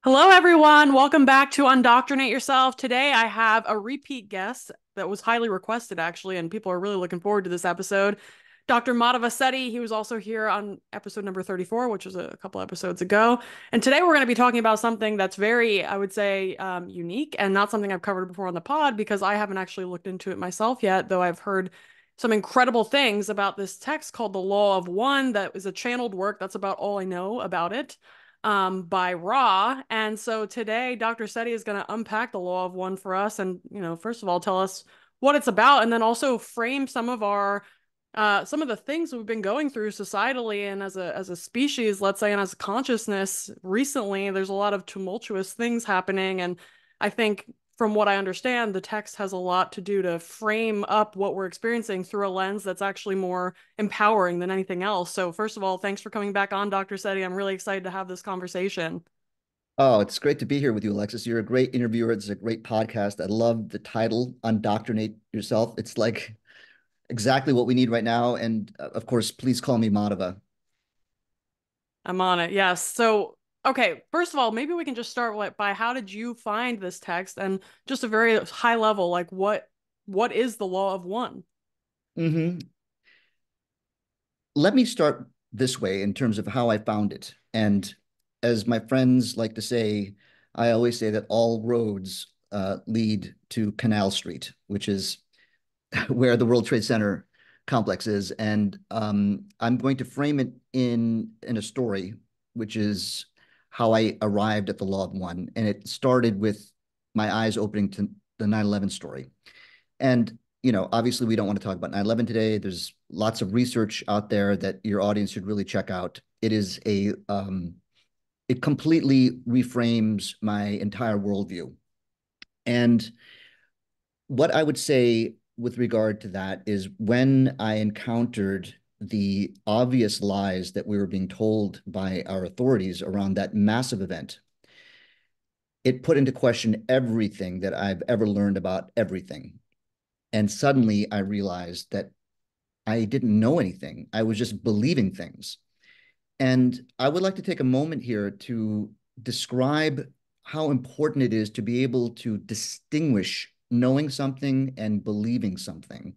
Hello, everyone. Welcome back to Undoctrinate Yourself. Today, I have a repeat guest that was highly requested, actually, and people are really looking forward to this episode. Dr. Madhava Setty, he was also here on episode number 34, which was a couple episodes ago. And today, we're going to be talking about something that's very, I would say, unique and not something I've covered before on the pod because I haven't actually looked into it myself yet, though I've heard some incredible things about this text called The Law of One that is a channeled work. That's about all I know about it by Ra. And so today, Dr. Setty is going to unpack the Law of One for us and, first of all, tell us what it's about and then also frame some of the things we've been going through societally and as a species, let's say, and as a consciousness recently. There's a lot of tumultuous things happening, and I think from what I understand, the text has a lot to do to frame up what we're experiencing through a lens that's actually more empowering than anything else. So, first of all, thanks for coming back on, Dr. Setty. I'm really excited to have this conversation. Oh, it's great to be here with you, Alexis. You're a great interviewer. It's a great podcast. I love the title, Undoctrinate Yourself. It's like exactly what we need right now. And of course, please call me Madhava. I'm on it. Yes. So, okay, first of all, maybe we can just start by how did you find this text and just a very high level, like what is the law of one? hmm Let me start this way in terms of how I found it. And as my friends like to say, I always say that all roads lead to Canal Street, which is where the World Trade Center complex is. And I'm going to frame it in a story, which is how I arrived at the Law of One. And it started with my eyes opening to the 9/11 story. And, obviously we don't want to talk about 9/11 today. There's lots of research out there that your audience should really check out. It completely reframes my entire worldview. And what I would say with regard to that is when I encountered the obvious lies that we were being told by our authorities around that massive event, it put into question everything that I've ever learned about everything. And suddenly I realized that I didn't know anything. I was just believing things. And I would like to take a moment here to describe how important it is to be able to distinguish knowing something and believing something.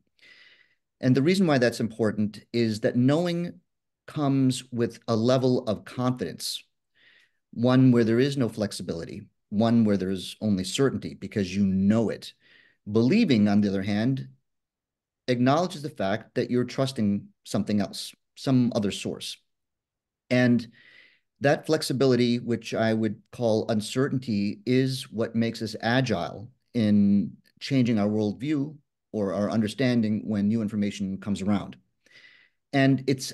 And the reason why that's important is that knowing comes with a level of confidence, one where there is no flexibility, one where there's only certainty because you know it. Believing, on the other hand, acknowledges the fact that you're trusting something else, some other source. And that flexibility, which I would call uncertainty, is what makes us agile in changing our worldview or our understanding when new information comes around. And it's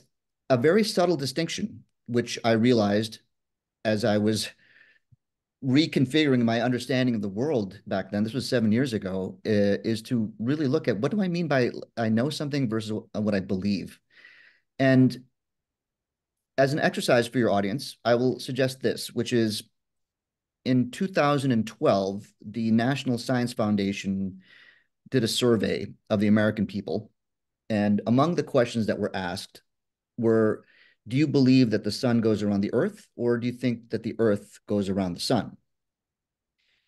a very subtle distinction, which I realized as I was reconfiguring my understanding of the world back then. This was 7 years ago, is to really look at what do I mean by I know something versus what I believe. And as an exercise for your audience, I will suggest this, which is in 2012, the National Science Foundation did a survey of the American people. And among the questions that were asked were, do you believe that the sun goes around the earth, or do you think that the earth goes around the sun?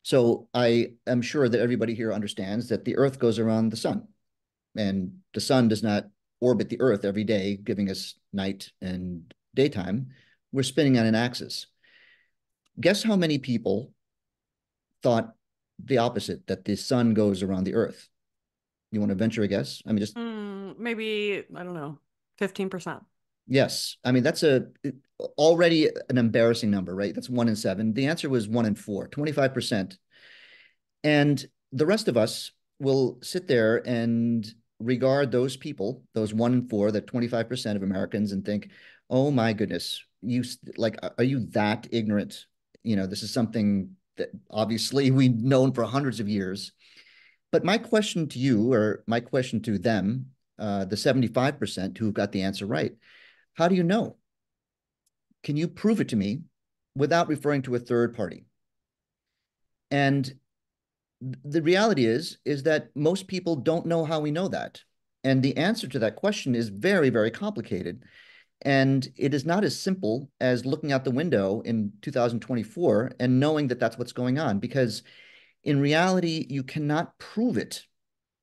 So I am sure that everybody here understands that the earth goes around the sun, and the sun does not orbit the earth every day, giving us night and daytime. We're spinning on an axis. Guess how many people thought the opposite, that the sun goes around the earth? You want to venture a guess? I mean, just Maybe, I don't know, 15%. yes. I mean, that's already an embarrassing number, right? That's 1 in 7. The answer was 1 in 4, 25%. And the rest of us will sit there and regard those people, those 1 in 4, that 25% of Americans, and think, oh my goodness, like, are you that ignorant? This is something that obviously we've known for hundreds of years. But my question to you, or my question to them, the 75% who got the answer right, how do you know? Can you prove it to me without referring to a third party? And the reality is that most people don't know how we know that. And the answer to that question is very, very complicated. And it is not as simple as looking out the window in 2024 and knowing that that's what's going on, because in reality, you cannot prove it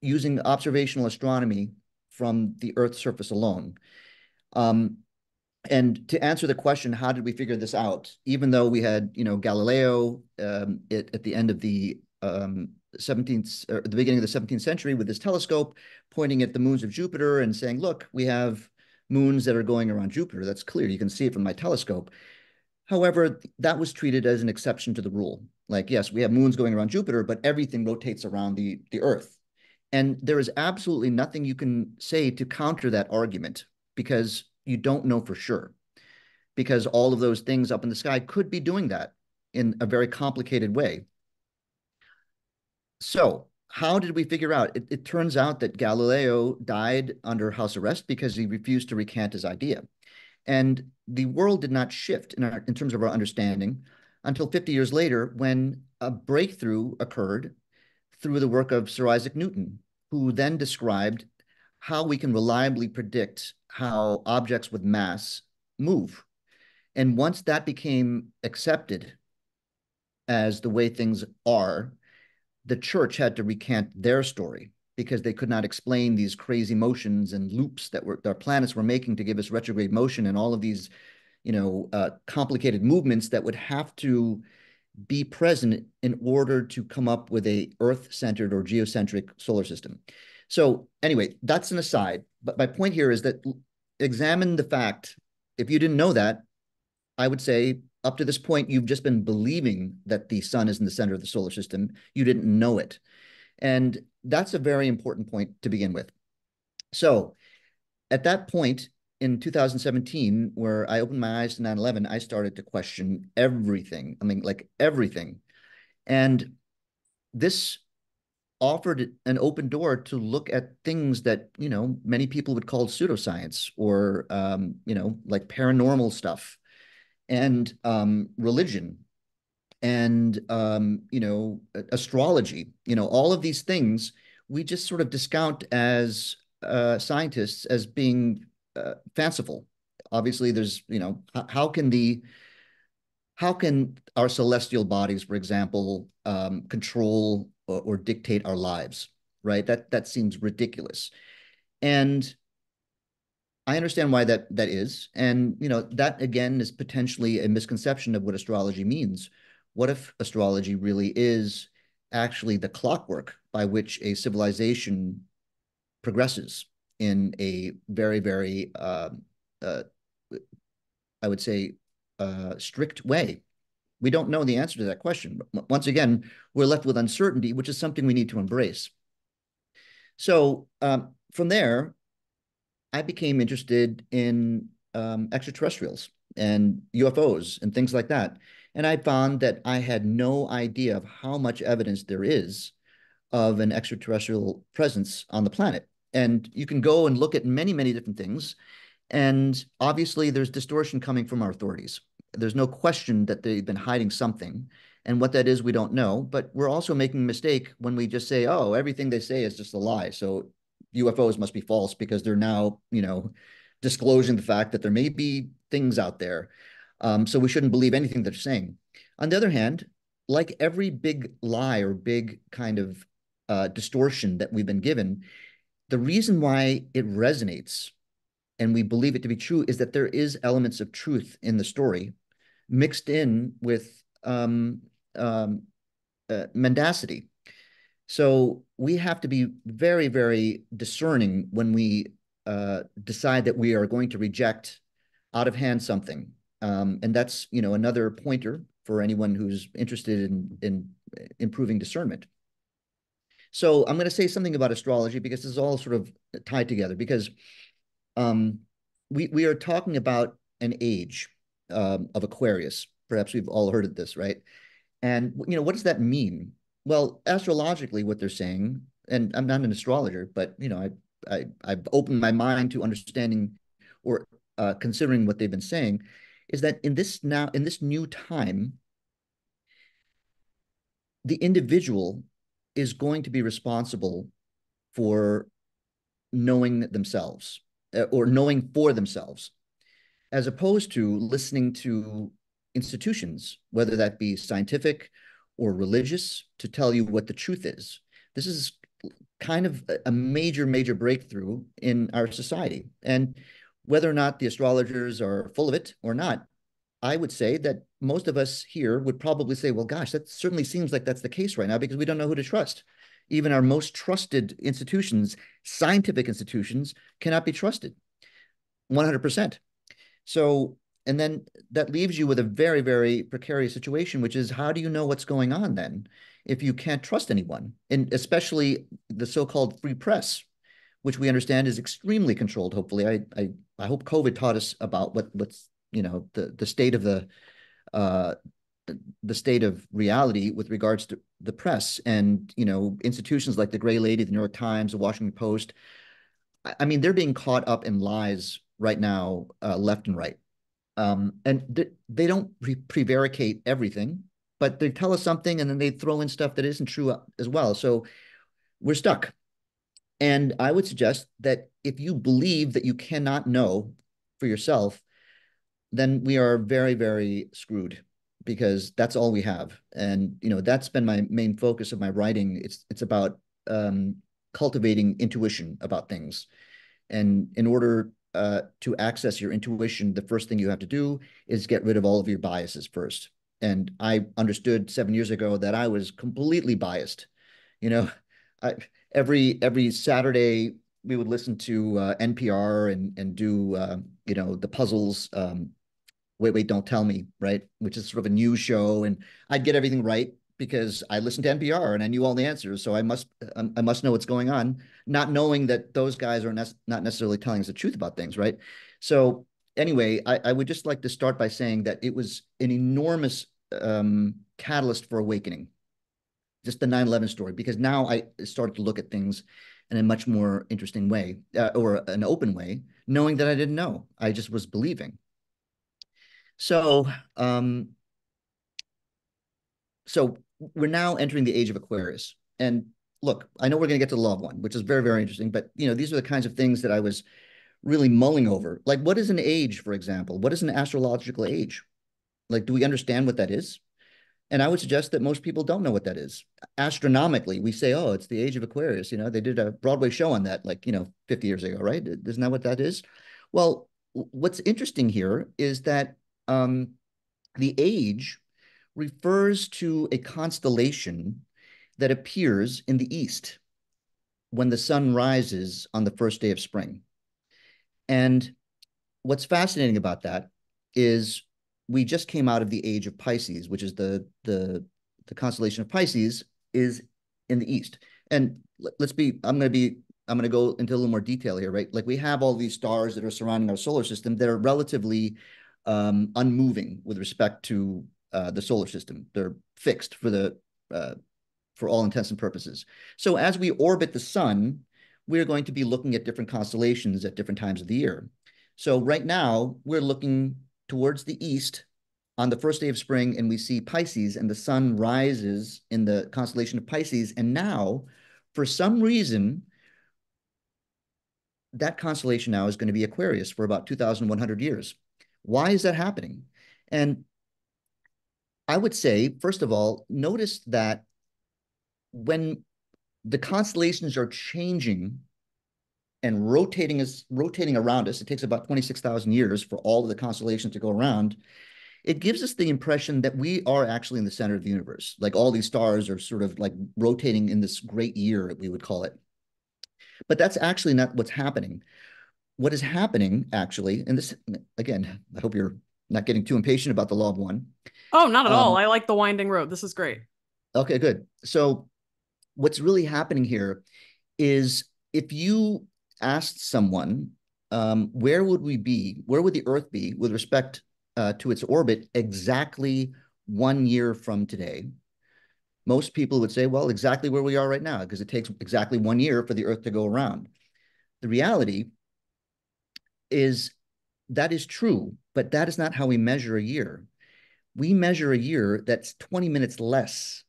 using observational astronomy from the Earth's surface alone. Um, and to answer the question, how did we figure this out? Even though we had, Galileo at the end of the 17th, or the beginning of the 17th century with his telescope, pointing at the moons of Jupiter and saying, look, we have moons that are going around Jupiter. That's clear. You can see it from my telescope. However, that was treated as an exception to the rule. Like, yes, we have moons going around Jupiter, but everything rotates around the Earth. And there is absolutely nothing you can say to counter that argument because you don't know for sure. Because all of those things up in the sky could be doing that in a very complicated way. So, how did we figure out? It turns out that Galileo died under house arrest because he refused to recant his idea. And the world did not shift in terms of our understanding until 50 years later when a breakthrough occurred through the work of Sir Isaac Newton, who then described how we can reliably predict how objects with mass move. And once that became accepted as the way things are, the church had to recant their story because they could not explain these crazy motions and loops that our planets were making to give us retrograde motion and all of these, complicated movements that would have to be present in order to come up with a Earth-centered or geocentric solar system. So anyway, that's an aside. But my point here is that examine the fact. If you didn't know that, I would say up to this point, you've just been believing that the sun is in the center of the solar system. You didn't know it. And that's a very important point to begin with. So at that point in 2017, where I opened my eyes to 9/11, I started to question everything. I mean, like everything. And this offered an open door to look at things that, many people would call pseudoscience or, like paranormal stuff and religion and astrology, all of these things we just sort of discount as scientists as being fanciful. Obviously, there's how can our celestial bodies, for example, control or dictate our lives, right? That seems ridiculous, and I understand why that is. And, that again is potentially a misconception of what astrology means. What if astrology really is actually the clockwork by which a civilization progresses in a very, very, uh, I would say, strict way? We don't know the answer to that question. But once again, we're left with uncertainty, which is something we need to embrace. So from there, I became interested in extraterrestrials and UFOs and things like that. And I found that I had no idea of how much evidence there is of an extraterrestrial presence on the planet. And you can go and look at many, many different things. And obviously, there's distortion coming from our authorities. There's no question that they've been hiding something. And what that is, we don't know. But we're also making a mistake when we just say, oh, everything they say is just a lie. So UFOs must be false because they're now, disclosing the fact that there may be things out there. So we shouldn't believe anything they're saying. On the other hand, like every big lie or big kind of distortion that we've been given, the reason why it resonates and we believe it to be true is that there is elements of truth in the story mixed in with mendacity. So we have to be very, very discerning when we decide that we are going to reject out of hand something. And that's, another pointer for anyone who's interested in improving discernment. So I'm going to say something about astrology because this is all sort of tied together because um, we are talking about an age of Aquarius. Perhaps we've all heard of this, right? And what does that mean? Well, astrologically, what they're saying, and I'm not an astrologer, but I've opened my mind to understanding or considering what they've been saying, is that in this new time, the individual is going to be responsible for knowing themselves or knowing for themselves. as opposed to listening to institutions, whether that be scientific or religious, to tell you what the truth is. This is kind of a major, major breakthrough in our society. And whether or not the astrologers are full of it or not, I would say that most of us here would probably say, well, gosh, that certainly seems like that's the case right now because we don't know who to trust. Even our most trusted institutions, scientific institutions, cannot be trusted 100%. So, and then that leaves you with a very, very precarious situation, which is how do you know what's going on then if you can't trust anyone? And especially the so-called free press, which we understand is extremely controlled. Hopefully, I hope COVID taught us about what's the state of uh, the state of reality with regards to the press and institutions like the Gray Lady, the New York Times, the Washington Post. I mean, they're being caught up in lies right now, left and right. And they don't prevaricate everything, but they tell us something and then they throw in stuff that isn't true as well. So we're stuck. And I would suggest that if you believe that you cannot know for yourself, then we are very, very screwed because that's all we have. And that's been my main focus of my writing. It's about cultivating intuition about things. And in order to access your intuition, the first thing you have to do is get rid of all of your biases first. And I understood 7 years ago that I was completely biased. You know, I, every Saturday we would listen to NPR and do the puzzles. Wait, wait, don't tell me, right? Which is sort of a news show, and I'd get everything right because I listened to NPR and I knew all the answers, so I must know what's going on, not knowing that those guys are not necessarily telling us the truth about things, right? So anyway, I would just like to start by saying that it was an enormous catalyst for awakening, just the 9/11 story, because now I started to look at things in a much more interesting way, or an open way, knowing that I didn't know. I just was believing. So, um, so we're now entering the age of Aquarius. And look, I know we're going to get to the love one, which is very, very interesting. But these are the kinds of things that I was really mulling over. Like, what is an age, for example? What is an astrological age? Like, do we understand what that is? And I would suggest that most people don't know what that is. Astronomically, we say, oh, it's the age of Aquarius. They did a Broadway show on that, like, 50 years ago, right? Isn't that what that is? Well, what's interesting here is that the age refers to a constellation that appears in the east when the sun rises on the first day of spring. And what's fascinating about that is we just came out of the age of Pisces, which is the constellation of Pisces is in the east. And let's be, I'm going to go into a little more detail here, right? Like we have all these stars that are surrounding our solar system that are relatively unmoving with respect to the solar system. They're fixed uh, for all intents and purposes. So as we orbit the sun, we're going to be looking at different constellations at different times of the year. So right now, we're looking towards the east on the first day of spring, and we see Pisces, and the sun rises in the constellation of Pisces. And now, for some reason, that constellation now is going to be Aquarius for about 2,100 years. Why is that happening? And I would say, first of all, notice that when the constellations are changing and rotating around us, it takes about 26,000 years for all of the constellations to go around. It gives us the impression that we are actually in the center of the universe. Like all these stars are sort of like rotating in this great year, we would call it. But that's actually not what's happening. What is happening actually, and this, again, I hope you're not getting too impatient about the law of one. Oh, not at all. Um, I like the winding road. This is great. okay, good. So what's really happening here is if you asked someone, where would we be? Where would the Earth be with respect to its orbit exactly 1 year from today? Most people would say, well, exactly where we are right now, because it takes exactly 1 year for the Earth to go around. The reality is that is true, but that is not how we measure a year. We measure a year that's 20 minutes less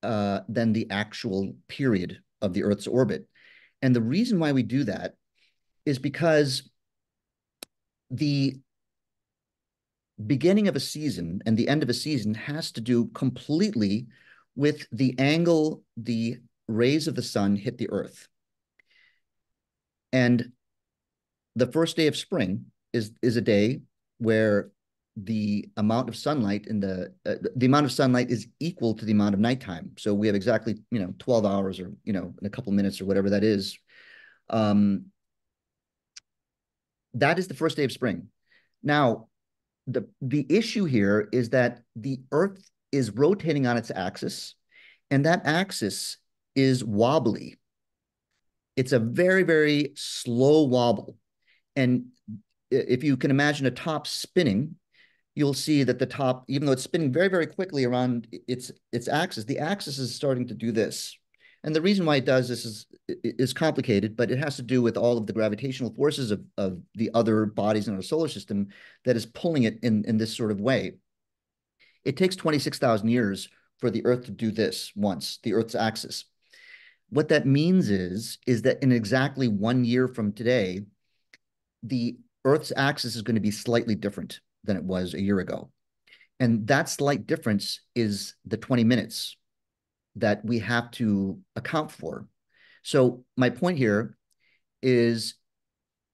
than the actual period of the Earth's orbit. And the reason why we do that is because the beginning of a season and the end of a season has to do completely with the angle the rays of the sun hit the earth. And the first day of spring is a day where the amount of sunlight in the amount of sunlight is equal to the amount of nighttime. So we have exactly 12 hours, or in a couple minutes, or whatever that is. That is the first day of spring. Now, the issue here is that the Earth is rotating on its axis, and that axis is wobbly. It's a very, very slow wobble. And if you can imagine a top spinning, you'll see that the top, even though it's spinning very, very quickly around its axis, the axis is starting to do this. And the reason why it does this is complicated, but it has to do with all of the gravitational forces of the other bodies in our solar system that is pulling it in this sort of way. It takes 26,000 years for the Earth to do this once, the Earth's axis. What that means is that in exactly 1 year from today, the Earth's axis is going to be slightly different than it was a year ago. And that slight difference is the 20 minutes that we have to account for. So my point here is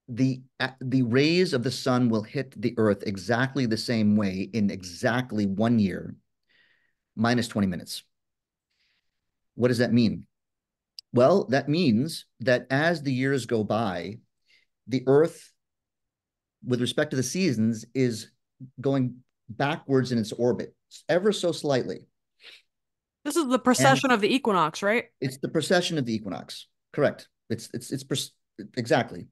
the rays of the sun will hit the Earth exactly the same way in exactly 1 year, minus 20 minutes. What does that mean? Well, that means that as the years go by, the Earth, with respect to the seasons, is going backwards in its orbit, ever so slightly. This is the And precession of the equinox, right? it's the precession of the equinox. Correct. It's exactly.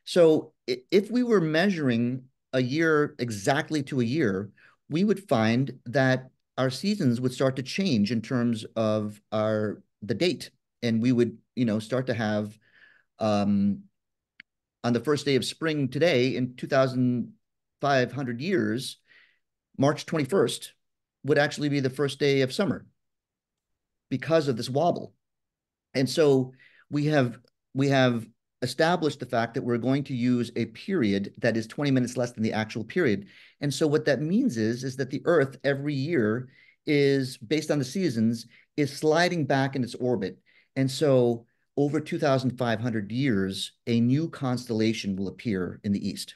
So if we were measuring a year exactly to a year, we would find that our seasons would start to change in terms of the date. And we would, start to have on the first day of spring today in 2,500 years, March 21st would actually be the first day of summer because of this wobble. And so we have established the fact that we're going to use a period that is 20 minutes less than the actual period. And so what that means is that the Earth every year is, based on the seasons, is sliding back in its orbit. And so over 2,500 years, a new constellation will appear in the east.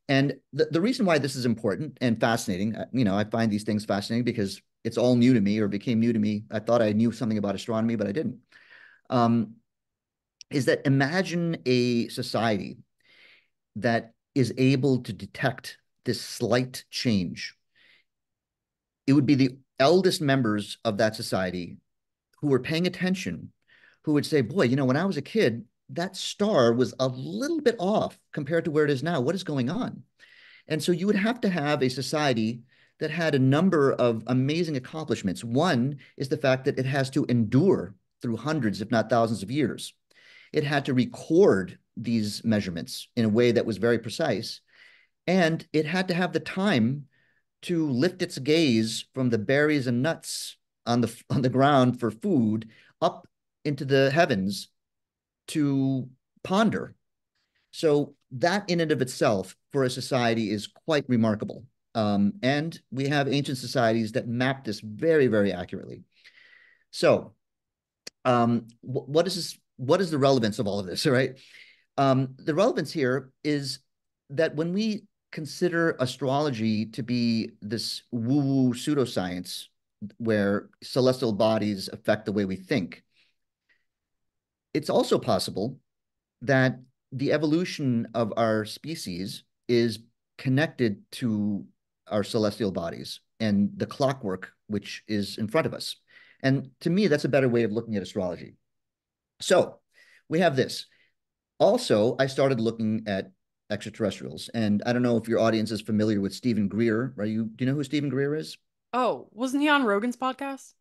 And the reason why this is important and fascinating, I find these things fascinating because it's all new to me, or became new to me. I thought I knew something about astronomy, but I didn't. Is that imagine a society that is able to detect this slight change. It would be the eldest members of that society who were paying attention, who would say, boy, when I was a kid, that star was a little bit off compared to where it is now. What is going on? And so you would have to have a society that had a number of amazing accomplishments. One is the fact that it has to endure through hundreds, if not thousands of years. It had to record these measurements in a way that was very precise. And it had to have the time to lift its gaze from the berries and nuts on the ground for food up into the heavens to ponder. So that in and of itself for a society is quite remarkable. And we have ancient societies that map this very, very accurately. So what is this? What is the relevance of all of this, right? The relevance here is that when we consider astrology to be this woo-woo pseudoscience where celestial bodies affect the way we think, it's also possible that the evolution of our species is connected to our celestial bodies and the clockwork which is in front of us. And to me, that's a better way of looking at astrology. So we have this. Also, I started looking at extraterrestrials, and I don't know if your audience is familiar with Stephen Greer. Do you know who Stephen Greer is? Oh, wasn't he on Rogan's podcast?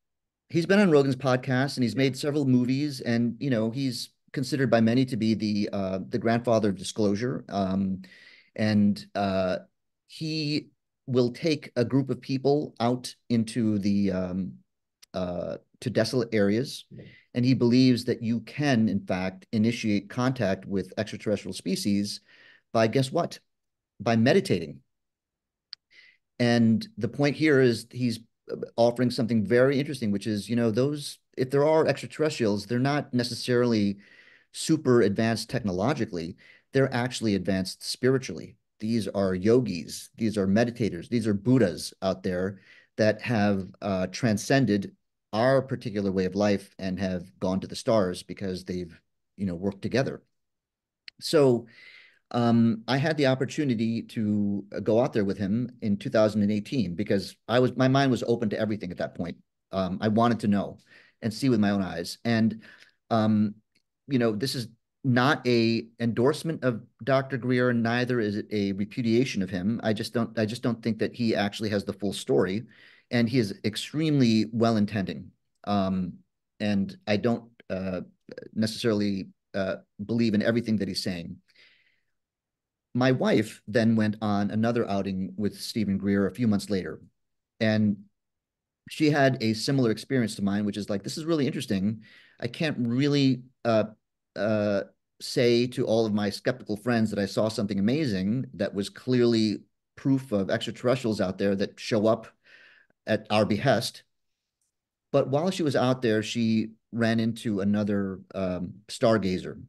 He's been on Rogan's podcast and he's Yeah. made several movies, and he's considered by many to be the grandfather of disclosure. And he will take a group of people out into the to desolate areas, and he believes that you can, in fact, initiate contact with extraterrestrial species by, guess what? By meditating. And the point here is he's offering something very interesting, which is, those, if there are extraterrestrials, they're not necessarily super advanced technologically, they're actually advanced spiritually. These are yogis, these are meditators, these are Buddhas out there that have transcended our particular way of life and have gone to the stars because they've, worked together. So I had the opportunity to go out there with him in 2018 because my mind was open to everything at that point. I wanted to know and see with my own eyes. And um, this is not a endorsement of Dr. Greer, neither is it a repudiation of him. I just don't think that he actually has the full story, and he is extremely well intending. Um, and I don't necessarily believe in everything that he's saying. My wife then went on another outing with Stephen Greer a few months later, and she had a similar experience to mine, which is like, this is really interesting. I can't really uh, say to all of my skeptical friends that I saw something amazing that was clearly proof of extraterrestrials out there that show up at our behest. But while she was out there, she ran into another stargazer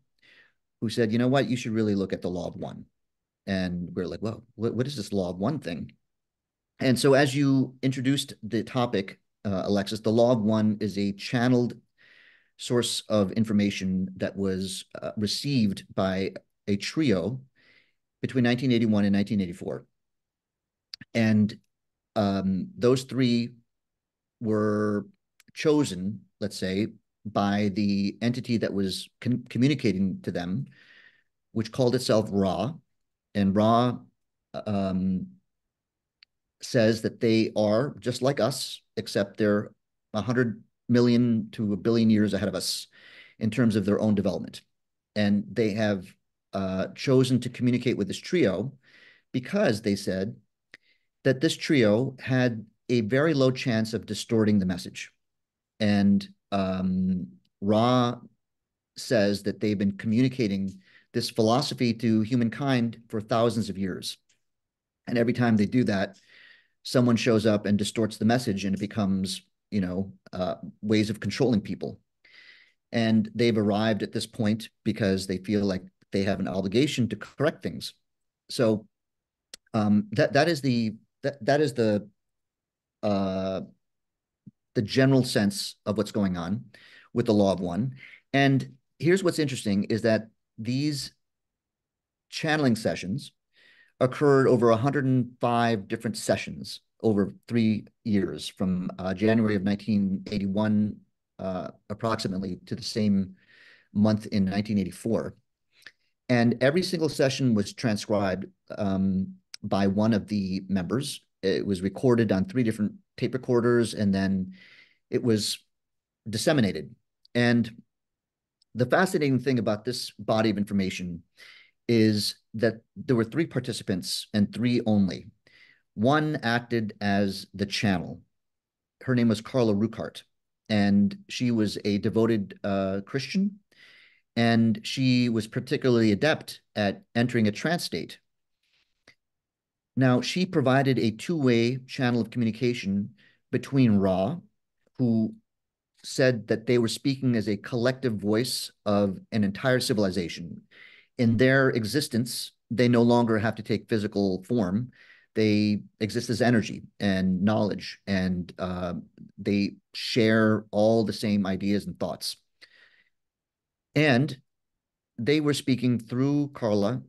who said, you know what, you should really look at the law of one. And we're like, well, what is this law of one thing? And so, as you introduced the topic, Alexis, the law of one is a channeled source of information that was received by a trio between 1981 and 1984. And those three were chosen, let's say, by the entity that was communicating to them, which called itself Ra. And Ra um, says that they are just like us, except they're 100 million to a billion years ahead of us in terms of their own development. And they have chosen to communicate with this trio because they said that this trio had a very low chance of distorting the message. And Ra says that they've been communicating this philosophy to humankind for thousands of years. And every time they do that, someone shows up and distorts the message, and it becomes, ways of controlling people. And they've arrived at this point because they feel like they have an obligation to correct things. So that is uh, the general sense of what's going on with the law of one. And here's what's interesting is that these channeling sessions occurred over 105 different sessions over 3 years, from January of 1981 approximately to the same month in 1984. And every single session was transcribed by one of the members. It was recorded on 3 different tape recorders, and then it was disseminated. And the fascinating thing about this body of information is that there were 3 participants and 3 only. One acted as the channel. Her name was Carla Ruckart, and she was a devoted Christian, and she was particularly adept at entering a trance state. Now, she provided a two-way channel of communication between Ra, who said that they were speaking as a collective voice of an entire civilization. In their existence, they no longer have to take physical form. They exist as energy and knowledge, and they share all the same ideas and thoughts. And they were speaking through Carla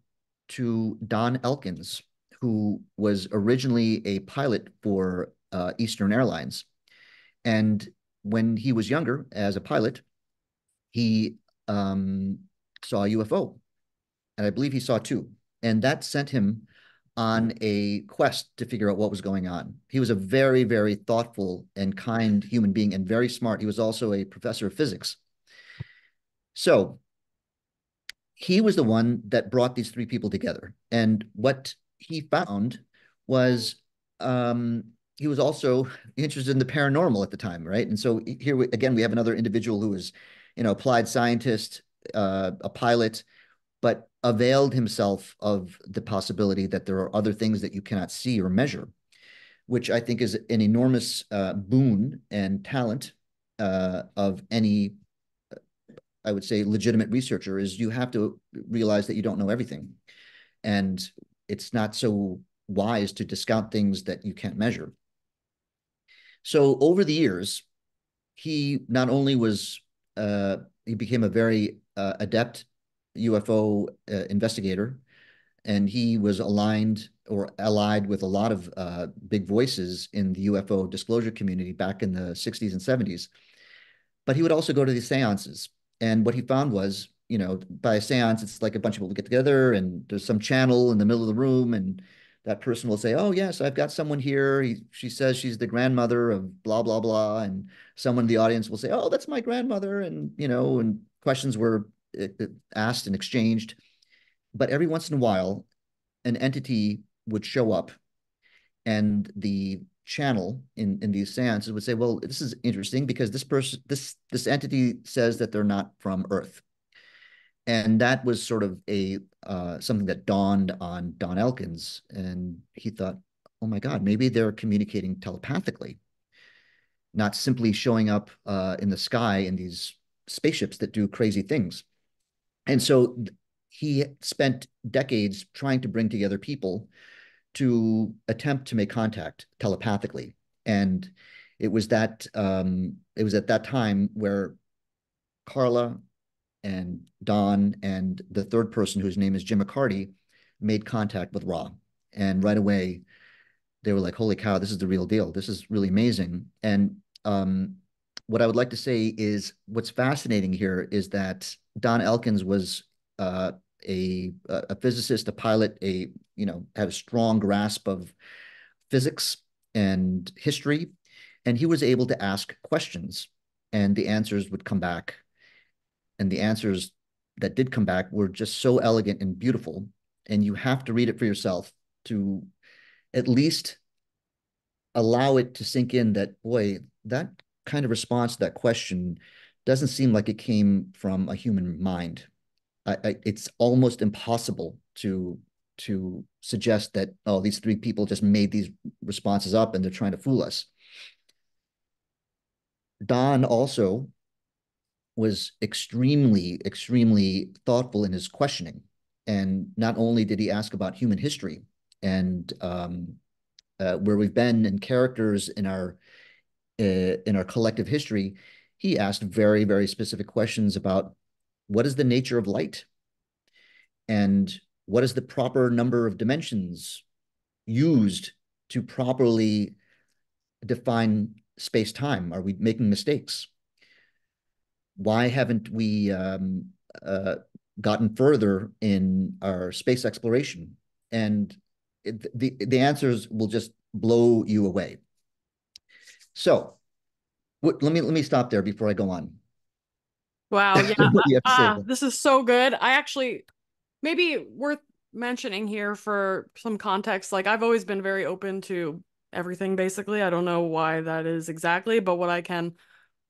to Don Elkins, who was originally a pilot for Eastern Airlines. And when he was younger as a pilot, he saw a UFO, and I believe he saw 2. And that sent him on a quest to figure out what was going on. He was a very, very thoughtful and kind human being, and very smart. He was also a professor of physics. So he was the one that brought these 3 people together. And what he found was he was also interested in the paranormal at the time, right? And so here again, we have another individual who is, applied scientist, a pilot, but availed himself of the possibility that there are other things that you cannot see or measure. which I think is an enormous boon and talent of any, I would say, legitimate researcher, is you have to realize that you don't know everything. And it's not so wise to discount things that you can't measure. So over the years, he not only was, he became a very adept UFO investigator, and he was aligned or allied with a lot of big voices in the UFO disclosure community back in the 60s and 70s. But he would also go to these seances. And what he found was, by a seance, it's like a bunch of people get together and there's some channel in the middle of the room, and that person will say, "Oh, yes, I've got someone here. She says she's the grandmother of blah, blah, blah." And someone in the audience will say, "Oh, that's my grandmother." And questions were asked and exchanged. But every once in a while, an entity would show up, and the channel in these seances would say, "Well, this is interesting because this entity says that they're not from Earth." And that was sort of a something that dawned on Don Elkins, and he thought, "Oh my God, maybe they're communicating telepathically, not simply showing up in the sky in these spaceships that do crazy things." And so he spent decades trying to bring together people to attempt to make contact telepathically. And it was at that time where Carla and Don and the third person, whose name is Jim McCarty, made contact with Ra. And right away, they were like, "Holy cow, this is the real deal. This is really amazing." And what I would like to say is, what's fascinating here is that Don Elkins was uh, a physicist, a pilot, had a strong grasp of physics and history, and he was able to ask questions, and the answers would come back, and the answers that did come back were just so elegant and beautiful, and you have to read it for yourself to at least allow it to sink in that, boy, that kind of response to that question doesn't seem like it came from a human mind. It's almost impossible to suggest that, oh, these three people just made these responses up and they're trying to fool us. Don also was extremely, extremely thoughtful in his questioning. And not only did he ask about human history and where we've been and characters in our collective history, he asked very, very specific questions about what is the nature of light, and what is the proper number of dimensions used to properly define space-time? Are we making mistakes? Why haven't we uh, gotten further in our space exploration? And the answers will just blow you away. So let me stop there before I go on. Wow, yeah. What do you have to say about This is so good. I actually maybe worth mentioning here for some context. Like I've always been very open to everything basically. I don't know why that is exactly, but what I can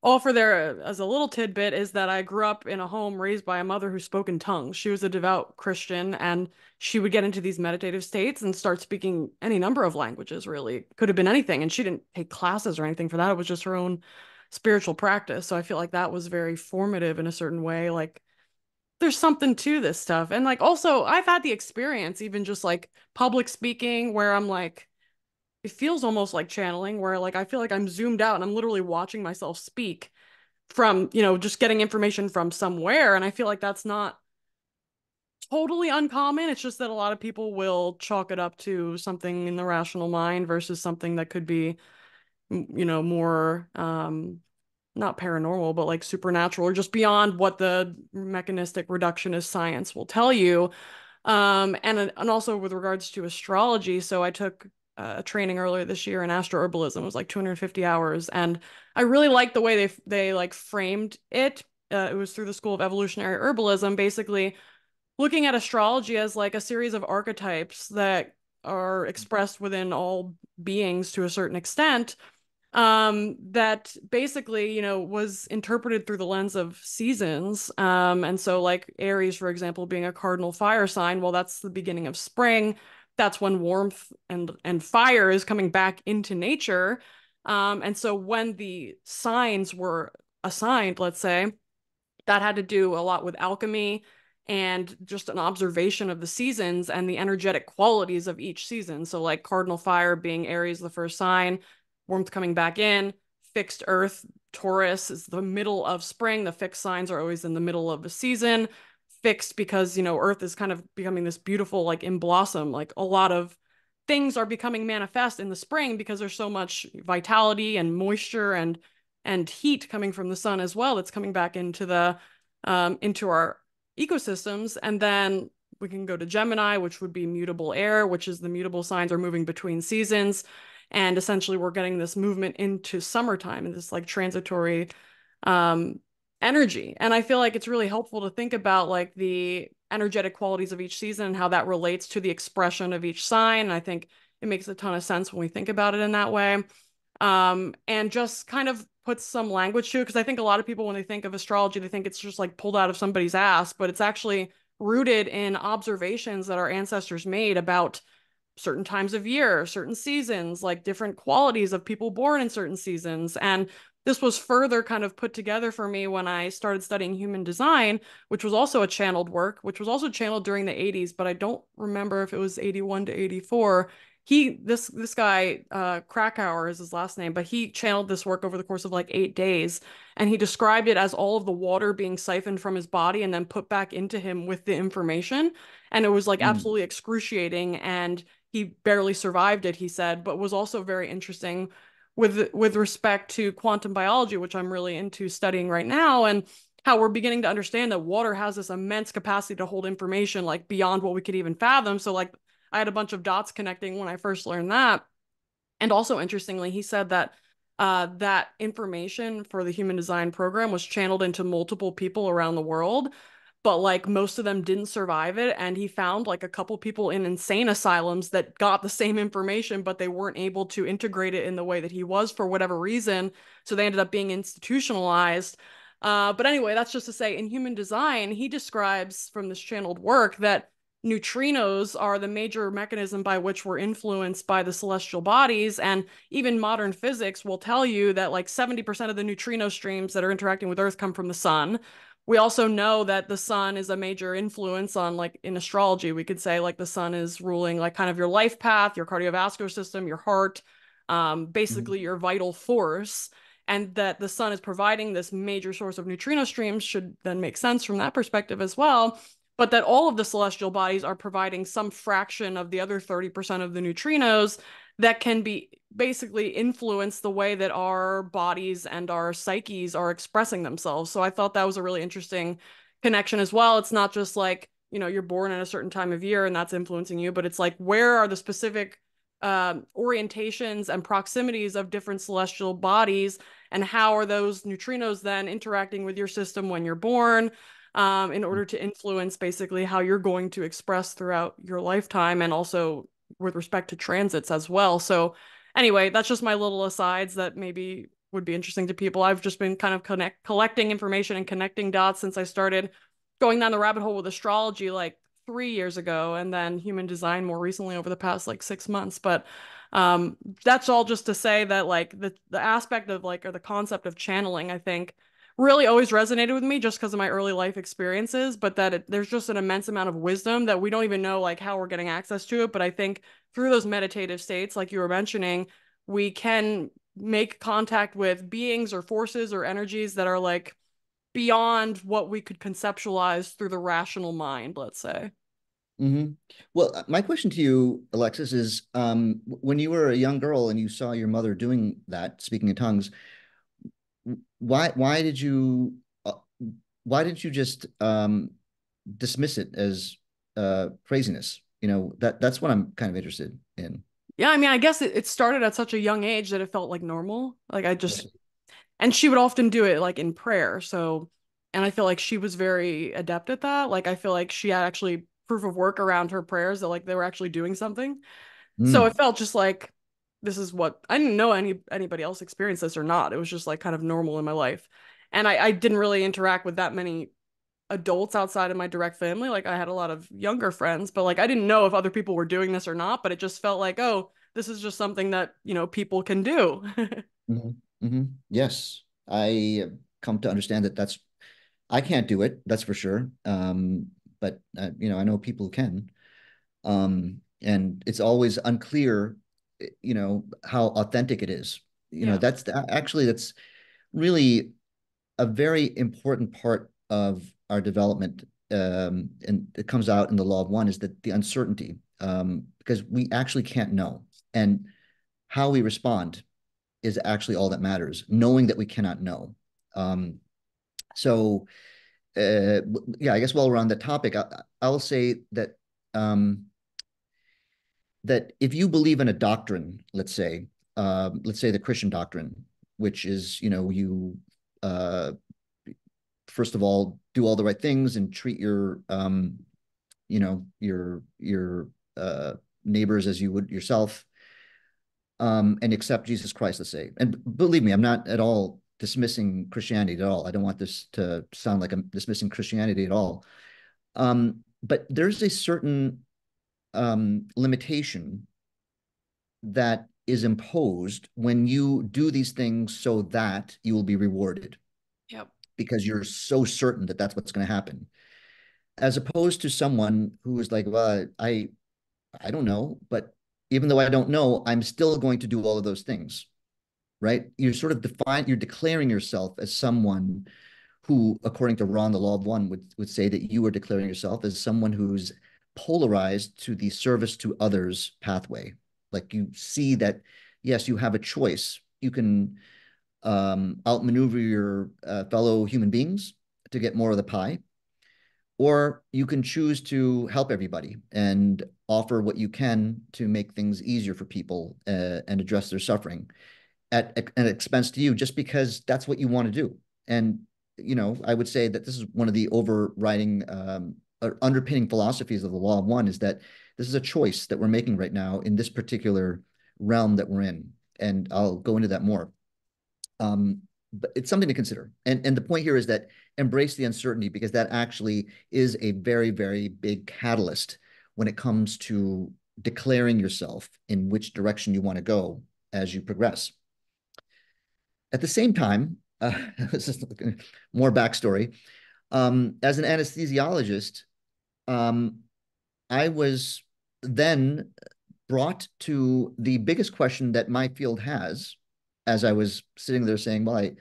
offer there as a little tidbit is that I grew up in a home raised by a mother who spoke in tongues. She was a devout Christian, and she would get into these meditative states and start speaking any number of languages, really. Could have been anything. And she didn't take classes or anything for that. It was just her own spiritual practice. So I feel like that was very formative in a certain way. Like there's something to this stuff. And like also I've had the experience, even just like public speaking, where I'm like, it feels almost like channeling, where like I feel like I'm zoomed out and I'm literally watching myself speak from, just getting information from somewhere. And I feel like that's not totally uncommon. It's just that a lot of people will chalk it up to something in the rational mind versus something that could be, more not paranormal, but like supernatural or just beyond what the mechanistic reductionist science will tell you. And also with regards to astrology, so I took a training earlier this year in astroherbalism. It was like 250 hours, and I really liked the way they like framed it. It was through the School of Evolutionary Herbalism, basically looking at astrology as like a series of archetypes that are expressed within all beings to a certain extent, that basically, was interpreted through the lens of seasons. And so like Aries, for example, being a cardinal fire sign, well, that's the beginning of spring. that's when warmth and fire is coming back into nature. And so when the signs were assigned, let's say, that had to do a lot with alchemy and just an observation of the seasons and the energetic qualities of each season. So, like cardinal fire being Aries, the first sign, warmth coming back in, fixed earth, Taurus is the middle of spring. The fixed signs are always in the middle of the season. Fixed because, earth is kind of becoming this beautiful, like in blossom, like a lot of things are becoming manifest in the spring because there's so much vitality and moisture and heat coming from the sun as well that's coming back into our ecosystems. And then we can go to Gemini, which would be mutable air, which is the mutable signs are moving between seasons. And essentially we're getting this movement into summertime and this like transitory um, energy. And I feel like it's really helpful to think about like the energetic qualities of each season and how that relates to the expression of each sign. And I think it makes a ton of sense when we think about it in that way. And just kind of puts some language to it. Because I think a lot of people, when they think of astrology, they think it's just like pulled out of somebody's ass, but it's actually rooted in observations that our ancestors made about certain times of year, certain seasons, like different qualities of people born in certain seasons. And this was further kind of put together for me when I started studying human design, which was also a channeled work, which was also channeled during the 80s, but I don't remember if it was 81 to 84. This guy, Krakauer is his last name, but he channeled this work over the course of like 8 days. And he described it as all of the water being siphoned from his body and then put back into him with the information. And it was like Mm. absolutely excruciating. And he barely survived it, he said, but was also very interesting with respect to quantum biology, which I'm really into studying right now, and how we're beginning to understand that water has this immense capacity to hold information like beyond what we could even fathom. So like I had a bunch of dots connecting when I first learned that. And also interestingly, he said that that information for the human design program was channeled into multiple people around the world, but like most of them didn't survive it. And he found like a couple people in insane asylums that got the same information, but they weren't able to integrate it in the way that he was for whatever reason. So they ended up being institutionalized. But anyway, that's just to say, in human design, he describes from this channeled work that neutrinos are the major mechanism by which we're influenced by the celestial bodies. And even modern physics will tell you that like 70% of the neutrino streams that are interacting with Earth come from the sun. We also know that the sun is a major influence on, like in astrology, we could say like the sun is ruling like kind of your life path, your cardiovascular system, your heart, Mhm. basically your vital force. And that the sun is providing this major source of neutrino streams should then make sense from that perspective as well, but that all of the celestial bodies are providing some fraction of the other 30% of the neutrinos that can be basically influence the way that our bodies and our psyches are expressing themselves. So I thought that was a really interesting connection as well. It's not just like, you're born at a certain time of year and that's influencing you, but it's like, where are the specific orientations and proximities of different celestial bodies, and how are those neutrinos then interacting with your system when you're born, in order to influence basically how you're going to express throughout your lifetime, and also with respect to transits as well. So, anyway, that's just my little asides that maybe would be interesting to people. I've just been kind of collecting information and connecting dots since I started going down the rabbit hole with astrology like 3 years ago, and then human design more recently over the past like 6 months. But that's all just to say that like the aspect of like, or the concept of channeling, I think really always resonated with me just because of my early life experiences, but that there's just an immense amount of wisdom that we don't even know like how we're getting access to it. But I think through those meditative states, like you were mentioning, we can make contact with beings or forces or energies that are like beyond what we could conceptualize through the rational mind, let's say. Hmm. Well, my question to you, Alexis, is when you were a young girl and you saw your mother doing that, speaking in tongues, why did you why didn't you just dismiss it as craziness? That's what I'm kind of interested in. Yeah, I mean, I guess it started at such a young age that it felt like normal. Like I I just, see. and she would often do it like in prayer. So, and I feel like she was very adept at that. Like I feel like she had actually proof of work around her prayers that like they were actually doing something. So it Mm, felt just like this is what I didn't know anybody else experienced this or not. It was just like kind of normal in my life. And I didn't really interact with that many adults outside of my direct family. Like I had a lot of younger friends, but like I didn't know if other people were doing this or not, but it just felt like, oh, this is just something that, people can do. Hmm. Hmm. Yes, I come to understand that I can't do it, that's for sure. But I know people who can. And it's always unclear, how authentic it is. Yeah. That's really a very important part of our development. And it comes out in the law of one is that the uncertainty, because we actually can't know. And how we respond is actually all that matters, knowing that we cannot know. Um, so, yeah, I guess while we're on the topic, I'll say um, that if you believe in a doctrine, let's say the Christian doctrine, which is, you uh, first of all do all the right things and treat your neighbors as you would yourself, and accept Jesus Christ, let's say. And believe me, I'm not at all dismissing Christianity at all. I don't want this to sound like I'm dismissing Christianity at all. But there's a certain limitation that is imposed when you do these things so that you will be rewarded Yep. because you're so certain that that's what's going to happen, as opposed to someone who is like, well, I don't know, but even though I don't know, I'm still going to do all of those things, right? You're declaring yourself as someone who, according to Ron, the law of one, would say that you are declaring yourself as someone who's polarized to the service to others pathway. Like you see that, yes, you have a choice. You can outmaneuver your fellow human beings to get more of the pie, or you can choose to help everybody and offer what you can to make things easier for people and address their suffering at an expense to you, just because that's what you want to do. And I would say that this is one of the overriding underpinning philosophies of the law of one, is that this is a choice that we're making right now in this particular realm that we're in. And I'll go into that more. But it's something to consider. And the point here is that embrace the uncertainty, because that actually is a very, very big catalyst when it comes to declaring yourself in which direction you want to go as you progress. At the same time, this is more backstory. As an anesthesiologist, um, I was then brought to the biggest question that my field has, as I was sitting there saying, well,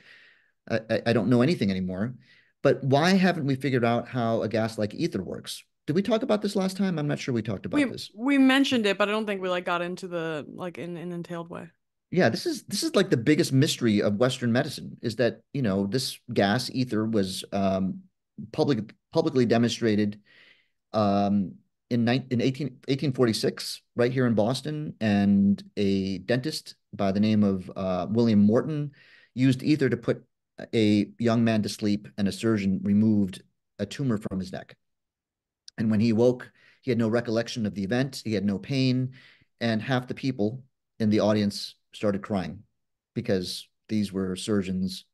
I don't know anything anymore. But why haven't we figured out how a gas like ether works? Did we talk about this last time? I'm not sure we talked about We this. we mentioned it, but I don't think we like got into the like in an entailed way. Yeah, this is like the biggest mystery of Western medicine, is that, this gas ether was publicly demonstrated um, in 1846 right here in Boston, and a dentist by the name of William Morton used ether to put a young man to sleep, and a surgeon removed a tumor from his neck. And when he woke, he had no recollection of the event, he had no pain, and half the people in the audience started crying, because these were surgeons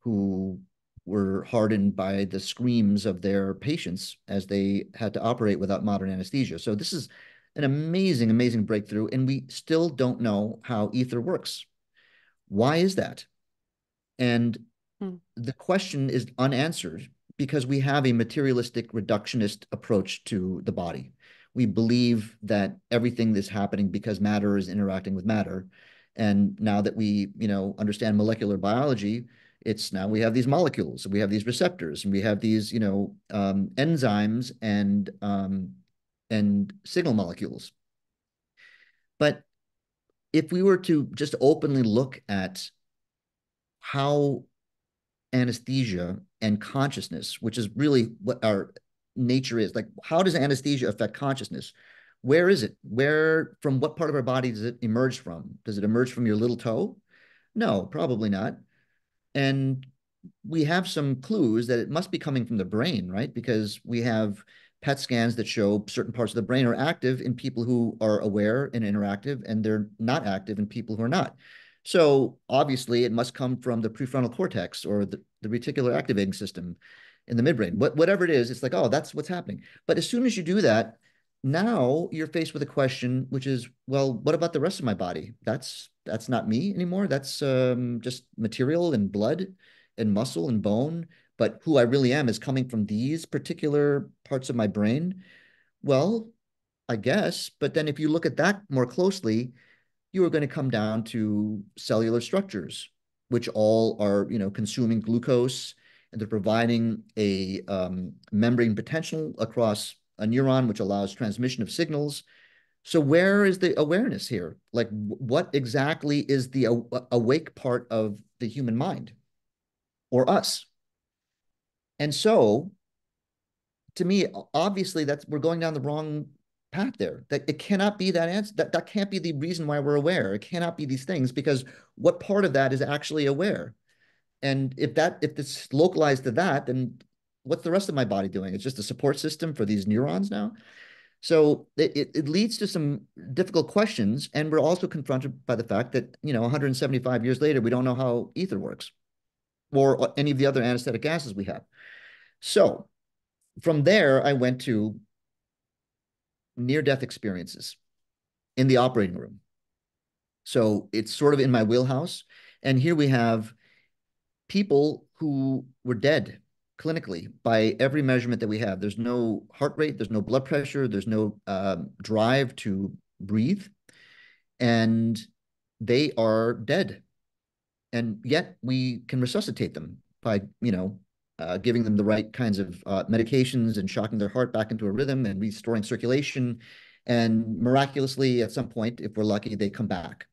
who were hardened by the screams of their patients as they had to operate without modern anesthesia. So this is an amazing, amazing breakthrough, and we still don't know how ether works. Why is that? And Hmm. the question is unanswered because we have a materialistic reductionist approach to the body. We believe that everything is happening because matter is interacting with matter. And now that we, understand molecular biology, it's now we have these molecules, we have these receptors, and we have these, enzymes and signal molecules. But if we were to just openly look at how anesthesia and consciousness, which is really what our nature is. Like, how does anesthesia affect consciousness? Where is it? From what part of our body does it emerge from? Does it emerge from your little toe? No, probably not. And we have some clues that it must be coming from the brain, right? Because we have PET scans that show certain parts of the brain are active in people who are aware and interactive, and they're not active in people who are not. So obviously, it must come from the prefrontal cortex or the reticular activating system. in the midbrain. Whatever it is, it's like, oh, that's what's happening. But as soon as you do that, now you're faced with a question, which is, well, what about the rest of my body? That's not me anymore. That's just material and blood and muscle and bone. But who I really am is coming from these particular parts of my brain. Well, I guess. But then if you look at that more closely, you are going to come down to cellular structures, which all are, consuming glucose, and they're providing a membrane potential across a neuron, which allows transmission of signals. So where is the awareness here? Like, what exactly is the awake part of the human mind or us? And so, to me, obviously, that's we're going down the wrong path there. That it cannot be that answer. That can't be the reason why we're aware. It cannot be these things because what part of that is actually aware? And if it's localized to that, then what's the rest of my body doing? It's just a support system for these neurons now. So it leads to some difficult questions, and we're also confronted by the fact that 175 years later, we don't know how ether works or any of the other anesthetic gases we have. So from there, I went to near-death experiences in the operating room. So it's sort of in my wheelhouse. And here we have people who were dead clinically by every measurement that we have. There's no heart rate, there's no blood pressure, there's no drive to breathe, and they are dead. And yet we can resuscitate them by, giving them the right kinds of medications and shocking their heart back into a rhythm and restoring circulation. And miraculously, at some point, if we're lucky, they come back.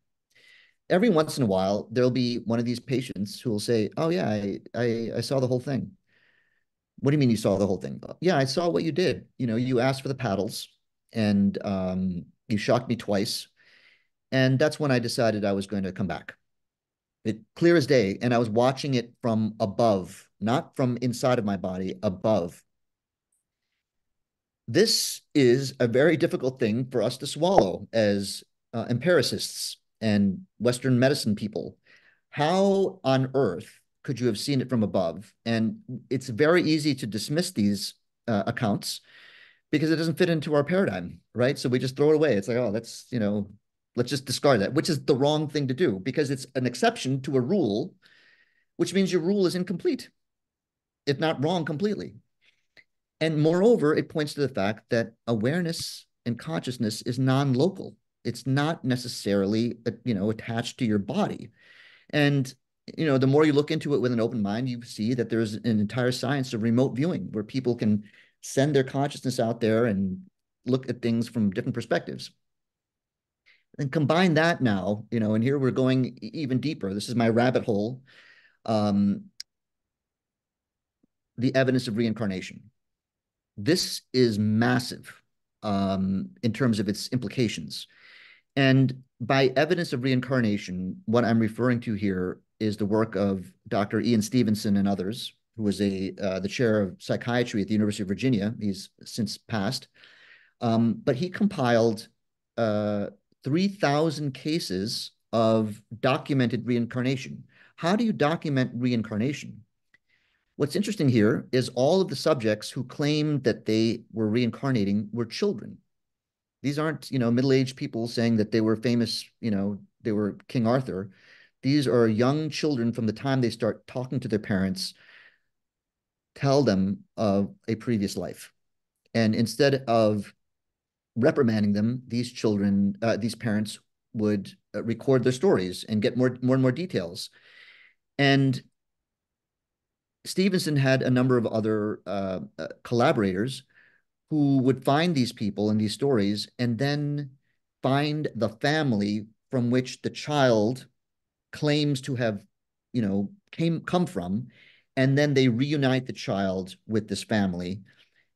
Every once in a while, there'll be one of these patients who will say, "Oh yeah, I saw the whole thing." What do you mean you saw the whole thing? Yeah, I saw what you did. You asked for the paddles, and you shocked me twice, and that's when I decided I was going to come back. It clear as day, and I was watching it from above, not from inside of my body, above. This is a very difficult thing for us to swallow as empiricists and Western medicine people. How on earth could you have seen it from above? And it's very easy to dismiss these accounts because it doesn't fit into our paradigm, right? So we just throw it away. It's like, oh, let's just discard that, which is the wrong thing to do because it's an exception to a rule, which means your rule is incomplete, if not wrong completely. And moreover, it points to the fact that awareness and consciousness is non-local. It's not necessarily, attached to your body. And, the more you look into it with an open mind, you see that there's an entire science of remote viewing where people can send their consciousness out there and look at things from different perspectives. And combine that now, and here we're going even deeper. This is my rabbit hole. Um, the evidence of reincarnation. This is massive in terms of its implications. And by evidence of reincarnation, what I'm referring to here is the work of Dr. Ian Stevenson and others, who was the chair of psychiatry at the University of Virginia. He's since passed. But he compiled 3,000 cases of documented reincarnation. How do you document reincarnation? What's interesting here is all of the subjects who claimed that they were reincarnating were children. These aren't, middle-aged people saying that they were famous, they were King Arthur. These are young children from the time they start talking to their parents, tell them of a previous life. And instead of reprimanding them, these parents would record their stories and get more and more details. And Stevenson had a number of other collaborators who would find these people and these stories and then find the family from which the child claims to have, come from, and then they reunite the child with this family,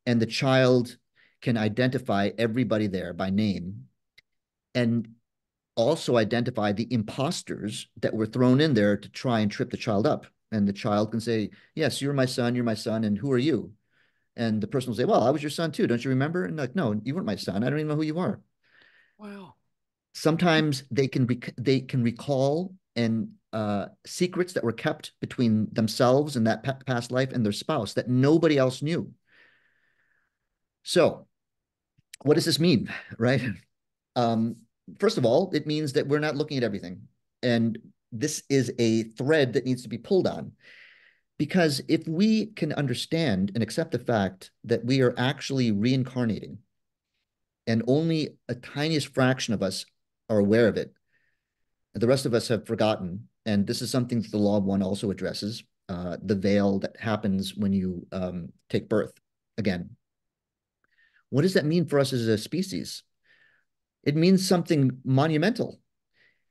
and the child can identify everybody there by name and also identify the imposters that were thrown in there to try and trip the child up. And the child can say, "Yes, you're my son, and who are you?" And the person will say, "Well, I was your son too. Don't you remember?" And like, "No, you weren't my son. I don't even know who you are." Wow. Sometimes they can recall and secrets that were kept between themselves and that past life and their spouse that nobody else knew. So, what does this mean, right? Um, First of all, it means that we're not looking at everything. And this is a thread that needs to be pulled on. Because if we can understand and accept the fact that we are actually reincarnating and only a tiniest fraction of us are aware of it, the rest of us have forgotten. And this is something that the Law of One also addresses, the veil that happens when you take birth. Again, what does that mean for us as a species? It means something monumental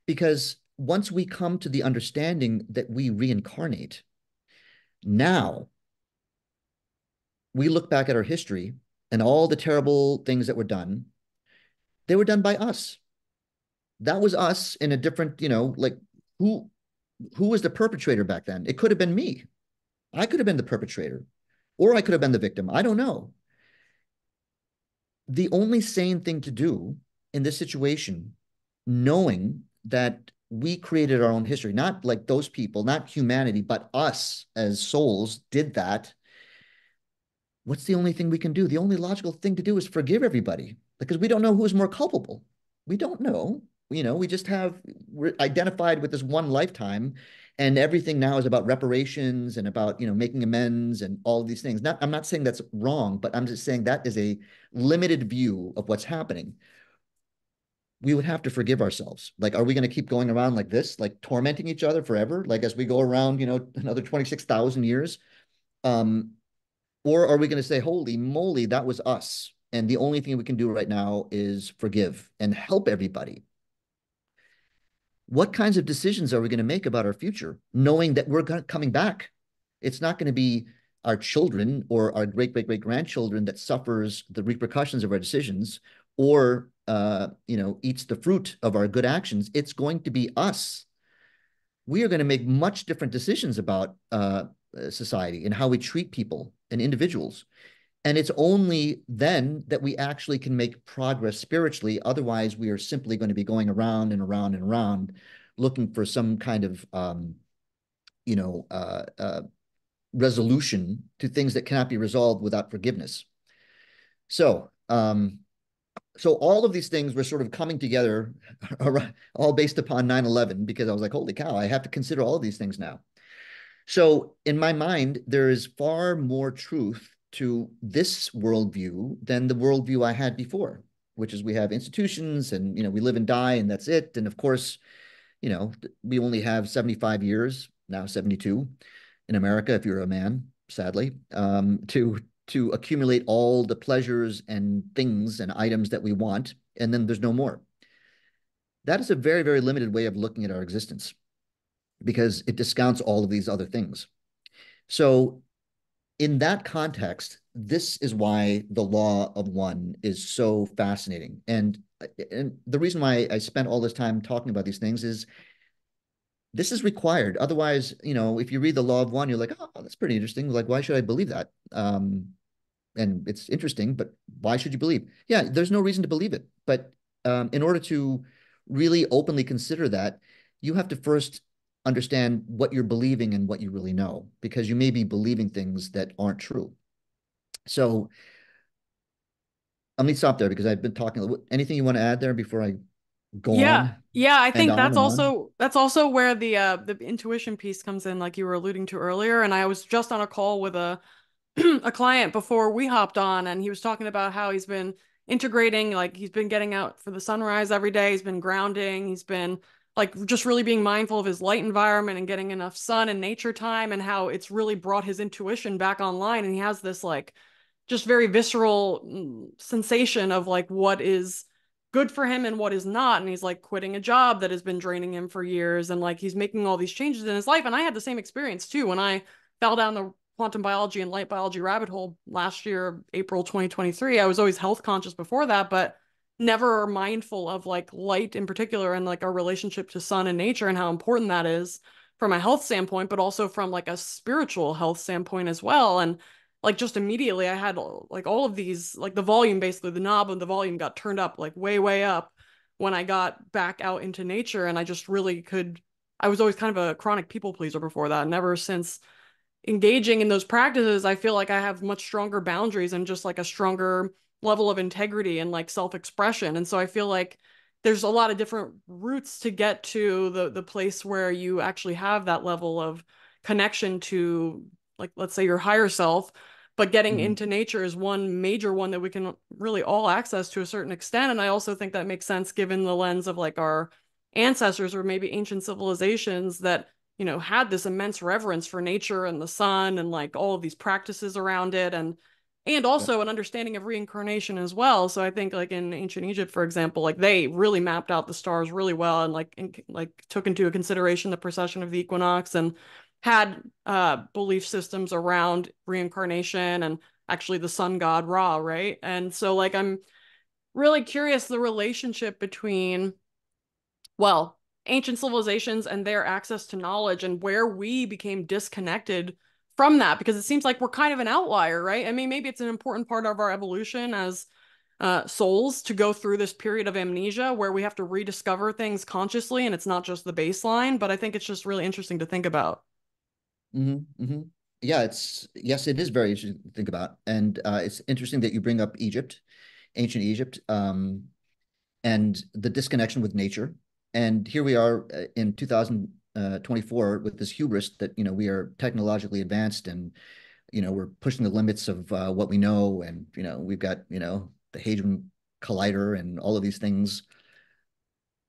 because once we come to the understanding that we reincarnate, now we look back at our history and all the terrible things that were done, they were done by us. That was us in a different, like who who was the perpetrator back then? It could have been me. I could have been the perpetrator, or I could have been the victim. I don't know. The only sane thing to do in this situation, knowing that we created our own history, not like those people, not humanity, but us as souls did that. What's the only thing we can do? The only logical thing to do is forgive everybody because we don't know who's more culpable. We don't know. We just we're identified with this one lifetime, and everything now is about reparations and about, making amends and all of these things. I'm not saying that's wrong, but I'm just saying that is a limited view of what's happening. We would have to forgive ourselves. Like, are we going to keep going around like this, like tormenting each other forever? Like as we go around, another 26,000 years? Um, or are we going to say, holy moly, that was us. And the only thing we can do right now is forgive and help everybody. What kinds of decisions are we going to make about our future, knowing that we're coming back? It's not going to be our children or our great, great, great grandchildren that suffers the repercussions of our decisions or, eats the fruit of our good actions. It's going to be us. We are going to make much different decisions about society and how we treat people and individuals. And it's only then that we actually can make progress spiritually. Otherwise, we are simply going to be going around and around and around looking for some kind of, you know, uh, uh, resolution to things that cannot be resolved without forgiveness. So, so all of these things were sort of coming together, all based upon 9/11, because I was like, holy cow, I have to consider all of these things now. So in my mind, there is far more truth to this worldview than the worldview I had before, which is we have institutions and, we live and die and that's it. And of course, we only have 75 years, now 72 in America, if you're a man, sadly, to accumulate all the pleasures and things and items that we want. And then there's no more. That is a very, very limited way of looking at our existence because it discounts all of these other things. So in that context, this is why the law of one is so fascinating. And the reason why I spent all this time talking about these things is this is required. Otherwise, if you read the law of one, you're like, oh, that's pretty interesting. Like, why should I believe that? And it's interesting, but why should you believe? Yeah, there's no reason to believe it. But in order to really openly consider that, you have to first understand what you're believing and what you really know, because you may be believing things that aren't true. So let me stop there because I've been talking. Anything you want to add there before I go Yeah. on Yeah, I and think on that's and on? also where the intuition piece comes in, like you were alluding to earlier. And I was just on a call with a a client before we hopped on, and he was talking about how he's been integrating, like he's been getting out for the sunrise every day, he's been grounding, he's been like just really being mindful of his light environment and getting enough sun and nature time, and how it's really brought his intuition back online. And he has this like just very visceral sensation of like what is good for him and what is not. And he's like quitting a job that has been draining him for years, and like he's making all these changes in his life. And I had the same experience too when I fell down the quantum biology and light biology rabbit hole last year, April 2023. I was always health conscious before that, but never mindful of like light in particular and like our relationship to sun and nature and how important that is from a health standpoint, but also from like a spiritual health standpoint as well. And like just immediately I had like all of these, like the volume, basically the knob of the volume got turned up like way, way up when I got back out into nature. And I just really could I was always kind of a chronic people pleaser before that. And ever since engaging in those practices, I feel like I have much stronger boundaries and just like a stronger level of integrity and like self-expression. And so I feel like there's a lot of different routes to get to the place where you actually have that level of connection to, like, let's say your higher self. But getting Mhm. into nature is one major one that we can really all access to a certain extent. And I also think that makes sense given the lens of like our ancestors or maybe ancient civilizations that, had this immense reverence for nature and the sun and like all of these practices around it, and Yeah. also an understanding of reincarnation as well. So I think like in ancient Egypt, for example, like they really mapped out the stars really well and like took into consideration the precession of the equinox and had belief systems around reincarnation and actually the sun god Ra, right? And so like I'm really curious the relationship between, well, ancient civilizations and their access to knowledge and where we became disconnected from that, because it seems like we're kind of an outlier, right? I mean, maybe it's an important part of our evolution as souls to go through this period of amnesia where we have to rediscover things consciously and it's not just the baseline, but I think it's just really interesting to think about. Hmm. Hmm. Yeah, yes, it is very interesting to think about, and it's interesting that you bring up Egypt, ancient Egypt, and the disconnection with nature. And here we are in 2024 with this hubris that we are technologically advanced, and we're pushing the limits of what we know, and we've got the Hadron Collider and all of these things,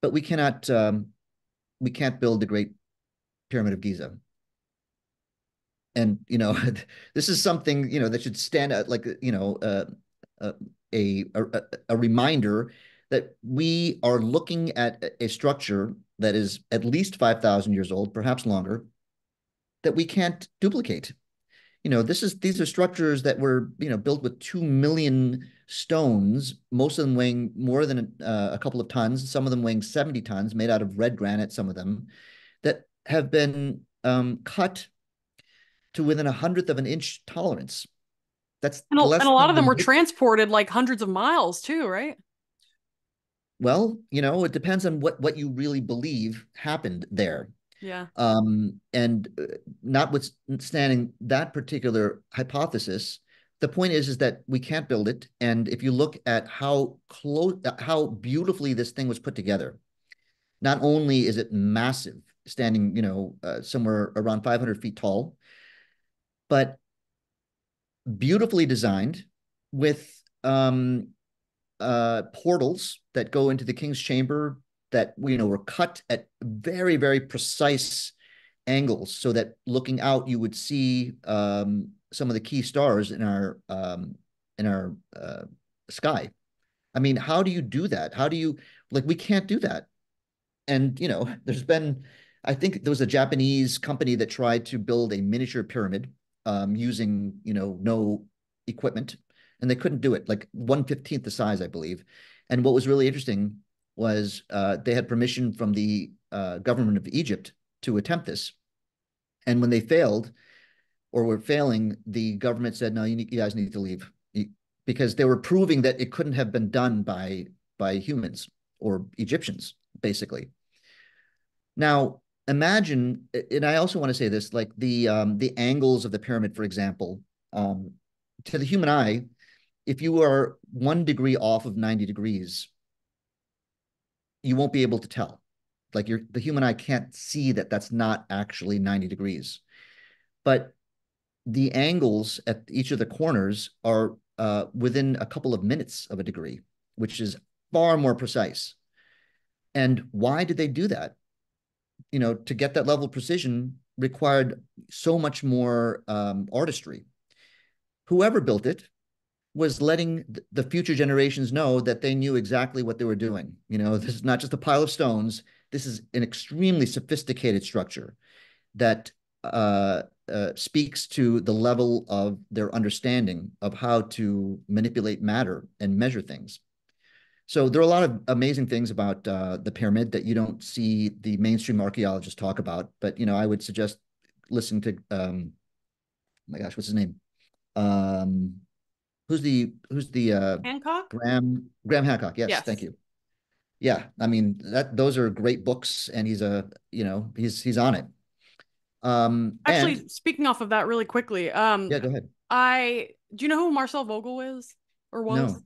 but we can't build the Great Pyramid of Giza. And this is something that should stand out like uh, a reminder that we are looking at a structure that is at least 5,000 years old, perhaps longer, that we can't duplicate. These are structures that were built with 2 million stones, most of them weighing more than a couple of tons, some of them weighing 70 tons, made out of red granite, some of them that have been cut to within 100th of an inch tolerance. That's And less a lot than of them the were width. transported like hundreds of miles too, right? Well, it depends on what you really believe happened there. Yeah. And notwithstanding that particular hypothesis, the point is that we can't build it. And if you look at how beautifully this thing was put together, not only is it massive, standing, somewhere around 500 feet tall, but beautifully designed with portals that go into the king's chamber that were cut at very, very precise angles so that looking out you would see some of the key stars in our sky. I mean, how do you do that? How do you, like, we can't do that. And there's been, I think there was a Japanese company that tried to build a miniature pyramid using no equipment, and they couldn't do it. Like 1/15th the size, I believe. And what was really interesting was they had permission from the government of Egypt to attempt this, and when they failed or were failing, the government said, "No, you guys need to leave," because they were proving that it couldn't have been done by humans or Egyptians, basically. Now, imagine, and I also want to say this, like the angles of the pyramid, for example, um, to the human eye, if you are 1 degree off of 90 degrees, you won't be able to tell. Like the human eye can't see that that's not actually 90 degrees. But the angles at each of the corners are within a couple of minutes of a degree, which is far more precise. And why did they do that? To get that level of precision required so much more artistry. Whoever built it was letting the future generations know that they knew exactly what they were doing. This is not just a pile of stones. This is an extremely sophisticated structure that speaks to the level of their understanding of how to manipulate matter and measure things. So there are a lot of amazing things about the pyramid that you don't see the mainstream archaeologists talk about. But I would suggest listening to oh my gosh, what's his name? Um, who's the Hancock? Graham Hancock? Yes, thank Yes. you. Yeah, I mean that those are great books, and he's on it. And Actually, speaking off of that really quickly, yeah, go ahead. I do you know who Marcel Vogel is or was? No.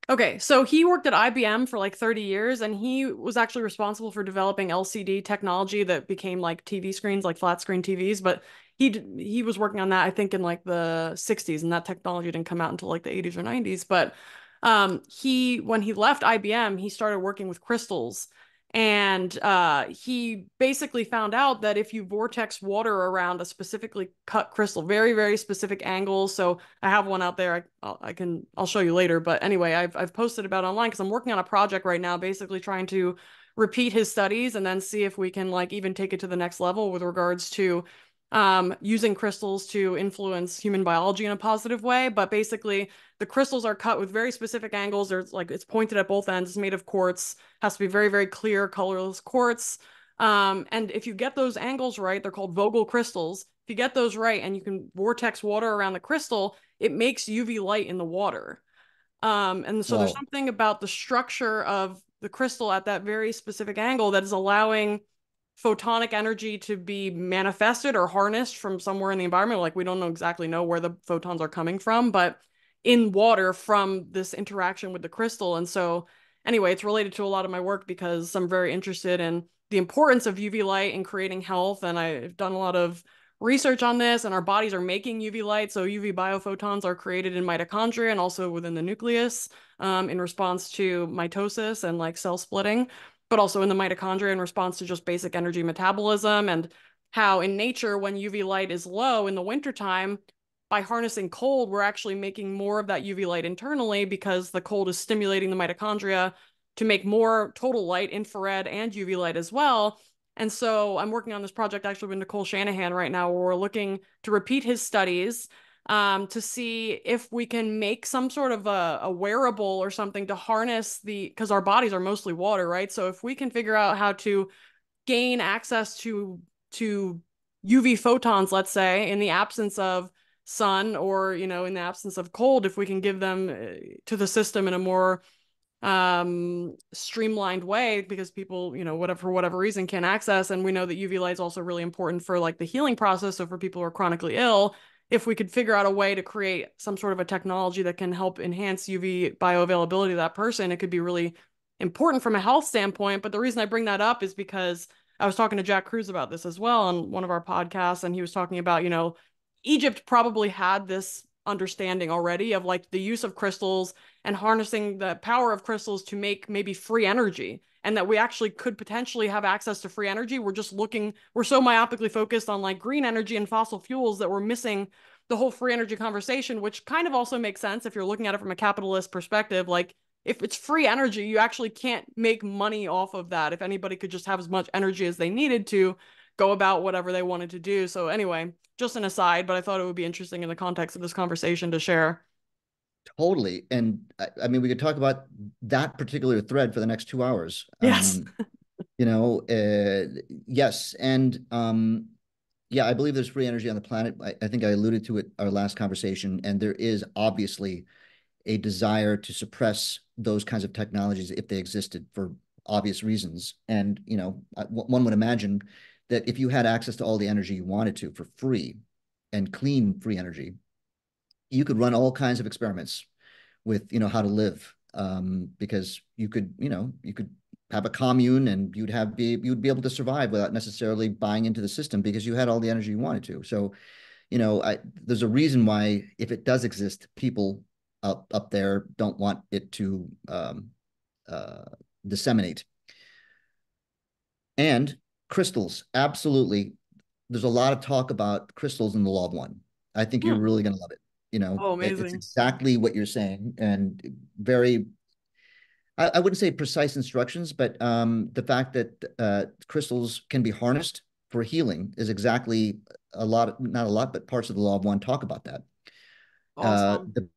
Okay, so he worked at IBM for like 30 years and he was actually responsible for developing LCD technology that became like TV screens, like flat screen TVs, but he was working on that I think in like the 60s and that technology didn't come out until like the 80s or 90s, but he when he left IBM, he started working with crystals. And he basically found out that if you vortex water around a specifically cut crystal, very, very specific angles. So I have one out there. I'll show you later. But anyway, I've posted about it online because I'm working on a project right now, basically trying to repeat his studies and then see if we can like even take it to the next level with regards to using crystals to influence human biology in a positive way. But basically, the crystals are cut with very specific angles. There's like it's pointed at both ends. It's made of quartz. Has to be very, very clear, colorless quartz. And if you get those angles right, they're called Vogel crystals. If you get those right and you can vortex water around the crystal, it makes UV light in the water. And so there's Wow. something about the structure of the crystal at that very specific angle that is allowing photonic energy to be manifested or harnessed from somewhere in the environment. Like we don't know exactly know where the photons are coming from, but in water from this interaction with the crystal. And so anyway, it's related to a lot of my work because I'm very interested in the importance of UV light in creating health. And I've done a lot of research on this, and our bodies are making UV light. So UV biophotons are created in mitochondria and also within the nucleus in response to mitosis and like cell splitting, but also in the mitochondria in response to just basic energy metabolism. And how in nature, when UV light is low in the wintertime, by harnessing cold, we're actually making more of that UV light internally because the cold is stimulating the mitochondria to make more total light, infrared and UV light as well. And so I'm working on this project actually with Nicole Shanahan right now, where we're looking to repeat his studies to see if we can make some sort of a wearable or something to harness because our bodies are mostly water, right? So if we can figure out how to gain access to UV photons, let's say, in the absence of sun or, in the absence of cold, if we can give them to the system in a more streamlined way because people whatever for whatever reason can't access, and we know that UV light is also really important for like the healing process. So for people who are chronically ill, if we could figure out a way to create some sort of a technology that can help enhance UV bioavailability of that person, it could be really important from a health standpoint. But the reason I bring that up is because I was talking to Jack Cruz about this as well on one of our podcasts, and he was talking about Egypt probably had this understanding already of like the use of crystals and harnessing the power of crystals to make maybe free energy, and that we actually could potentially have access to free energy. We're so myopically focused on like green energy and fossil fuels that we're missing the whole free energy conversation, which kind of also makes sense if you're looking at it from a capitalist perspective. Like if it's free energy, you actually can't make money off of that. If anybody could just have as much energy as they needed to go about whatever they wanted to do. So anyway, just an aside, but I thought it would be interesting in the context of this conversation to share. Totally. And I mean, we could talk about that particular thread for the next 2 hours. Yes. Yes. And yeah, I believe there's free energy on the planet. I think I alluded to it our last conversation, and there is obviously a desire to suppress those kinds of technologies if they existed for obvious reasons. And, one would imagine that if you had access to all the energy you wanted to for free and clean free energy, you could run all kinds of experiments with how to live, because you could have a commune, and you'd be able to survive without necessarily buying into the system because you had all the energy you wanted to. So there's a reason why, if it does exist, people up there don't want it to uh, disseminate. And crystals, absolutely. There's a lot of talk about crystals in the Law of One. I think you're Hmm. really going to love it. Oh, It's amazing. exactly what you're saying, and very, I wouldn't say precise instructions, but the fact that crystals can be harnessed for healing is exactly not a lot, but parts of the Law of One talk about that. Awesome. The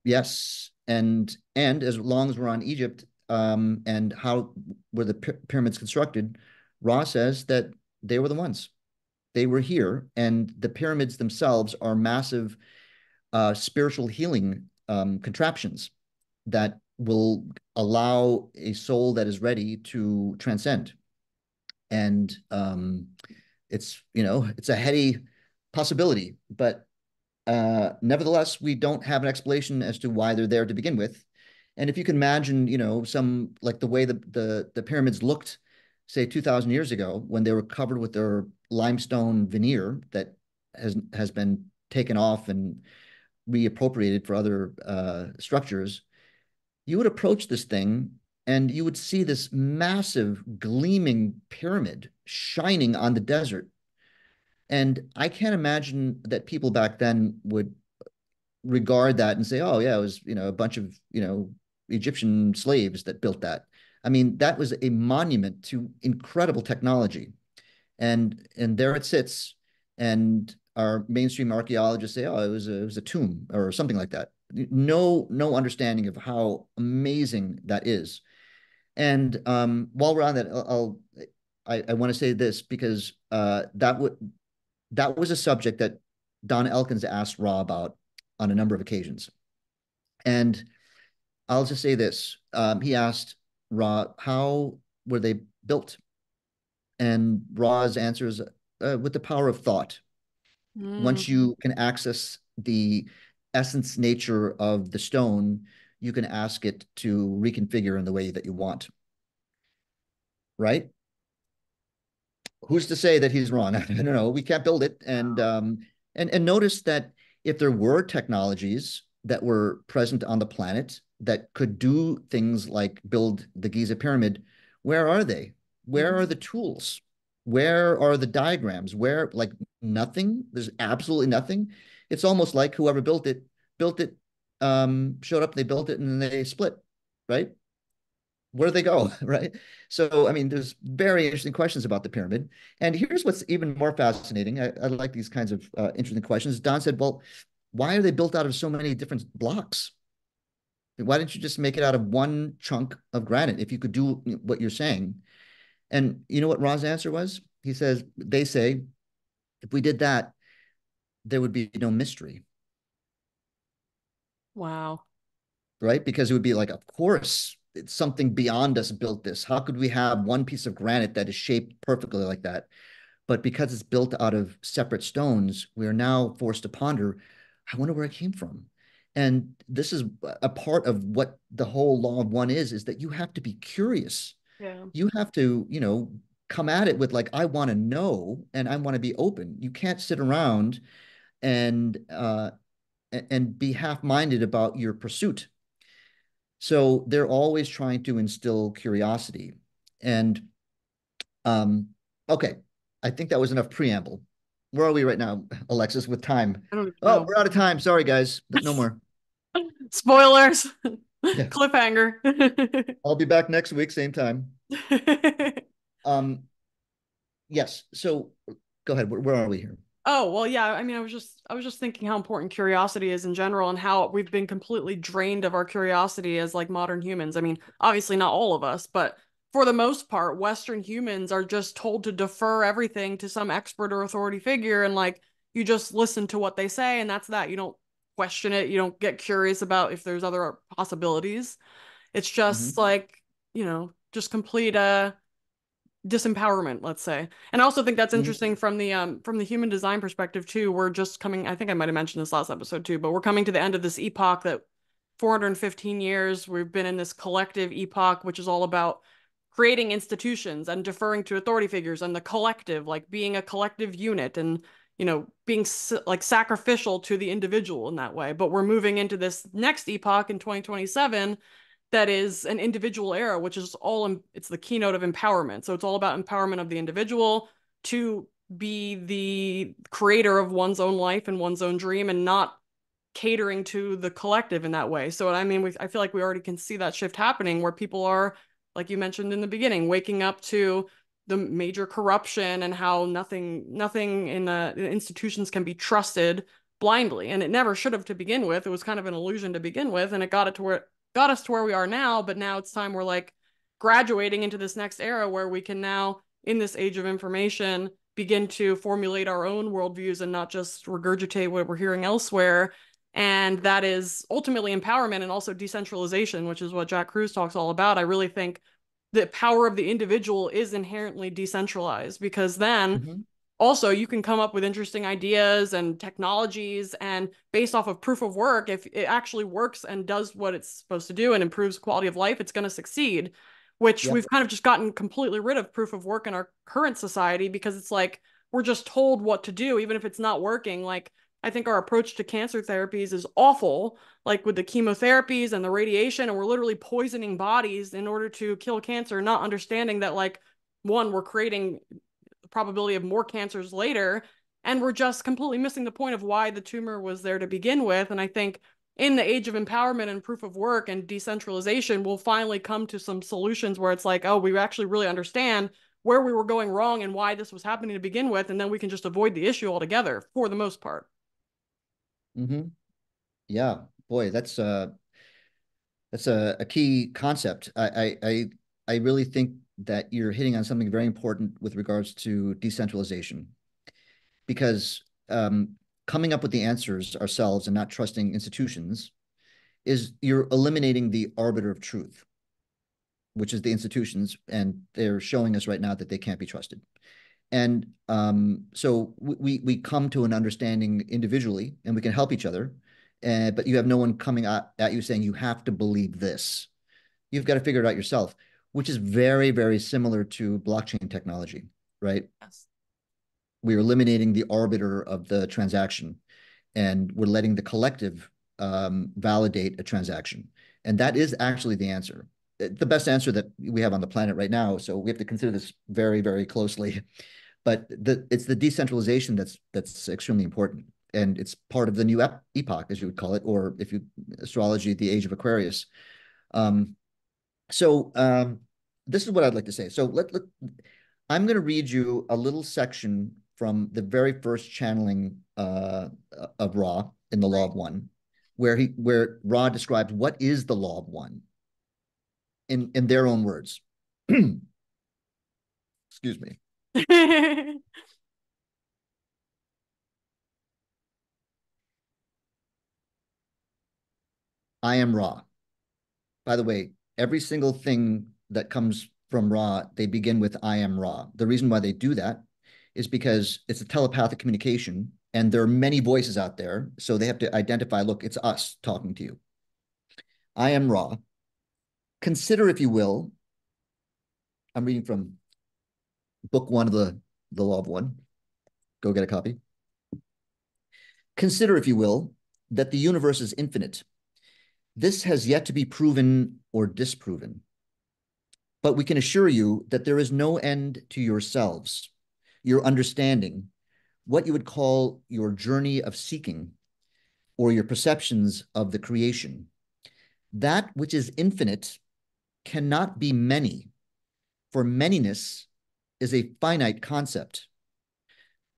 Yes, and as long as we're on Egypt, and how were the pyramids constructed, Ra says that they were the ones. They were here, and the pyramids themselves are massive spiritual healing contraptions that will allow a soul that is ready to transcend. And it's, it's a heady possibility, but nevertheless, we don't have an explanation as to why they're there to begin with. And if you can imagine, some like the way the pyramids looked, say 2,000 years ago, when they were covered with their limestone veneer that has been taken off and reappropriated for other structures, you would approach this thing and you would see this massive gleaming pyramid shining on the desert. And I can't imagine that people back then would regard that and say, oh, yeah, it was, a bunch of, Egyptian slaves that built that. I mean, that was a monument to incredible technology. And there it sits. And our mainstream archaeologists say, oh, it was a tomb or something like that. No understanding of how amazing that is. And while we're on that, I want to say this because that was a subject that Don Elkins asked Ra about on a number of occasions. And I'll just say this. He asked Ra, how were they built? And Ra's answer is with the power of thought. Once Mm. you can access the essence nature of the stone, you can ask it to reconfigure in the way that you want. Right? Who's to say that he's wrong? I don't know. We can't build it. And notice that if there were technologies that were present on the planet that could do things like build the Giza pyramid, where are they? Where are Mhm. the tools? Where are the diagrams? Where, like, nothing? There's absolutely nothing. It's almost like whoever built it, showed up, they built it, and then they split, right? Where do they go? Right. So, I mean, there's very interesting questions about the pyramid. And here's what's even more fascinating. I like these kinds of interesting questions. Don said, well, why are they built out of so many different blocks? Why didn't you just make it out of one chunk of granite if you could do what you're saying? And you know what Ra's answer was? He says, they say, if we did that, there would be no mystery, Wow. right? Because it would be like, of course, it's something beyond us built this. How could we have one piece of granite that is shaped perfectly like that? But because it's built out of separate stones, we are now forced to ponder, I wonder where it came from. And this is a part of what the whole law of one is that you have to be curious. Yeah. You have to, come at it with like, I want to know and I want to be open. You can't sit around and and be half-minded about your pursuit. So they're always trying to instill curiosity. And okay, I think that was enough preamble. Where are we right now, Alexis, with time? I don't even Oh, know. we're out of time. Sorry, guys. No more. Spoilers. Yeah. Cliffhanger. I'll be back next week, same time. Um, yes. So go ahead. Where are we here? Oh, well, yeah, I mean, I was just thinking how important curiosity is in general and how we've been completely drained of our curiosity as like modern humans. I mean, obviously not all of us, but for the most part, Western humans are just told to defer everything to some expert or authority figure and like you just listen to what they say and that's that. You don't question it, you don't get curious about if there's other possibilities. It's just Mhm. like, just complete disempowerment, let's say. And I also think that's Mhm. interesting from the human design perspective too. We're just coming, I think I might have mentioned this last episode too, but we're coming to the end of this epoch that 415 years we've been in this collective epoch, which is all about creating institutions and deferring to authority figures and the collective, like being a collective unit and being like sacrificial to the individual in that way. But we're moving into this next epoch in 2027 that is an individual era, which is it's the keynote of empowerment. So it's all about empowerment of the individual to be the creator of one's own life and one's own dream and not catering to the collective in that way. So I mean, I feel like we already can see that shift happening where people are, like you mentioned in the beginning, waking up to the major corruption and how nothing in the institutions can be trusted blindly. And it never should have to begin with. It was kind of an illusion to begin with, and it got us to where we are now. But now it's time we're like graduating into this next era where we can now, in this age of information, begin to formulate our own worldviews and not just regurgitate what we're hearing elsewhere And that is ultimately empowerment and also decentralization, which is what Jack Kruse talks all about. I really think the power of the individual is inherently decentralized, because then Mm-hmm. also you can come up with interesting ideas and technologies, and based off of proof of work, if it actually works and does what it's supposed to do and improves quality of life, it's going to succeed, which Yep. we've kind of just gotten completely rid of proof of work in our current society, because it's like we're just told what to do even if it's not working. Like, I think our approach to cancer therapies is awful, like with the chemotherapies and the radiation, and we're literally poisoning bodies in order to kill cancer, not understanding that, like, one, we're creating the probability of more cancers later, and we're just completely missing the point of why the tumor was there to begin with. And I think in the age of empowerment and proof of work and decentralization, we'll finally come to some solutions where it's like, oh, we actually really understand where we were going wrong and why this was happening to begin with, and then we can just avoid the issue altogether for the most part. Mm-hmm. Yeah. Boy, that's a key concept. I really think that you're hitting on something very important with regards to decentralization, because coming up with the answers ourselves and not trusting institutions is you're eliminating the arbiter of truth, which is the institutions, and they're showing us right now that they can't be trusted. And so we come to an understanding individually, and we can help each other. But you have no one coming at you saying you have to believe this. You've got to figure it out yourself, which is very, very similar to blockchain technology, right? Yes. We're eliminating the arbiter of the transaction, and we're letting the collective validate a transaction. And that is actually the answer, the best answer that we have on the planet right now. So we have to consider this very, very closely. But it's the decentralization that's extremely important. And it's part of the new epoch, as you would call it, or if you astrology, the age of Aquarius. Um, so this is what I'd like to say. So I'm going to read you a little section from the very first channeling of Ra in the Law of One, where Ra describes what is the Law of One in their own words. Excuse me. I am Ra. By the way, every single thing that comes from Ra, they begin with I am Ra. The reason why they do that is because it's a telepathic communication, and there are many voices out there. So they have to identify, look, it's us talking to you. I am Ra. Consider, if you will, I'm reading from book one of the Law of One. Go get a copy. Consider, if you will, that the universe is infinite. This has yet to be proven or disproven. But we can assure you that there is no end to yourselves, your understanding, what you would call your journey of seeking, or your perceptions of the creation. That which is infinite cannot be many, for manyness is a finite concept.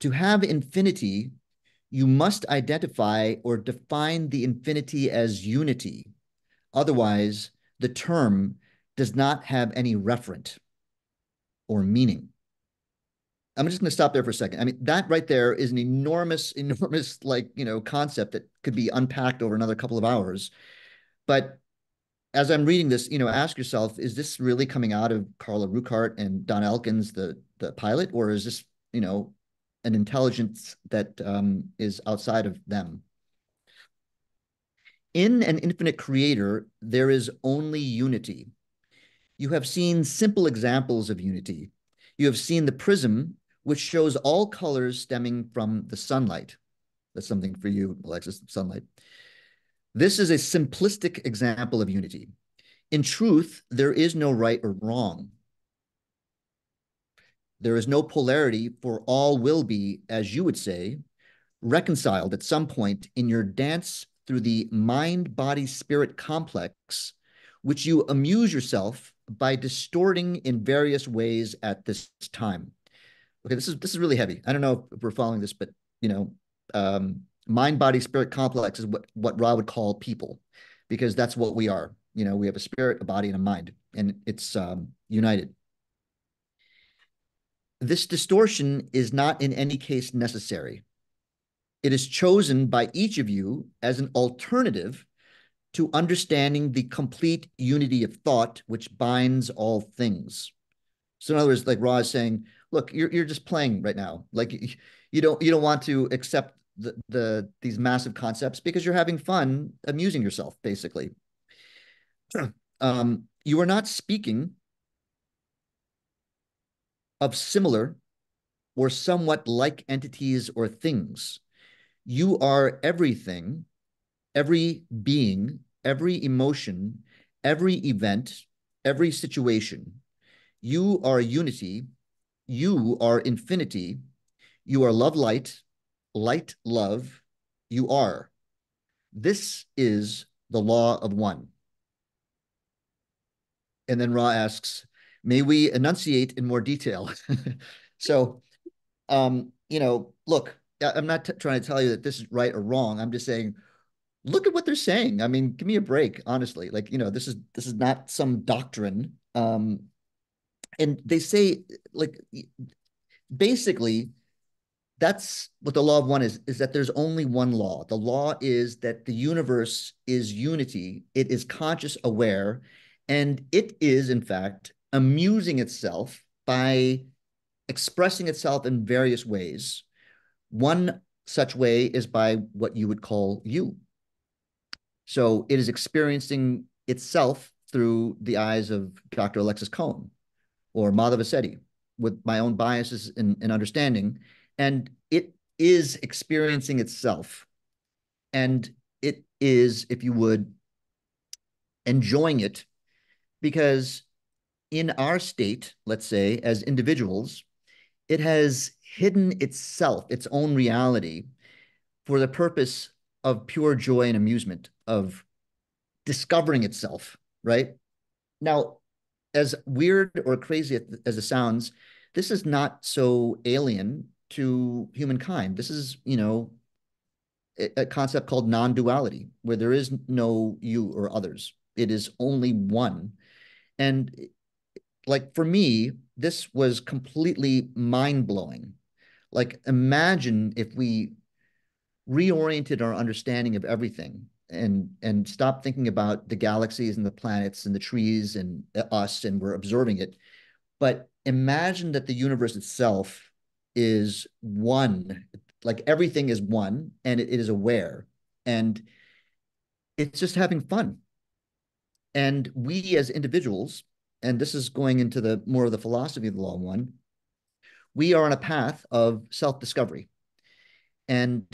To have infinity, you must identify or define the infinity as unity. Otherwise, the term does not have any referent or meaning. I'm just going to stop there for a second. I mean, that right there is an enormous, enormous, like, concept that could be unpacked over another couple of hours. But as I'm reading this, ask yourself, is this really coming out of Carla Ruckart and Don Elkins, the pilot, or is this, an intelligence that is outside of them? In an infinite creator, there is only unity. You have seen simple examples of unity. You have seen the prism, which shows all colors stemming from the sunlight. That's something for you, Alexis, sunlight. This is a simplistic example of unity. In truth, there is no right or wrong. There is no polarity, for all will be, as you would say, reconciled at some point in your dance through the mind-body-spirit complex, which you amuse yourself by distorting in various ways at this time. Okay, this is really heavy. I don't know if we're following this, but mind-body-spirit complex is what Ra would call people, because that's what we are. We have a spirit, a body, and a mind, and it's united. This distortion is not in any case necessary. It is chosen by each of you as an alternative to understanding the complete unity of thought which binds all things. So in other words, like Ra is saying, look, you're just playing right now. Like you don't want to accept these massive concepts because you're having fun amusing yourself, basically. You are not speaking of similar or somewhat like entities or things. You are everything, every being, every emotion, every event, every situation. You are unity. You are infinity. You are love, light, light, love. You are. This is the law of one. And then Ra asks, may we enunciate in more detail? So, look, I'm not trying to tell you that this is right or wrong. I'm just saying, look at what they're saying. I mean, give me a break, honestly. Like, this is not some doctrine. And they say, like, basically, that's what the law of one is that there's only one law. The law is that the universe is unity. It is conscious aware, and it is, in fact, amusing itself by expressing itself in various ways. One such way is by what you would call you. So it is experiencing itself through the eyes of Dr. Alexis Cohen or Madhava Setty with my own biases and understanding. And it is experiencing itself. And it is, if you would, enjoying it because in our state, let's say, as individuals, it has hidden itself, its own reality, for the purpose of pure joy and amusement, of discovering itself, right? Now, as weird or crazy as it sounds, this is not so alien to humankind. This is, a concept called non-duality, where there is no you or others. It is only one. And like for me, this was completely mind-blowing. Like imagine if we reoriented our understanding of everything and stopped thinking about the galaxies and the planets and the trees and us and we're observing it. But imagine that the universe itself is one, like everything is one and it is aware and it's just having fun. And we as individuals, and this is going into the more of the philosophy of the law of one, we are on a path of self-discovery. And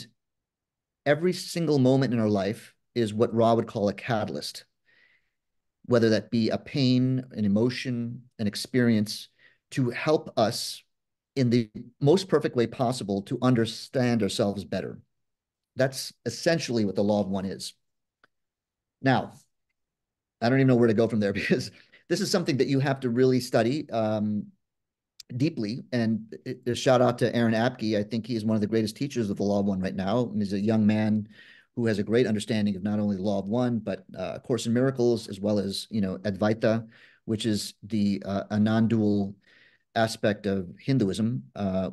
every single moment in our life is what Ra would call a catalyst, whether that be a pain, an emotion, an experience, to help us in the most perfect way possible to understand ourselves better. That's essentially what the law of one is. Now, I don't even know where to go from there because this is something that you have to really study deeply. And a shout out to Aaron Apke. I think he's one of the greatest teachers of the law of one right now. And he's a young man who has a great understanding of not only the law of one, but Course in Miracles, as well as, Advaita, which is a non-dual aspect of Hinduism,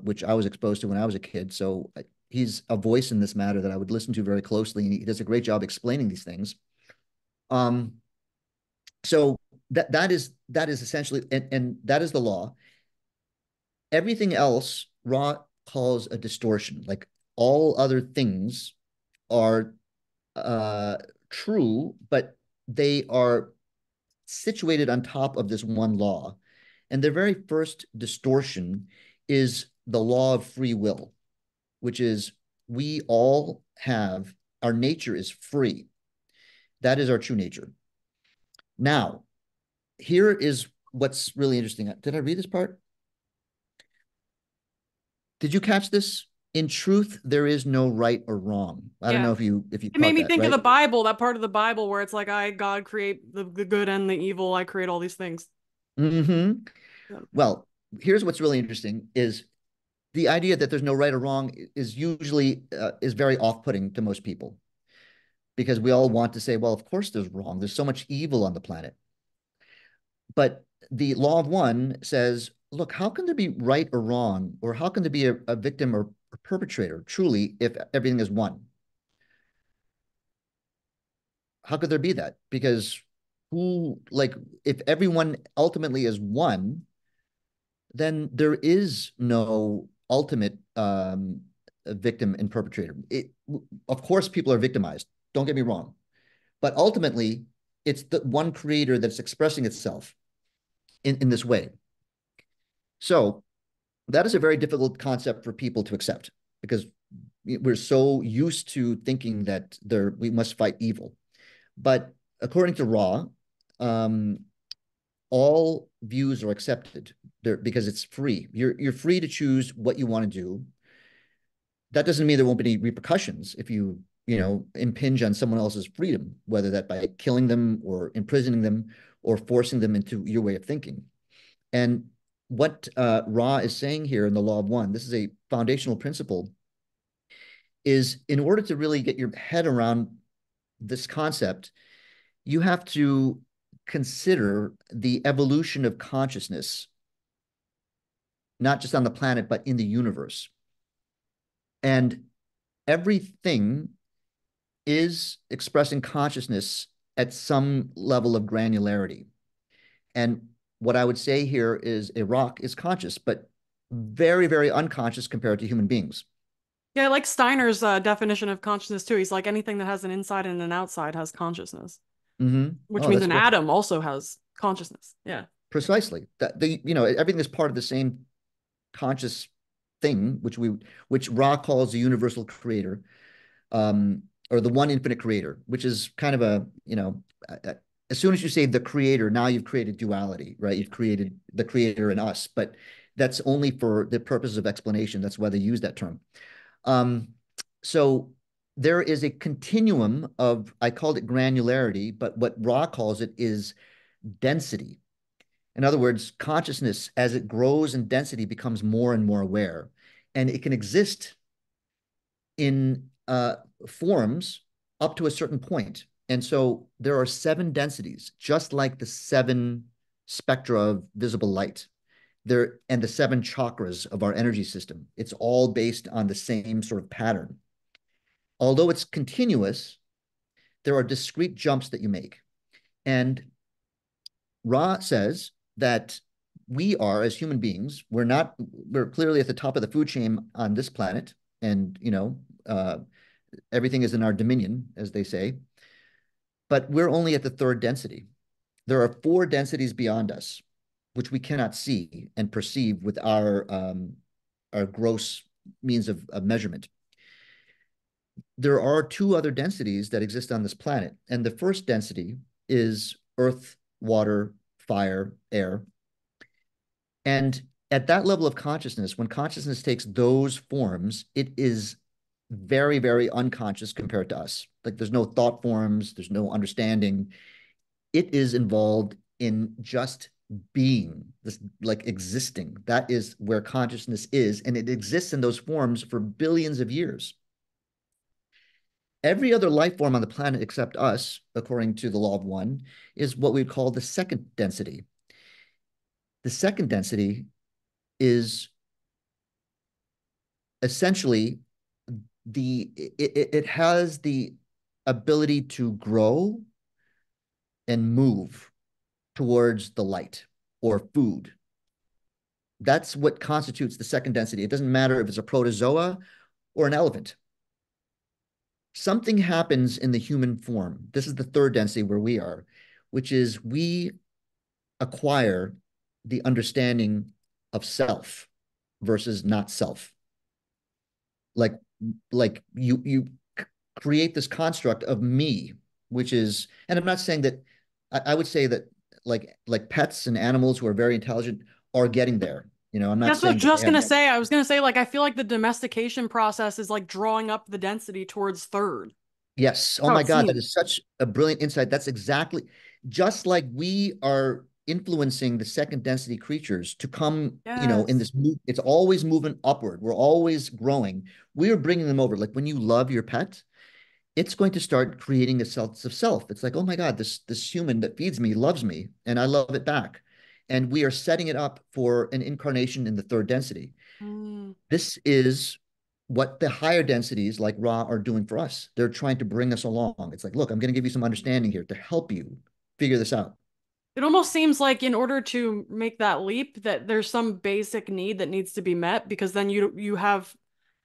which I was exposed to when I was a kid. So he's a voice in this matter that I would listen to very closely. And he does a great job explaining these things. So that is essentially, and that is the law. Everything else, Ra calls a distortion. Like all other things are uh, true, but they are situated on top of this one law. And the very first distortion is the law of free will, which is we all have, our nature is free. That is our true nature. Now, here is what's really interesting. Did I read this part? Did you catch this? In truth, there is no right or wrong. I don't Yeah. know if you It made caught me that, think of right? the Bible, that part of the Bible where it's like, God create the good and the evil. I create all these things. Mm-hmm. Yeah. Well, here's what's really interesting is the idea that there's no right or wrong is usually is very off-putting to most people because we all want to say, well, of course there's wrong. There's so much evil on the planet. But the law of one says, look, how can there be right or wrong? Or how can there be a victim or perpetrator, truly, if everything is one? How could there be that? Because if everyone ultimately is one, then there is no ultimate victim and perpetrator. Of course, people are victimized. Don't get me wrong. But ultimately, it's the one creator that's expressing itself in this way. So that is a very difficult concept for people to accept because we're so used to thinking that we must fight evil. But according to Ra, um, all views are accepted there because it's free. You're free to choose what you want to do. That doesn't mean there won't be any repercussions if you impinge on someone else's freedom, whether that by killing them or imprisoning them or forcing them into your way of thinking. And what Ra is saying here in the Law of One, this is a foundational principle, is in order to really get your head around this concept, you have to consider the evolution of consciousness, not just on the planet, but in the universe. And everything is expressing consciousness at some level of granularity. And what I would say here is a rock is conscious, but very, very unconscious compared to human beings. Yeah, I like Steiner's definition of consciousness too. He's like anything that has an inside and an outside has consciousness, Mm-hmm. which Oh, means that's an great. atom also has consciousness. Yeah. Precisely. Everything is part of the same conscious thing, which Ra calls the universal creator, um, or the one infinite creator, which is kind of as soon as you say the creator, now you've created duality, right? You've created the creator and us, but that's only for the purpose of explanation. That's why they use that term. Um, so there is a continuum of, I called it granularity, but what Ra calls it is density. In other words, consciousness, as it grows in density, becomes more and more aware. And it can exist in forms up to a certain point. And so there are seven densities, just like the seven spectra of visible light. There and the seven chakras of our energy system. It's all based on the same sort of pattern. Although it's continuous, there are discrete jumps that you make. And Ra says that we are, as human beings, we're clearly at the top of the food chain on this planet. And, everything is in our dominion, as they say, but we're only at the third density. There are four densities beyond us, which we cannot see and perceive with our gross means of measurement. There are two other densities that exist on this planet. And the first density is earth, water, fire, air. And at that level of consciousness, when consciousness takes those forms, it is very, very unconscious compared to us. Like there's no thought forms, there's no understanding. It is involved in just being, this like existing. That is where consciousness is, and it exists in those forms for billions of years. Every other life form on the planet except us, according to the law of one, is what we call the second density. The second density is essentially it has the ability to grow and move towards the light or food. That's what constitutes the second density. It doesn't matter if it's a protozoa or an elephant. Something happens in the human form. This is the third density where we are, which is we acquire the understanding of self versus not self. Like you create this construct of me, which is, and I'm not saying that I would say that like pets and animals who are very intelligent are getting there. I'm not That's what I was saying that they just have gonna that. say. I was gonna say, like, I feel like the domestication process is like drawing up the density towards third. Yes. Oh How my it God, that seems. is such a brilliant insight. That's exactly just like we are influencing the second density creatures to come, in Yes. this move. It's always moving upward. We're always growing. We are bringing them over. Like when you love your pet, it's going to start creating a sense of self. It's like, oh my God, this human that feeds me loves me, and I love it back. And we are setting it up for an incarnation in the third density. Mm. This is what the higher densities like Ra are doing for us. They're trying to bring us along. It's like, look, I'm going to give you some understanding here to help you figure this out. It almost seems like in order to make that leap that there's some basic need that needs to be met because then you have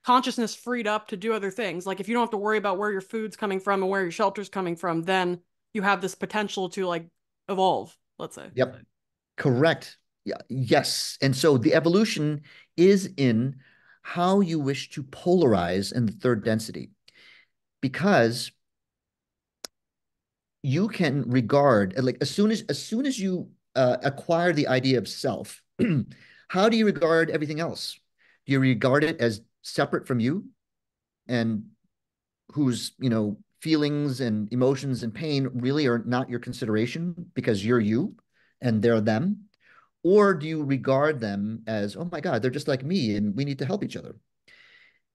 consciousness freed up to do other things. Like if you don't have to worry about where your food's coming from and where your shelter's coming from, then you have this potential to like evolve, let's say. Yep. Correct. Yeah. Yes. And so the evolution is in how you wish to polarize in the third density, because you can regard like as soon as you acquire the idea of self, how do you regard everything else? Do you regard it as separate from you and whose feelings and emotions and pain really are not your consideration because you're you and they're them? Or do you regard them as, oh my God, they're just like me and we need to help each other?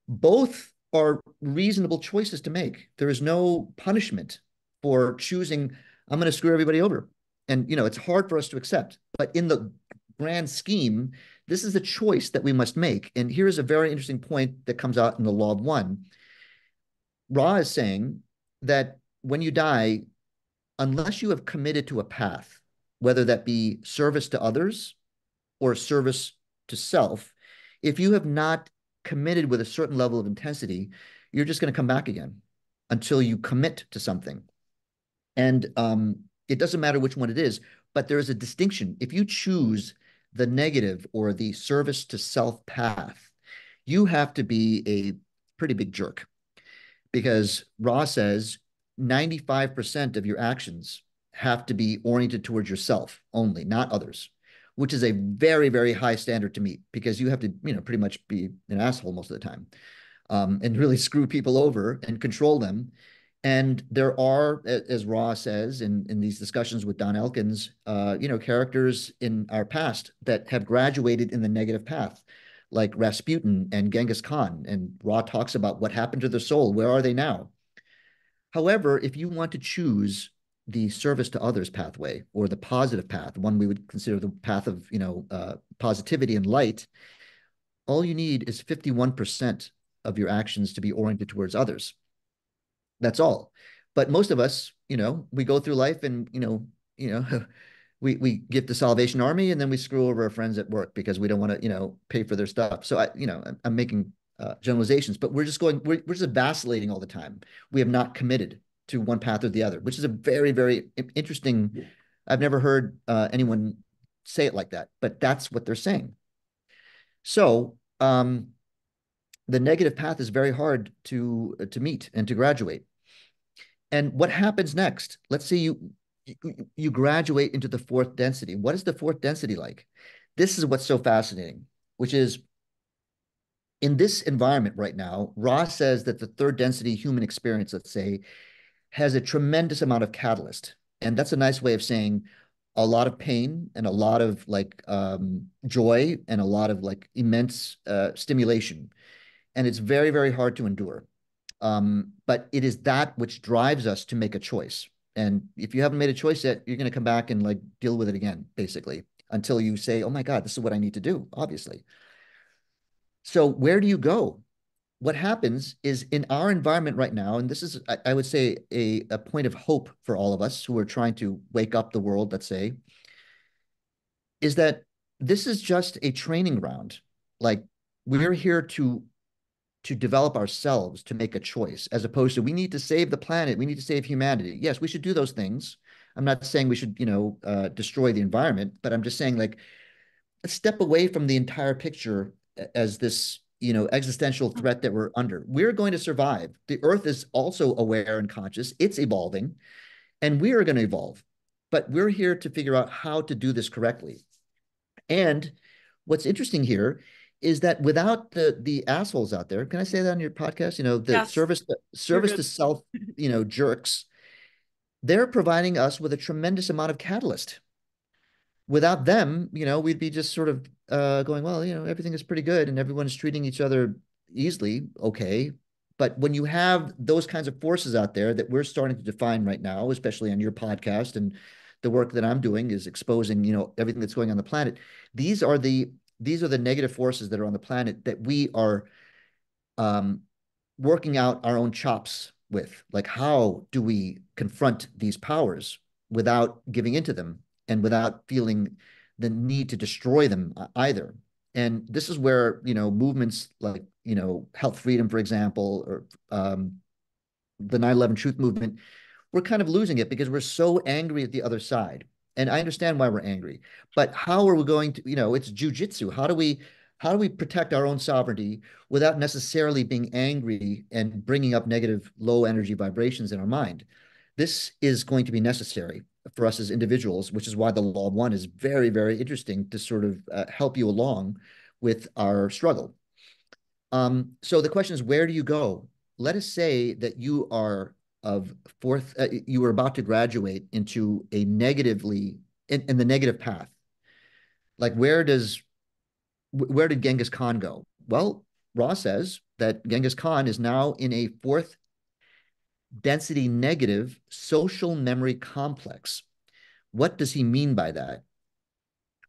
Both are reasonable choices to make. There is no punishment for choosing, I'm going to screw everybody over. And, it's hard for us to accept. But in the grand scheme, this is a choice that we must make. And here's a very interesting point that comes out in the Law of One. Ra is saying that when you die, unless you have committed to a path, whether that be service to others or service to self, if you have not committed with a certain level of intensity, you're just going to come back again until you commit to something. And it doesn't matter which one it is, but there is a distinction. If you choose the negative or the service to self path, you have to be a pretty big jerk, because Ra says 95% of your actions have to be oriented towards yourself only, not others, which is a very, very high standard to meet, because you have to, pretty much be an asshole most of the time, and really screw people over and control them. And there are, as Ra says in these discussions with Don Elkins, characters in our past that have graduated in the negative path, like Rasputin and Genghis Khan. And Ra talks about what happened to their soul. Where are they now? However, if you want to choose the service to others pathway, or the positive path, one we would consider the path of positivity and light, all you need is 51% of your actions to be oriented towards others. That's all. But most of us, we go through life and we give the Salvation Army and then we screw over our friends at work because we don't want to pay for their stuff. So I'm making generalizations, but we're just vacillating all the time. We have not committed to one path or the other, which is a very, very interesting. Yeah. I've never heard anyone say it like that, but that's what they're saying. So the negative path is very hard to meet and to graduate. And what happens next? Let's say you graduate into the fourth density. What is the fourth density like? This is what's so fascinating, which is in this environment right now, Ross says that the third density human experience, let's say, has a tremendous amount of catalyst. And that's a nice way of saying a lot of pain and a lot of joy and a lot of immense stimulation. And it's very, very hard to endure. But it is that which drives us to make a choice. And if you haven't made a choice yet, you're going to come back and deal with it again, basically, until you say, oh my God, this is what I need to do, obviously. So where do you go? What happens is in our environment right now, and this is, I would say, a point of hope for all of us who are trying to wake up the world, let's say, is that this is just a training ground. Like we're here to develop ourselves, to make a choice, as opposed to we need to save the planet, we need to save humanity. Yes, we should do those things. I'm not saying we should, destroy the environment, but I'm just saying let's step away from the entire picture as this, existential threat that we're under. We're going to survive. The Earth is also aware and conscious. It's evolving, and we are going to evolve. But we're here to figure out how to do this correctly. And what's interesting here is that without the assholes out there, can I say that on your podcast? The Yes, service to self, jerks, they're providing us with a tremendous amount of catalyst. Without them, we'd be just sort of going, well, everything is pretty good and everyone's treating each other easily, okay. But when you have those kinds of forces out there that we're starting to define right now, especially on your podcast, and the work that I'm doing is exposing, everything that's going on the planet. These are the negative forces that are on the planet that we are um, working out our own chops with. Like, how do we confront these powers without giving into them and without feeling the need to destroy them either? And this is where, movements like, health freedom, for example, or the 9/11 truth movement, we're kind of losing it because we're so angry at the other side. And I understand why we're angry, but how are we going to, it's jujitsu. How do we protect our own sovereignty without necessarily being angry and bringing up negative low energy vibrations in our mind? This is going to be necessary for us as individuals, which is why the law of one is very, very interesting to sort of help you along with our struggle. So the question is, where do you go? Let us say that you are of fourth, you were about to graduate into a negatively in the negative path. Like, where did Genghis Khan go? Well, Ra says that Genghis Khan is now in a fourth density negative social memory complex. What does he mean by that?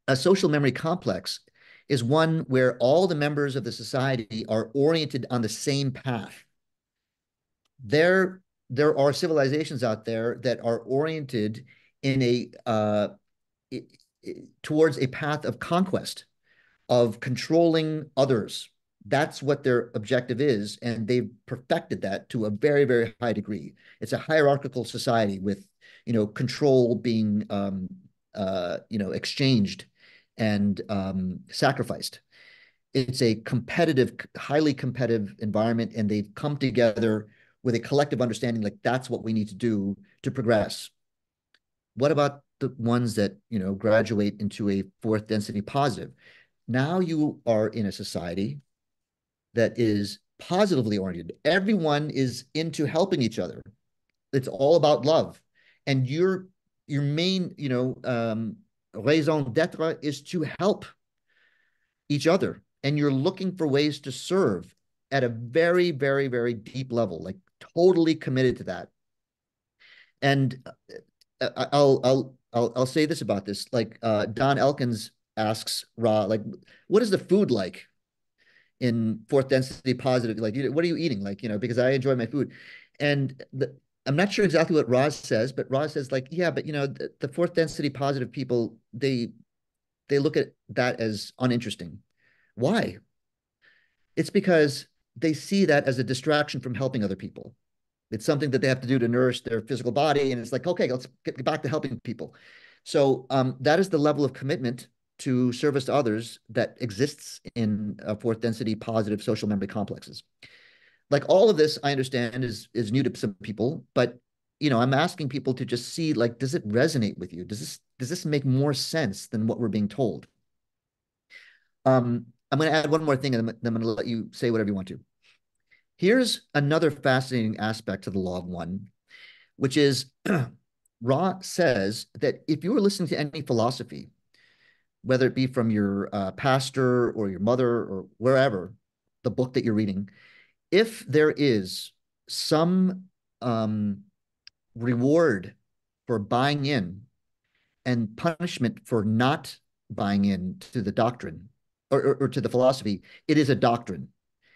A social memory complex is one where all the members of the society are oriented on the same path. There are civilizations out there that are oriented in towards a path of conquest, of controlling others. That's what their objective is, and they've perfected that to a very, very high degree. It's a hierarchical society with, control being, exchanged and sacrificed. It's a competitive, highly competitive environment, and they've come together with a collective understanding, like that's what we need to do to progress. What about the ones that, graduate into a fourth density positive? Now you are in a society that is positively oriented. Everyone is into helping each other. It's all about love. And your main, raison d'etre is to help each other. And you're looking for ways to serve at a very, very, very deep level, like totally committed to that. And I'll say this about this. Like Don Elkins asks Ra, like, what is the food like in fourth density positive? Like, what are you eating? Like, because I enjoy my food. And I'm not sure exactly what Roz says, but Roz says, like, yeah, but the fourth density positive people, they look at that as uninteresting. Why? It's because they see that as a distraction from helping other people. It's something that they have to do to nourish their physical body. And it's like, okay, let's get back to helping people. So that is the level of commitment to service to others that exists in fourth density positive social memory complexes. Like, all of this, I understand is new to some people, but I'm asking people to just see, like, does it resonate with you? Does this make more sense than what we're being told? I'm going to add one more thing, and then I'm going to let you say whatever you want to. Here's another fascinating aspect to the law of one, which is Ra says that if you were listening to any philosophy, whether it be from your pastor or your mother or wherever, the book that you're reading, if there is some reward for buying in and punishment for not buying in to the doctrine or to the philosophy, it is a doctrine.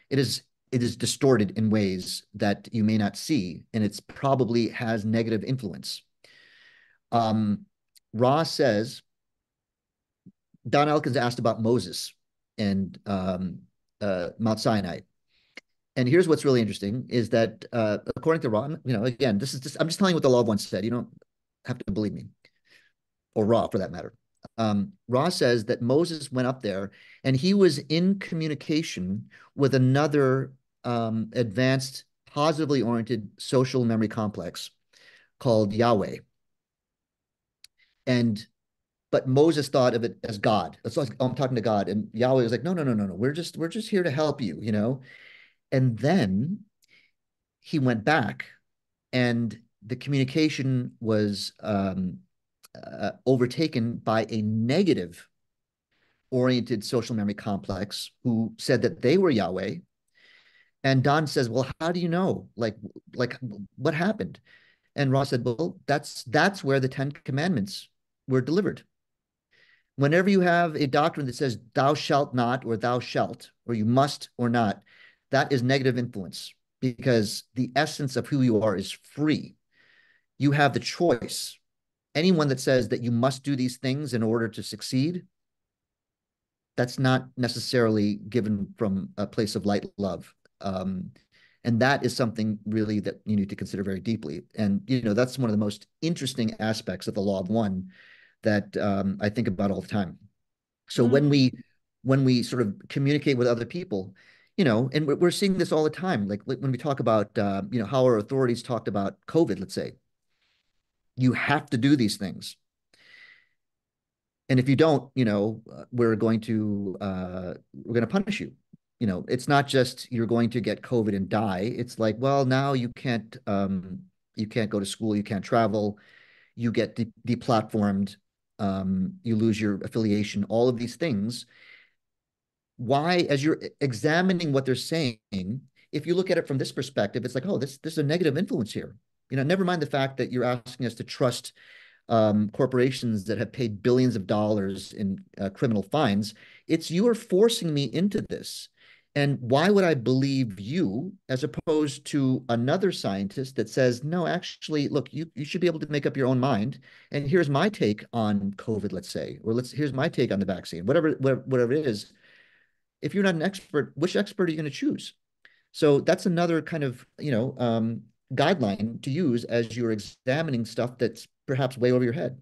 It is it is distorted in ways that you may not see, and it's probably has negative influence. Um, Ra says, Don Elkins asked about Moses and Mount Sinai. And here's what's really interesting is that according to Ra, again, this is just, I'm just telling you what the law of one said. You don't have to believe me, or Ra for that matter. Ra says that Moses went up there and he was in communication with another advanced, positively oriented social memory complex called Yahweh. And but Moses thought of it as God. It's like, oh, I'm talking to God, and Yahweh was like, no, no, no, no, no. We're just here to help you. And then he went back, and the communication was overtaken by a negative oriented social memory complex who said that they were Yahweh. And Don says, well, how do you know? Like what happened? And Ross said, well, that's where the Ten Commandments were delivered. Whenever you have a doctrine that says thou shalt not or thou shalt, or you must or not, that is negative influence because the essence of who you are is free. You have the choice. Anyone that says that you must do these things in order to succeed, that's not necessarily given from a place of light love. And that is something really that you need to consider very deeply. And, that's one of the most interesting aspects of the law of one that I think about all the time. So Mm. when we sort of communicate with other people, and we're seeing this all the time, like when we talk about, how our authorities talked about COVID, let's say, you have to do these things. And if you don't, we're going to punish you. It's not just you're going to get COVID and die. It's like, well, now you can't go to school, you can't travel, you get deplatformed, you lose your affiliation, all of these things. Why, as you're examining what they're saying, if you look at it from this perspective, it's like, oh, this is a negative influence here. Never mind the fact that you're asking us to trust corporations that have paid billions of dollars in criminal fines. It's you are forcing me into this. And why would I believe you as opposed to another scientist that says, no, actually, look, you should be able to make up your own mind. And here's my take on COVID, let's say, or here's my take on the vaccine, whatever it is. If you're not an expert, which expert are you going to choose? So that's another kind of, guideline to use as you're examining stuff that's perhaps way over your head.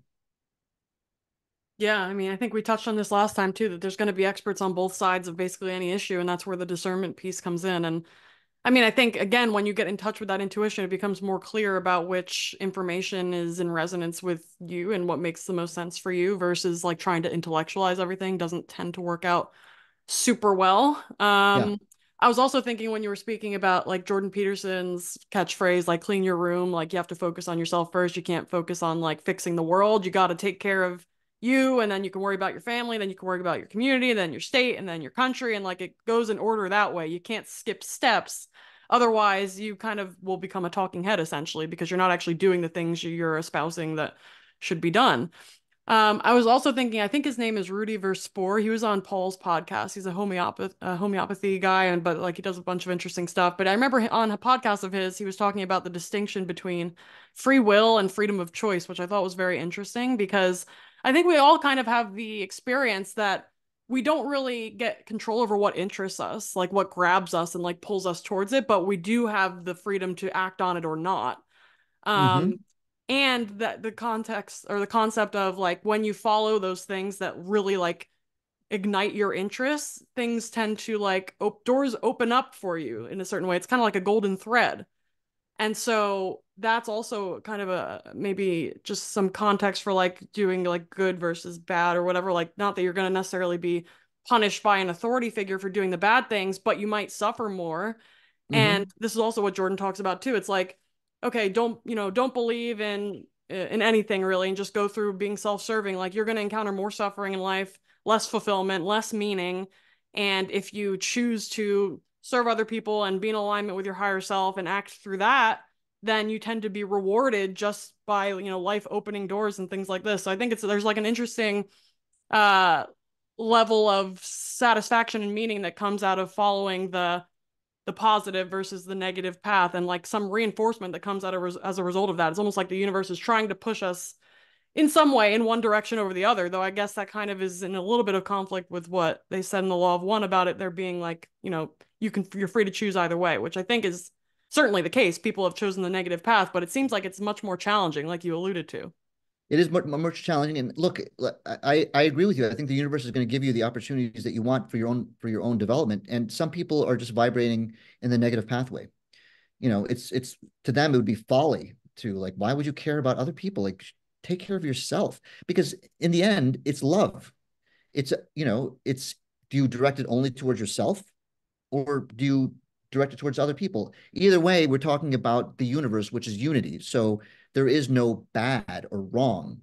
Yeah, I mean, I think we touched on this last time too, that there's going to be experts on both sides of basically any issue, and that's where the discernment piece comes in. And I mean, I think again, when you get in touch with that intuition, it becomes more clear about which information is in resonance with you and what makes the most sense for you versus like trying to intellectualize everything doesn't tend to work out super well. Yeah. I was also thinking when you were speaking about like Jordan Peterson's catchphrase, like clean your room, like you have to focus on yourself first. You can't focus on like fixing the world. You got to take care of you, and then you can worry about your family, then you can worry about your community, then your state, and then your country. And like it goes in order that way. You can't skip steps. Otherwise, you kind of will become a talking head essentially because you're not actually doing the things you're espousing that should be done. I was also thinking, I think his name is Rudy Verspor. He was on Paul's podcast. He's a homeopathy guy, and but like he does a bunch of interesting stuff. But I remember on a podcast of his, he was talking about the distinction between free will and freedom of choice, which I thought was very interesting because I think we all kind of have the experience that we don't really get control over what interests us, like what grabs us and like pulls us towards it, but we do have the freedom to act on it or not. Mm-hmm. Um, and that the context or the concept of like when you follow those things that really like ignite your interests, things tend to like doors open up for you in a certain way. It's kind of like a golden thread. And so that's also kind of a maybe just some context for like doing like good versus bad or whatever. Like, not that you're going to necessarily be punished by an authority figure for doing the bad things, but you might suffer more. And Mm-hmm. this is also what Jordan talks about too. It's like, okay, don't believe in anything really and just go through being self-serving. Like you're going to encounter more suffering in life, less fulfillment, less meaning. And if you choose to serve other people and be in alignment with your higher self and act through that, then you tend to be rewarded just by, life opening doors and things like this. So I think there's like an interesting uh level of satisfaction and meaning that comes out of following the positive versus the negative path and like some reinforcement that comes out of as a result of that. It's almost like the universe is trying to push us in some way in one direction over the other, though I guess that kind of is in a little bit of conflict with what they said in the law of one about it there being like, you're free to choose either way, which I think is certainly the case. People have chosen the negative path, but it seems like it's much more challenging, like you alluded to. It is much challenging. And look, I agree with you. I think the universe is going to give you the opportunities that you want for your own development. And some people are just vibrating in the negative pathway. It's to them it would be folly to like, why would you care about other people? Like, take care of yourself because in the end, it's love. It's do you direct it only towards yourself or do you direct it towards other people? Either way, we're talking about the universe, which is unity. So there is no bad or wrong.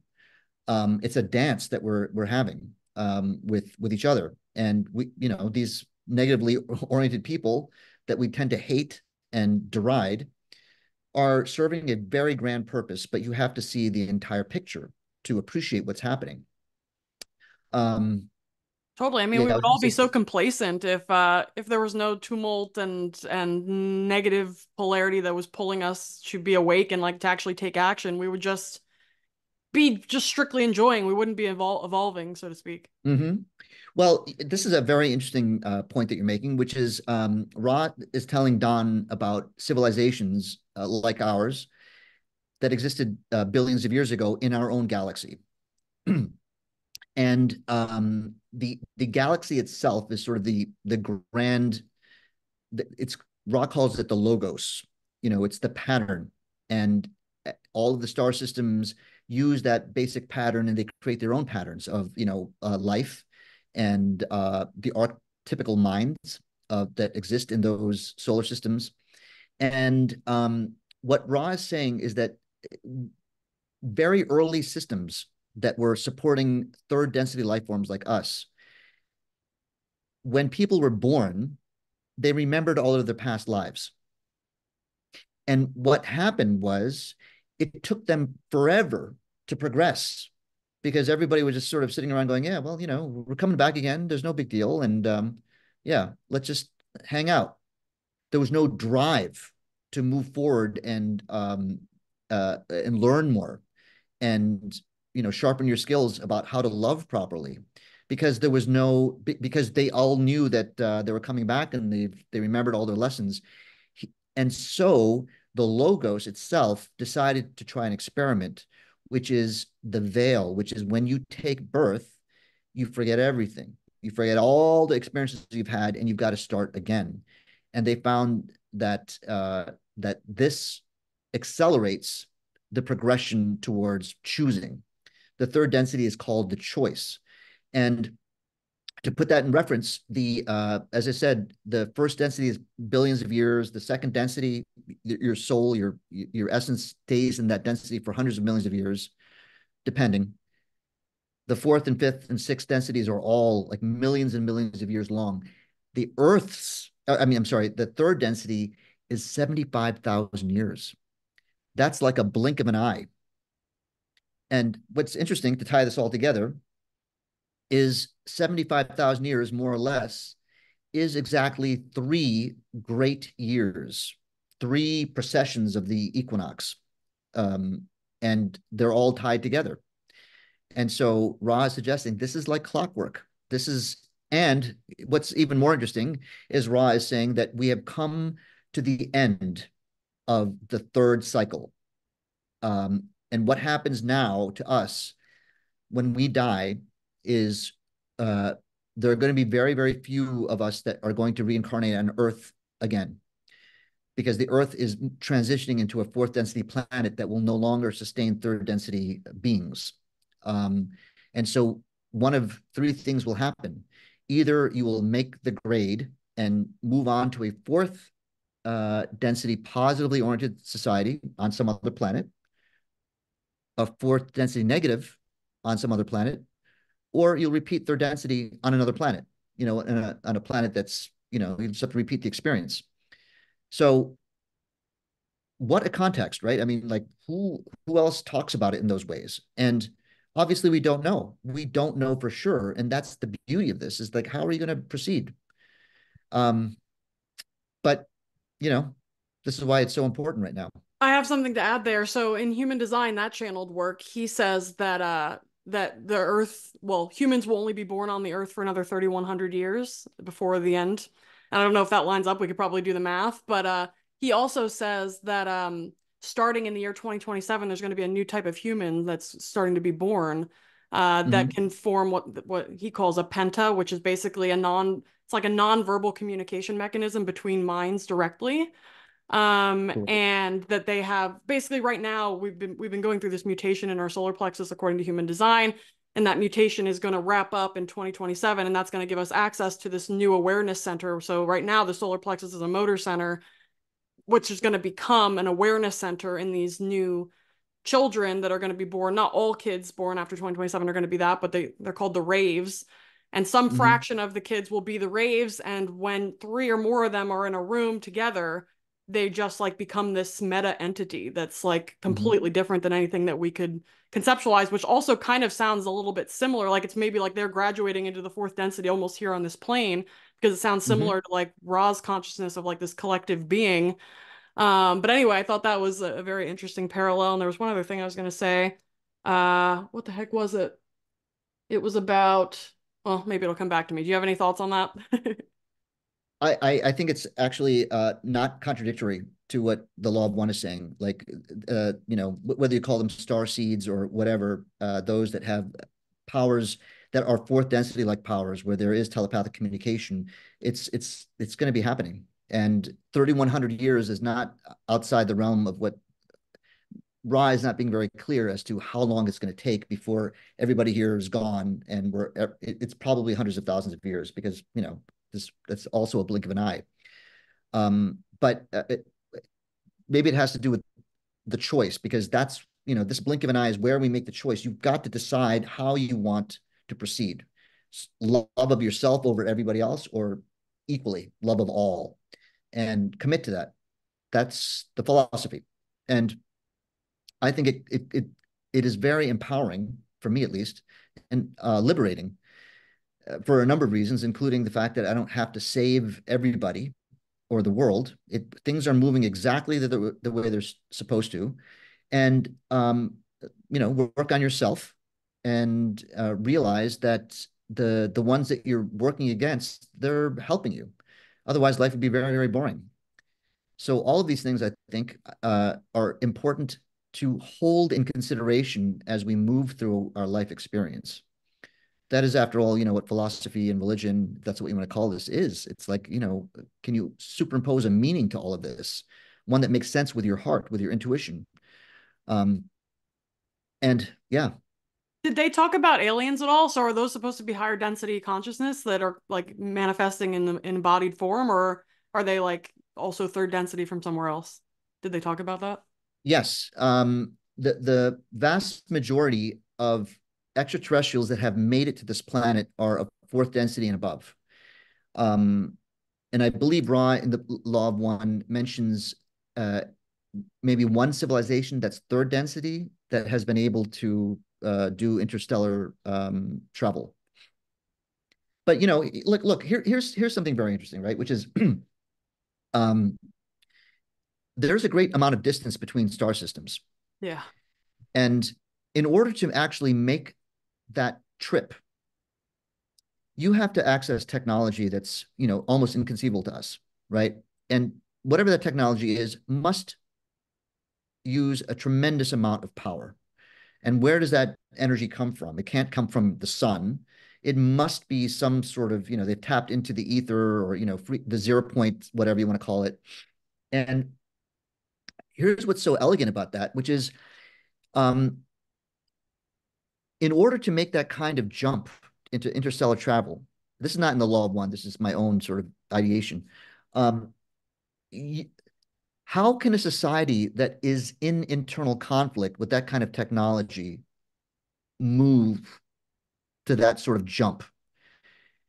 It's a dance that we're having with each other, and these negatively oriented people that we tend to hate and deride are serving a very grand purpose. But you have to see the entire picture to appreciate what's happening. Um, Totally. I mean, Yeah, we I would was gonna all be say, so complacent if there was no tumult and negative polarity that was pulling us to be awake and like to actually take action. We would just be just strictly enjoying. We wouldn't be evolving, so to speak. hmm. Well, this is a very interesting point that you're making, which is Ra is telling Don about civilizations like ours that existed billions of years ago in our own galaxy. And the galaxy itself is sort of the grand. It's Ra calls it the logos. It's the pattern, and all of the star systems use that basic pattern, and they create their own patterns of life and the archetypical minds that exist in those solar systems. And what Ra is saying is that very early systems that were supporting third density life forms like us, when people were born, they remembered all of their past lives. And what happened was it took them forever to progress because everybody was just sort of sitting around going, yeah, well, we're coming back again. There's no big deal. And yeah, let's just hang out. There was no drive to move forward and learn more and sharpen your skills about how to love properly because there was no because they all knew that they were coming back and they remembered all their lessons. And so the logos itself decided to try an experiment, which is the veil, which is when you take birth, you forget everything. You forget all the experiences you've had, and you've got to start again. And they found that this accelerates the progression towards choosing. The third density is called the choice. And to put that in reference, as I said, the first density is billions of years. The second density, your soul, your essence stays in that density for hundreds of millions of years, depending. The fourth and fifth and sixth densities are all like millions and millions of years long. The Earth's, I mean, I'm sorry, the third density is 75,000 years. That's like a blink of an eye. And what's interesting to tie this all together is 75,000 years, more or less, is exactly 3 great years, 3 precessions of the equinox. Um, and they're all tied together. And so Ra is suggesting this is like clockwork. And what's even more interesting is Ra is saying that we have come to the end of the third cycle. And what happens now to us when we die is uh, there are going to be very, very few of us that are going to reincarnate on Earth again because the Earth is transitioning into a fourth density planet that will no longer sustain third density beings. Um, and so one of 3 things will happen. Either you will make the grade and move on to a fourth density positively oriented society on some other planet, a fourth density negative on some other planet, or you'll repeat third density on another planet, on a planet that's, you just have to repeat the experience. So what a context, right? I mean, like who else talks about it in those ways? And obviously we don't know. We don't know for sure. And that's the beauty of this is like, how are you going to proceed? Um, but you know, this is why it's so important right now. I have something to add there. So in human design, that channeled work, he says that the Earth, well, humans will only be born on the Earth for another 3,100 years before the end. And I don't know if that lines up. We could probably do the math, but he also says that starting in the year 2027, there's going to be a new type of human that's starting to be born that Mm-hmm. can form what he calls a penta, which is basically it's like a non-verbal communication mechanism between minds directly. Cool. And that they have basically right now we've been going through this mutation in our solar plexus according to human design, and that mutation is going to wrap up in 2027, and that's going to give us access to this new awareness center. So right now the solar plexus is a motor center, which is going to become an awareness center in these new children that are going to be born. Not all kids born after 2027 are going to be that, but they're called the raves. And some Mm-hmm. fraction of the kids will be the raves. And when 3 or more of them are in a room together, they just like become this meta entity that's like Mm-hmm. completely different than anything that we could conceptualize, which also kind of sounds a little bit similar. Like it's maybe like they're graduating into the fourth density almost here on this plane, because it sounds Mm-hmm. similar to like Ra's consciousness of like this collective being. But anyway, I thought that was a very interesting parallel. And there was one other thing I was going to say. What the heck was it? It was about, well, maybe it'll come back to me. Do you have any thoughts on that? I think it's actually not contradictory to what the law of one is saying. Like, whether you call them star seeds or whatever, those that have powers that are fourth density like powers, where there is telepathic communication, it's going to be happening. And 3,100 years is not outside the realm of what Ra is not being very clear as to how long it's going to take before everybody here is gone, and it's probably hundreds of thousands of years because that's also a blink of an eye. But maybe it has to do with the choice, because that's this blink of an eye is where we make the choice. You've got to decide how you want to proceed. Love of yourself over everybody else, or equally love of all, and commit to that. That's the philosophy. And I think it is very empowering, for me at least, and liberating, for a number of reasons, including the fact that I don't have to save everybody or the world. Things are moving exactly the way they're supposed to, and work on yourself, and realize that the ones that you're working against, they're helping you. Otherwise, life would be very, very boring. So all of these things, I think, are important to hold in consideration as we move through our life experience. That is, after all, what philosophy and religion, if that's what you want to call this, is. It's like, can you superimpose a meaning to all of this, one that makes sense with your heart, with your intuition? Um, and yeah, Did they talk about aliens at all? So are those supposed to be higher density consciousness that are like manifesting in the embodied form, or are they like also third density from somewhere else? Did they talk about that? yes, the vast majority of extraterrestrials that have made it to this planet are of fourth density and above. Um, and I believe Ra in the Law of One mentions uh, maybe one civilization that's third density that has been able to do interstellar travel. But look, here's something very interesting, right? Which is um, there's a great amount of distance between star systems, Yeah. and in order to actually make that trip, you have to access technology that's almost inconceivable to us, right? And whatever that technology is must use a tremendous amount of power. And where does that energy come from? It can't come from the sun. It must be some sort of, they've tapped into the ether, or, the 0 point, whatever you want to call it. And here's what's so elegant about that, which is um, in order to make that kind of jump into interstellar travel, this is not in the Law of One, this is my own sort of ideation. Um, how can a society that is in internal conflict with that kind of technology move to that sort of jump?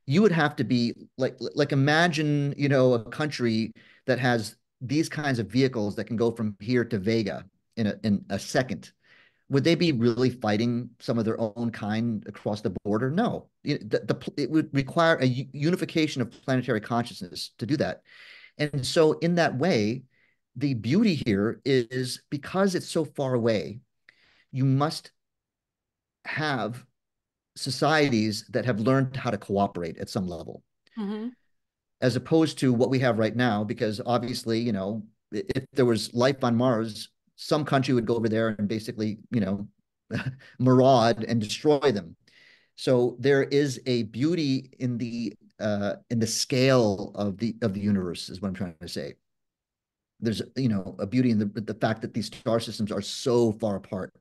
You would have to be like imagine, a country that has these kinds of vehicles that can go from here to Vega in a second. Would they be really fighting some of their own kind across the border? No. It would require a unification of planetary consciousness to do that. And so, in that way, the beauty here is because it's so far away, you must have societies that have learned how to cooperate at some level, Mm-hmm. as opposed to what we have right now. Because obviously, if there was life on Mars, some country would go over there and basically, maraud and destroy them. So there is a beauty in the scale of the universe, is what I'm trying to say. There's a beauty in the fact that these star systems are so far apart.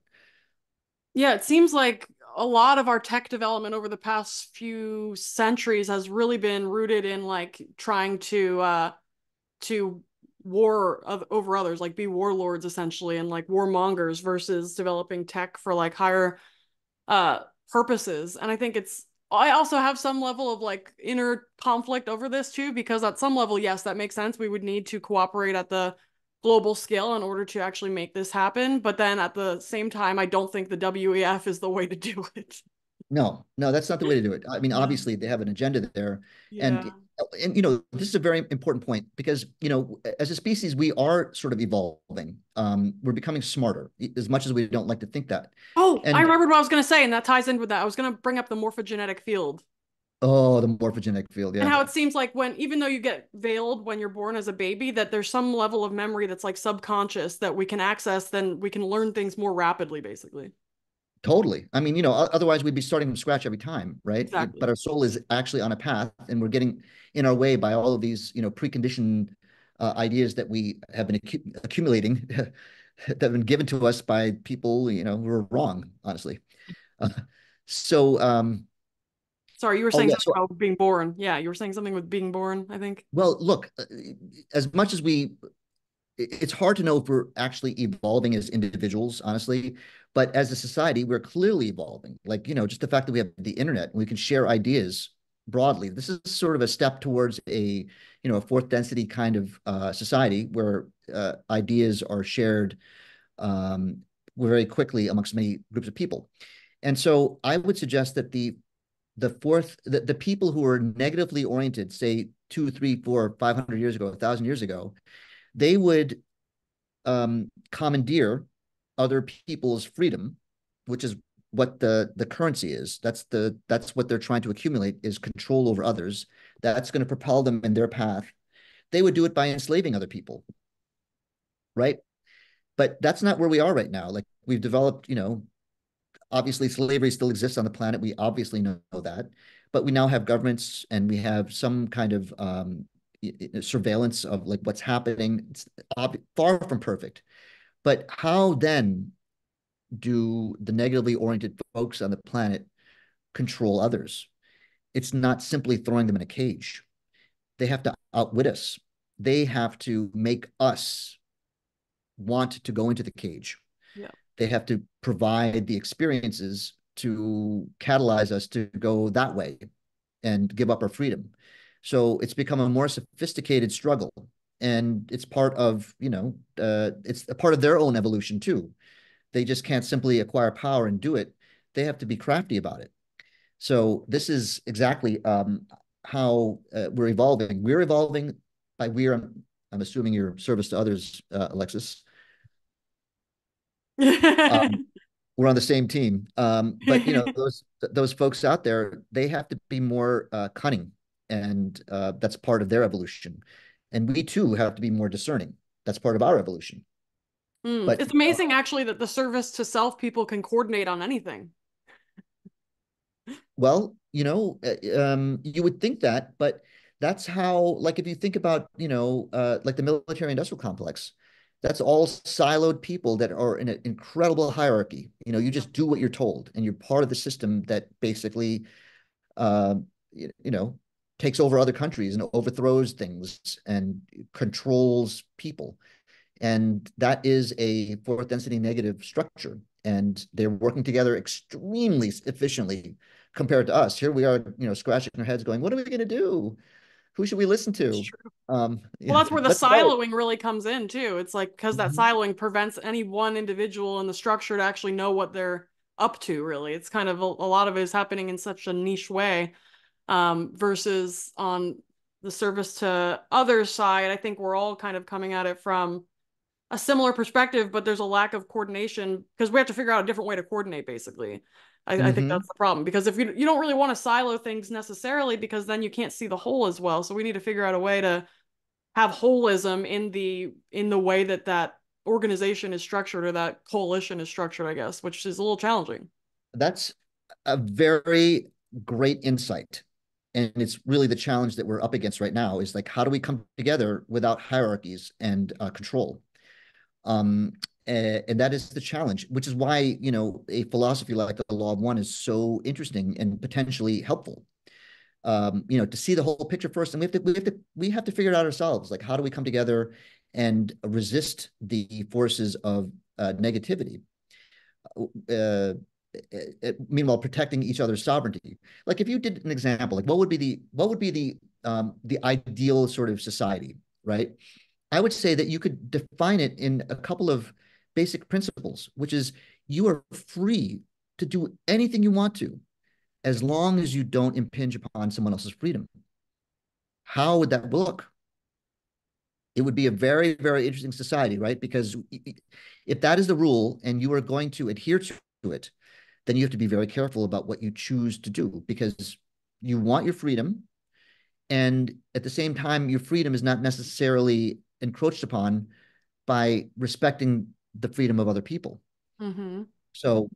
Yeah, it seems like a lot of our tech development over the past few centuries has really been rooted in like trying to over others, like be warlords essentially, and like warmongers versus developing tech for like higher uh purposes. And I think I also have some level of like inner conflict over this too, because at some level, yes, that makes sense. We would need to cooperate at the global scale in order to actually make this happen. But then at the same time, I don't think the WEF is the way to do it. No, no, that's not the way to do it. I mean, Yeah. obviously they have an agenda there, and Yeah. this is a very important point because as a species we are sort of evolving. We're becoming smarter, as much as we don't like to think that. Oh, I And remembered what I was going to say, and that ties in with that. I was going to bring up the morphogenetic field oh, the morphogenetic field, and yeah, how it seems like when, even though you get veiled when you're born as a baby, that there's some level of memory that's like subconscious that we can access, then we can learn things more rapidly, basically. totally. I mean, otherwise we'd be starting from scratch every time, right? But Exactly. our soul is actually on a path, and we're getting in our way by all of these, preconditioned ideas that we have been accumulating that have been given to us by people, who are wrong, honestly. Uh, so, Sorry, you were oh saying yeah. something So, about being born. Yeah, you were saying something with being born, I think. well, look, as much as it's hard to know if we're actually evolving as individuals, honestly. But as a society, we're clearly evolving. Like, just the fact that we have the internet and we can share ideas broadly. This is sort of a step towards a fourth density kind of society where ideas are shared um, very quickly amongst many groups of people. And so I would suggest that the people who are negatively oriented, say 2, 3, 4, 500 years ago, 1,000 years ago, they would commandeer other people's freedom, which is what the currency is. That's what they're trying to accumulate, is control over others. That's going to propel them in their path. They would do it by enslaving other people, right? But that's not where we are right now. Like, we've developed, obviously slavery still exists on the planet. We obviously know that, but we now have governments and we have some kind of surveillance of like what's happening. It's far from perfect. But how then do the negatively oriented folks on the planet control others? It's not simply throwing them in a cage. They have to outwit us. They have to make us want to go into the cage. Yeah. They have to provide the experiences to catalyze us to go that way and give up our freedom. So it's become a more sophisticated struggle. And it's part of, it's a part of their own evolution too. They just can't simply acquire power and do it. They have to be crafty about it. So this is exactly how we're evolving. We're evolving by I'm assuming your service to others, Alexis. Um, we're on the same team. But those folks out there, they have to be more cunning, and that's part of their evolution. And we too have to be more discerning. That's part of our evolution. But It's amazing actually that the service to self people can coordinate on anything. well, you would think that, but that's how, like, if you think about, like the military industrial complex, that's all siloed people that are in an incredible hierarchy. You Yeah. just do what you're told, and you're part of the system that basically, uh, you know, takes over other countries and overthrows things and controls people. And that is a fourth density negative structure. And they're working together extremely efficiently compared to us. Here we are, scratching our heads going, what are we going to do? Who should we listen It's to? true. Well, Yeah, that's where the let's vote. siloing really comes in too. It's like because that Mhm. siloing prevents any one individual in the structure to actually know what they're up to, really. It's kind of a lot of it is happening in such a niche way. Versus on the service to others side, I think we're all kind of coming at it from a similar perspective, but there's a lack of coordination because we have to figure out a different way to coordinate, basically. I think Mhm. that's the problem because if you don't really want to silo things necessarily, because then you can't see the whole as well. So we need to figure out a way to have holism in the way that that organization is structured or that coalition is structured, I guess, which is a little challenging. That's a very great insight. And it's really the challenge that we're up against right now is like, how do we come together without hierarchies and control? Um, and that is the challenge, which is why, a philosophy like the law of one is so interesting and potentially helpful. To see the whole picture first, and we have to figure it out ourselves. Like, how do we come together and resist the forces of negativity? Uh, Meanwhile protecting each other's sovereignty. Like, if you did an example, like what would be the ideal sort of society, right? I would say that you could define it in a couple of basic principles, which is you are free to do anything you want to, as long as you don't impinge upon someone else's freedom. How would that look? It would be a very, very interesting society, right? Because if that is the rule and you are going to adhere to it, then you have to be very careful about what you choose to do because you want your freedom. And at the same time, your freedom is not necessarily encroached upon by respecting the freedom of other people. Mm-hmm. So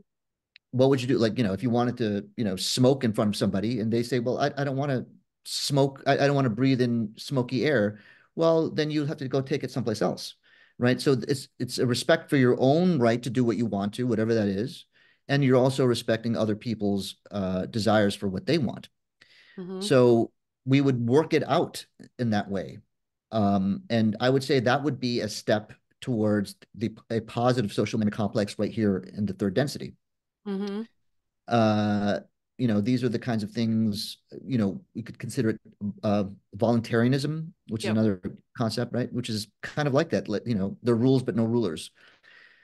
what would you do? Like, if you wanted to, smoke in front of somebody and they say, well, I don't want to smoke. I don't want to breathe in smoky air. Well, then you have to go take it someplace else. Right. So it's a respect for your own right to do what you want to, whatever that is. And you're also respecting other people's desires for what they want. Mm-hmm. So we would work it out in that way. And I would say that would be a step towards a positive social meta complex right here in the third density. Mm-hmm. Uh, these are the kinds of things, we could consider it voluntarism, which is Yep. another concept, right? Which is kind of like that, the rules, but no rulers.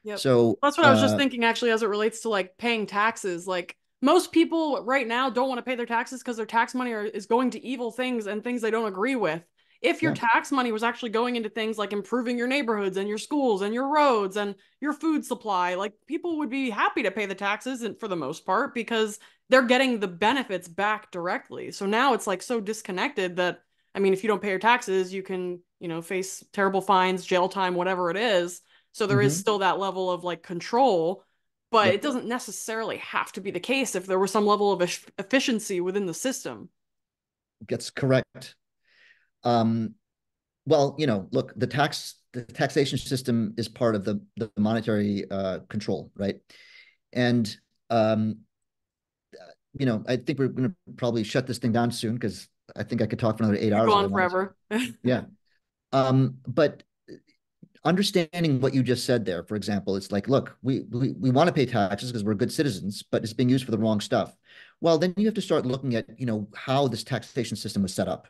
Yep. So, That's what I was just thinking actually as it relates to like paying taxes. Like most people right now don't want to pay their taxes because their tax money is going to evil things and things they don't agree with. If your yeah. tax money was actually going into things like improving your neighborhoods and your schools and your roads and your food supply, like people would be happy to pay the taxes and for the most part because they're getting the benefits back directly. So now it's like so disconnected that I mean, if you don't pay your taxes, you can, face terrible fines, jail time, whatever it is. So there is Hmm. still that level of like control, but it Yep. doesn't necessarily have to be the case if there was some level of efficiency within the system. Gets correct. Um, Well, look, the taxation system is part of the monetary control, right? And um, I think we're going to probably shut this thing down soon because I think I could talk for another eight You go hours if I on wanted to. forever. Yeah. But understanding what you just said there, for example, it's like, look, we want to pay taxes because we're good citizens, but it's being used for the wrong stuff. Well, then you have to start looking at, how this taxation system was set up,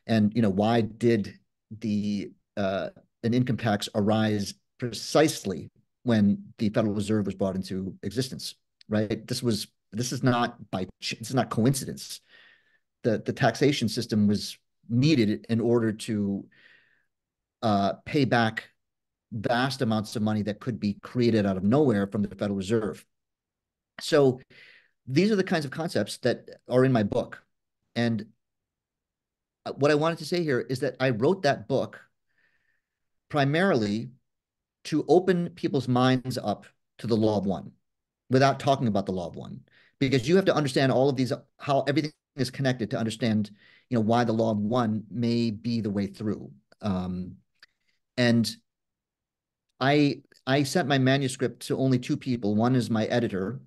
and why did the an income tax arise precisely when the Federal Reserve was brought into existence, right? This is not coincidence. The taxation system was needed in order to pay back vast amounts of money that could be created out of nowhere from the Federal Reserve. So these are the kinds of concepts that are in my book. And what I wanted to say here is that I wrote that book primarily to open people's minds up to the law of one without talking about the law of one, because you have to understand all of these, how everything is connected to understand, why the law of one may be the way through. And I sent my manuscript to only two people. One is my editor,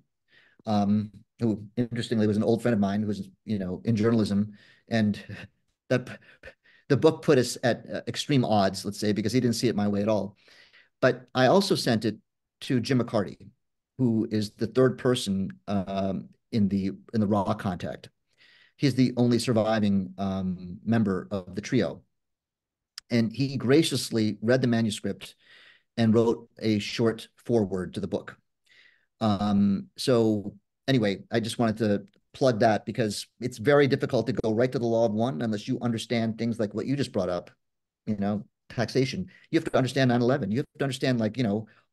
who interestingly was an old friend of mine who was, in journalism, and that the book put us at extreme odds, let's say, because he didn't see it my way at all. But I also sent it to Jim McCarty, who is the third person in the Raw Contact. He's the only surviving member of the trio, and he graciously read the manuscript and wrote a short foreword to the book. So anyway, I just wanted to plug that because it's very difficult to go right to the law of one unless you understand things like what you just brought up, taxation. You have to understand 9/11. You have to understand, like,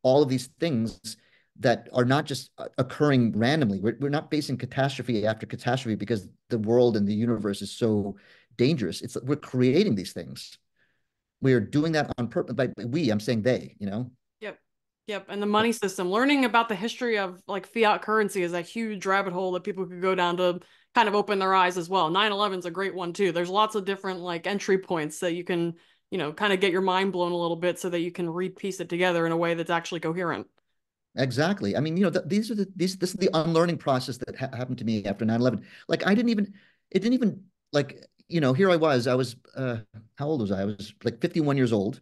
all of these things that are not just occurring randomly. We're not facing catastrophe after catastrophe because the world and the universe is so dangerous. We're creating these things. We are doing that on purpose. By we, I'm saying they. Yep. Yep. And the money system, learning about the history of like fiat currency is a huge rabbit hole that people could go down to kind of open their eyes as well. 9/11 is a great one too. There's lots of different like entry points that you can, kind of get your mind blown a little bit so that you can repiece it together in a way that's actually coherent. Exactly. I mean, this is the unlearning process that happened to me after 9/11. Like it didn't even like, here I was, how old was I? I was like 51 years old,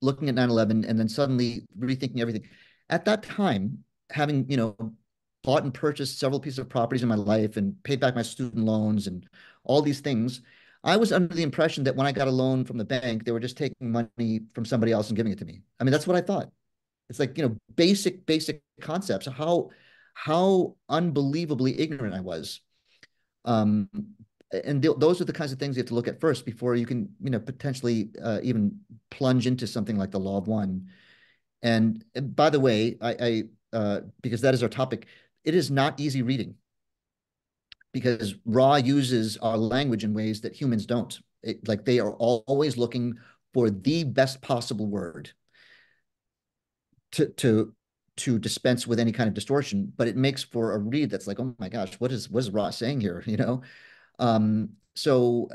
looking at 9/11 and then suddenly rethinking everything. At that time, having, bought and purchased several pieces of properties in my life and paid back my student loans and all these things, I was under the impression that when I got a loan from the bank, they were just taking money from somebody else and giving it to me. I mean, that's what I thought. It's like, basic concepts. How unbelievably ignorant I was. Um, and those are the kinds of things you have to look at first before you can, potentially even plunge into something like the law of one. And by the way, because that is our topic, it is not easy reading because Ra uses our language in ways that humans don't. Like they are always looking for the best possible word to to to dispense with any kind of distortion, but it makes for a read that's like, oh my gosh, what is Ra saying here? So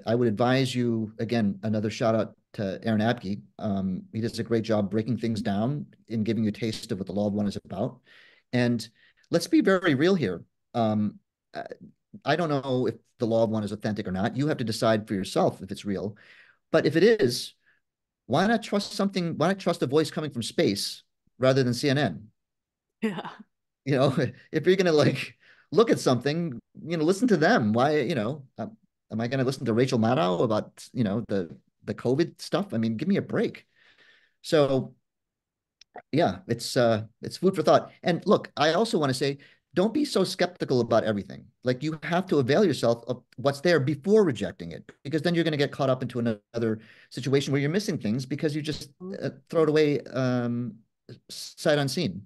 I would advise you again, another shout out to Aaron Abke. He does a great job breaking things down and giving you a taste of what the law of one is about. And let's be very real here. Um, uh, I don't know if the law of one is authentic or not. You have to decide for yourself if it's real. But if it is, why not trust something? Why not trust a voice coming from space rather than CNN? Yeah. If you're gonna like look at something, listen to them. Why, am I gonna listen to Rachel Maddow about, the COVID stuff? I mean, give me a break. So yeah, it's food for thought. And look, I also want to say, don't be so skeptical about everything. Like you have to avail yourself of what's there before rejecting it, because then you're going to get caught up into another situation where you're missing things because you just throw it away sight unseen.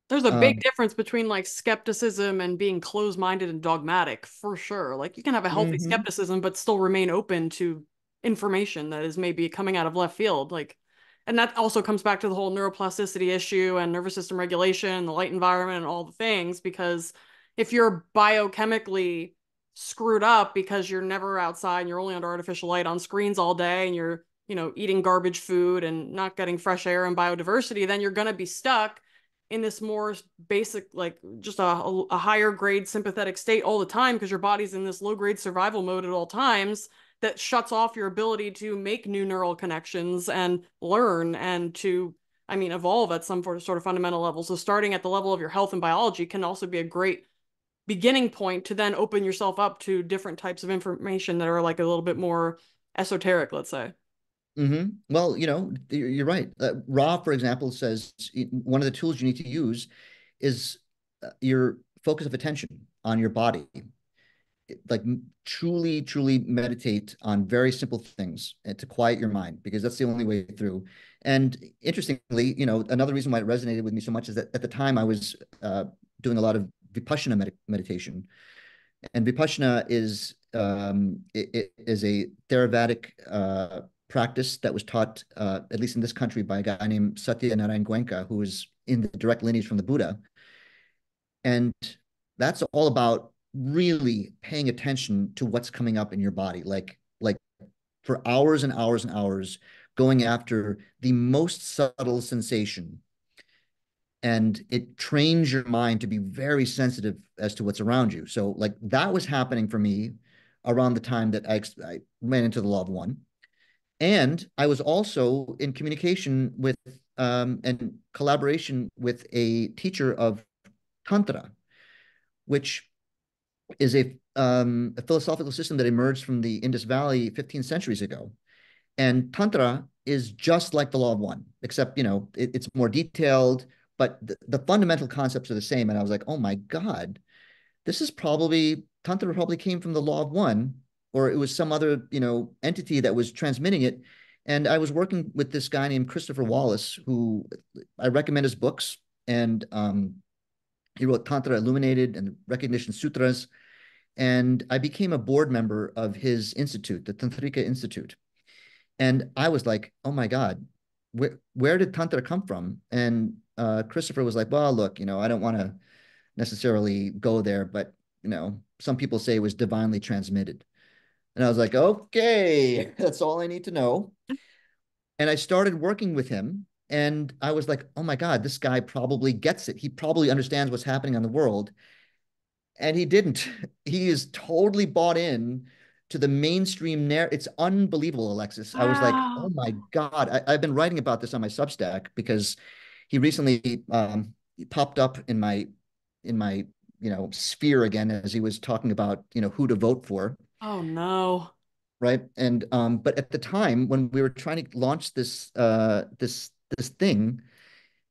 There's a big Um, difference between like skepticism and being closed-minded and dogmatic, for sure. Like you can have a healthy mhm, skepticism, but still remain open to information that is maybe coming out of left field. Like, and that also comes back to the whole neuroplasticity issue and nervous system regulation, the light environment, and all the things. Because if you're biochemically screwed up because you're never outside and you're only under artificial light on screens all day and you're, eating garbage food and not getting fresh air and biodiversity, then you're going to be stuck in this more basic, like just a higher grade sympathetic state all the time because your body's in this low grade survival mode at all times that shuts off your ability to make new neural connections and learn and to, I mean, evolve at some sort of fundamental level. So starting at the level of your health and biology can also be a great beginning point to then open yourself up to different types of information that are like a little bit more esoteric, let's say. Well, you're right. Ra, for example, says one of the tools you need to use is your focus of attention on your body. Like truly, truly meditate on very simple things and to quiet your mind, because that's the only way through. And interestingly, another reason why it resonated with me so much is that at the time I was doing a lot of Vipassana meditation. And Vipassana it is a Theravadic practice that was taught, at least in this country, by a guy named Satya Narayan Goenka, who is in the direct lineage from the Buddha. And that's all about really paying attention to what's coming up in your body, like for hours and hours and hours, going after the most subtle sensation. And it trains your mind to be very sensitive as to what's around you. So, like that was happening for me around the time that I ran into the law of one. And I was also in communication with and collaboration with a teacher of Tantra, which is a philosophical system that emerged from the Indus Valley 15 centuries ago. And Tantra is just like the law of one, except, it's more detailed, but the fundamental concepts are the same. And I was like, oh my God, this is probably, Tantra probably came from the law of one, or it was some other, entity that was transmitting it. And I was working with this guy named Christopher Wallace, who I recommend his books. And he wrote Tantra Illuminated and Recognition Sutras. And I became a board member of his institute, the Tantrika Institute. And I was like, oh my God, where did Tantra come from? And Christopher was like, well, look, I don't want to necessarily go there, but, some people say it was divinely transmitted. And I was like, okay, that's all I need to know. And I started working with him. And I was like, oh my God, this guy probably gets it. He probably understands what's happening on the world. And he didn't. He is totally bought in to the mainstream narrative. It's unbelievable, Alexis. I was like, oh Wow. my God. I've been writing about this on my Substack because he recently popped up in my sphere again as he was talking about, who to vote for. Oh no. right? And but at the time when we were trying to launch this thing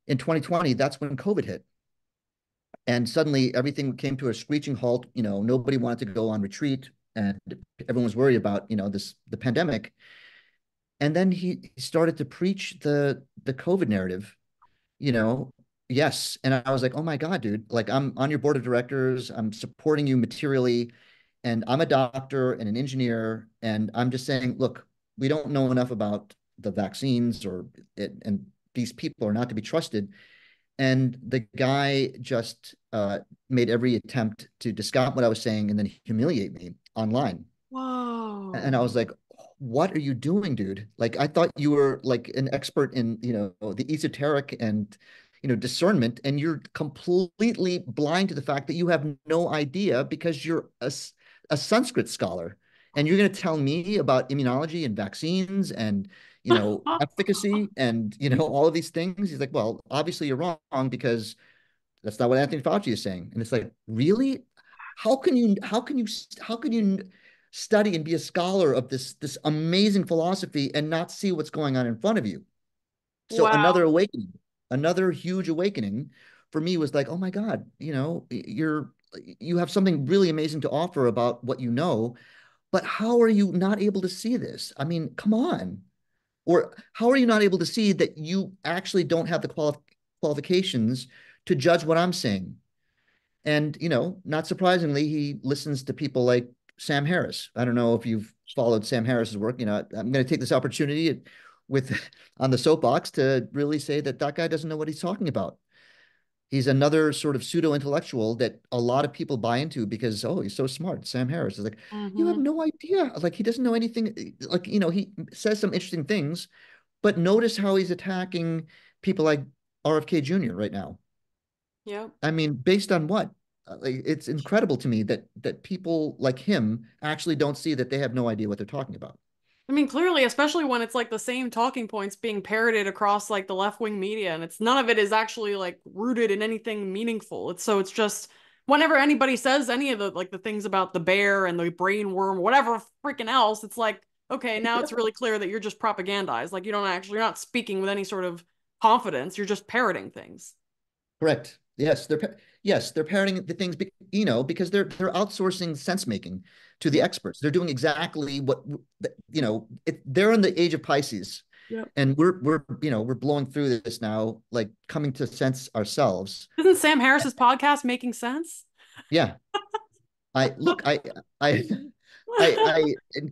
in 2020, that's when COVID hit. And suddenly everything came to a screeching halt. Nobody wanted to go on retreat, and everyone was worried about, the pandemic. And then he started to preach the COVID narrative, you know. Yes. And I was like, oh my God, dude, like I'm on your board of directors, I'm supporting you materially, and I'm a doctor and an engineer, and I'm just saying, look, we don't know enough about the vaccines or it, and these people are not to be trusted. And the guy just made every attempt to discount what I was saying and then humiliate me online. And Whoa. I was like, what are you doing, dude? Like, I thought you were like an expert in, the esoteric and, discernment, and you're completely blind to the fact that you have no idea because you're a Sanskrit scholar. And you're going to tell me about immunology and vaccines and, efficacy and, all of these things. He's like, well, obviously you're wrong because that's not what Anthony Fauci is saying. And it's like, really? How can you study and be a scholar of this amazing philosophy and not see what's going on in front of you? So Wow. another awakening, another huge awakening for me was like, oh my God, you have something really amazing to offer about what you know, but how are you not able to see this? I mean, come on. Or how are you not able to see that you actually don't have the qualifications to judge what I'm saying? And, not surprisingly, he listens to people like Sam Harris. I don't know if you've followed Sam Harris's work. I'm going to take this opportunity with on the soapbox to really say that that guy doesn't know what he's talking about. He's another sort of pseudo intellectual that a lot of people buy into because, oh, he's so smart. Sam Harris is like, you have Mm-hmm. no idea. Like, he doesn't know anything. Like, he says some interesting things, but notice how he's attacking people like RFK Jr. right now. Yep. I mean, based on what? Like, it's incredible to me that people like him actually don't see that they have no idea what they're talking about. I mean, clearly, especially when it's like the same talking points being parroted across like the left-wing media, and it's none of it is actually like rooted in anything meaningful. It's just whenever anybody says any of the like the things about the bear and the brain worm, whatever freaking else, it's like, okay, now it's really clear that you're just propagandized. Like you're not speaking with any sort of confidence. You're just parroting things. Correct. Yes, they're parroting the things, because they're outsourcing sense making to the Yep. experts. They're doing exactly what they're in the age of Pisces, Yep. and we're blowing through this now, like coming to sense ourselves. Isn't Sam Harris's podcast making sense? Yeah, I look, I I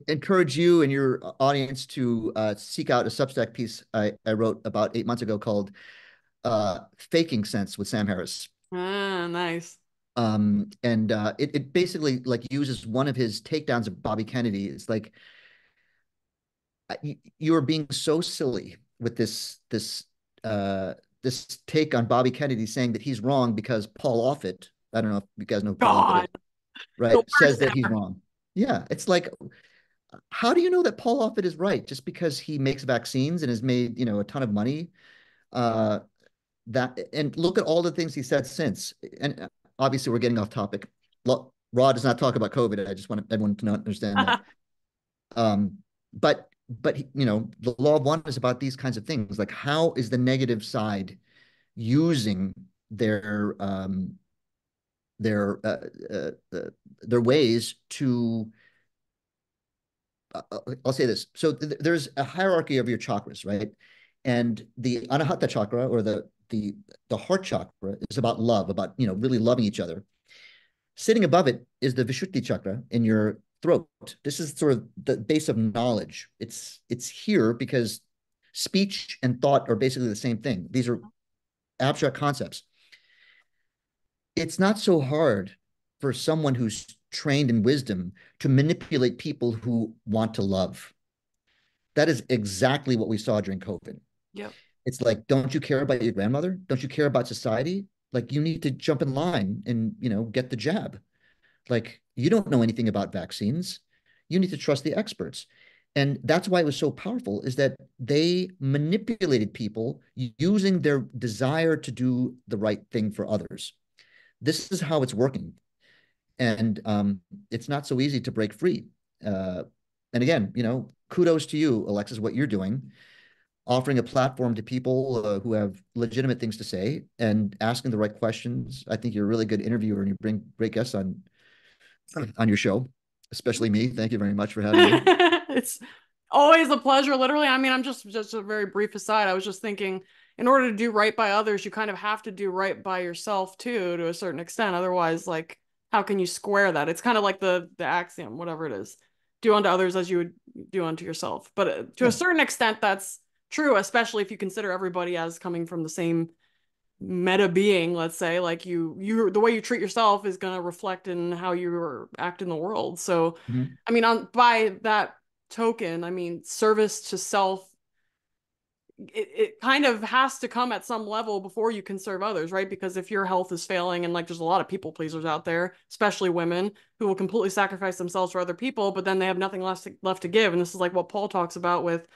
encourage you and your audience to seek out a Substack piece I wrote about 8 months ago called "Faking Sense" with Sam Harris. Ah, nice. And it basically like uses one of his takedowns of Bobby Kennedy. It's like you are being so silly with this take on Bobby Kennedy saying that he's wrong because Paul Offit, I don't know if you guys know who Paul Offit God, is, the right, says worst that he's ever. wrong. Yeah, it's like, how do you know that Paul Offit is right just because he makes vaccines and has made, a ton of money? Uh, that and look at all the things he said since. And obviously, we're getting off topic. Raw does not talk about COVID. I just want everyone to not understand that. Um, but the law of one is about these kinds of things. Like, how is the negative side using their uh, uh, uh, their ways to I'll say this. So there's a hierarchy of your chakras, right? And the Anahata chakra, or the heart chakra, is about love, about really loving each other. Sitting above it is the Vishuddhi chakra in your throat. This is sort of the base of knowledge. It's here because speech and thought are basically the same thing. These are abstract concepts. It's not so hard for someone who's trained in wisdom to manipulate people who want to love. That is exactly what we saw during COVID. Yep. It's like, don't you care about your grandmother? Don't you care about society? Like, you need to jump in line and, get the jab. Like, you don't know anything about vaccines. You need to trust the experts. And that's why it was so powerful, is that they manipulated people using their desire to do the right thing for others. This is how it's working. And it's not so easy to break free. Uh, and again, kudos to you, Alexis, what you're doing, offering a platform to people who have legitimate things to say and asking the right questions. I think you're a really good interviewer and you bring great guests on your show, especially me. Thank you very much for having me. It's always a pleasure, literally. I mean, I'm just a very brief aside. I was just thinking, in order to do right by others, you kind of have to do right by yourself too, to a certain extent. Otherwise, like, how can you square that? It's kind of like the axiom, whatever it is, do unto others as you would do unto yourself. But to a Yeah. certain extent, that's true, especially if you consider everybody as coming from the same meta being. Let's say, like, you the way you treat yourself is going to reflect in how you act in the world. So Mhm. I mean, on by that token, I mean, service to self, it kind of has to come at some level before you can serve others, right? Because if your health is failing, and like there's a lot of people pleasers out there, especially women, who will completely sacrifice themselves for other people, but then they have nothing left to give. And this is like what Paul talks about with,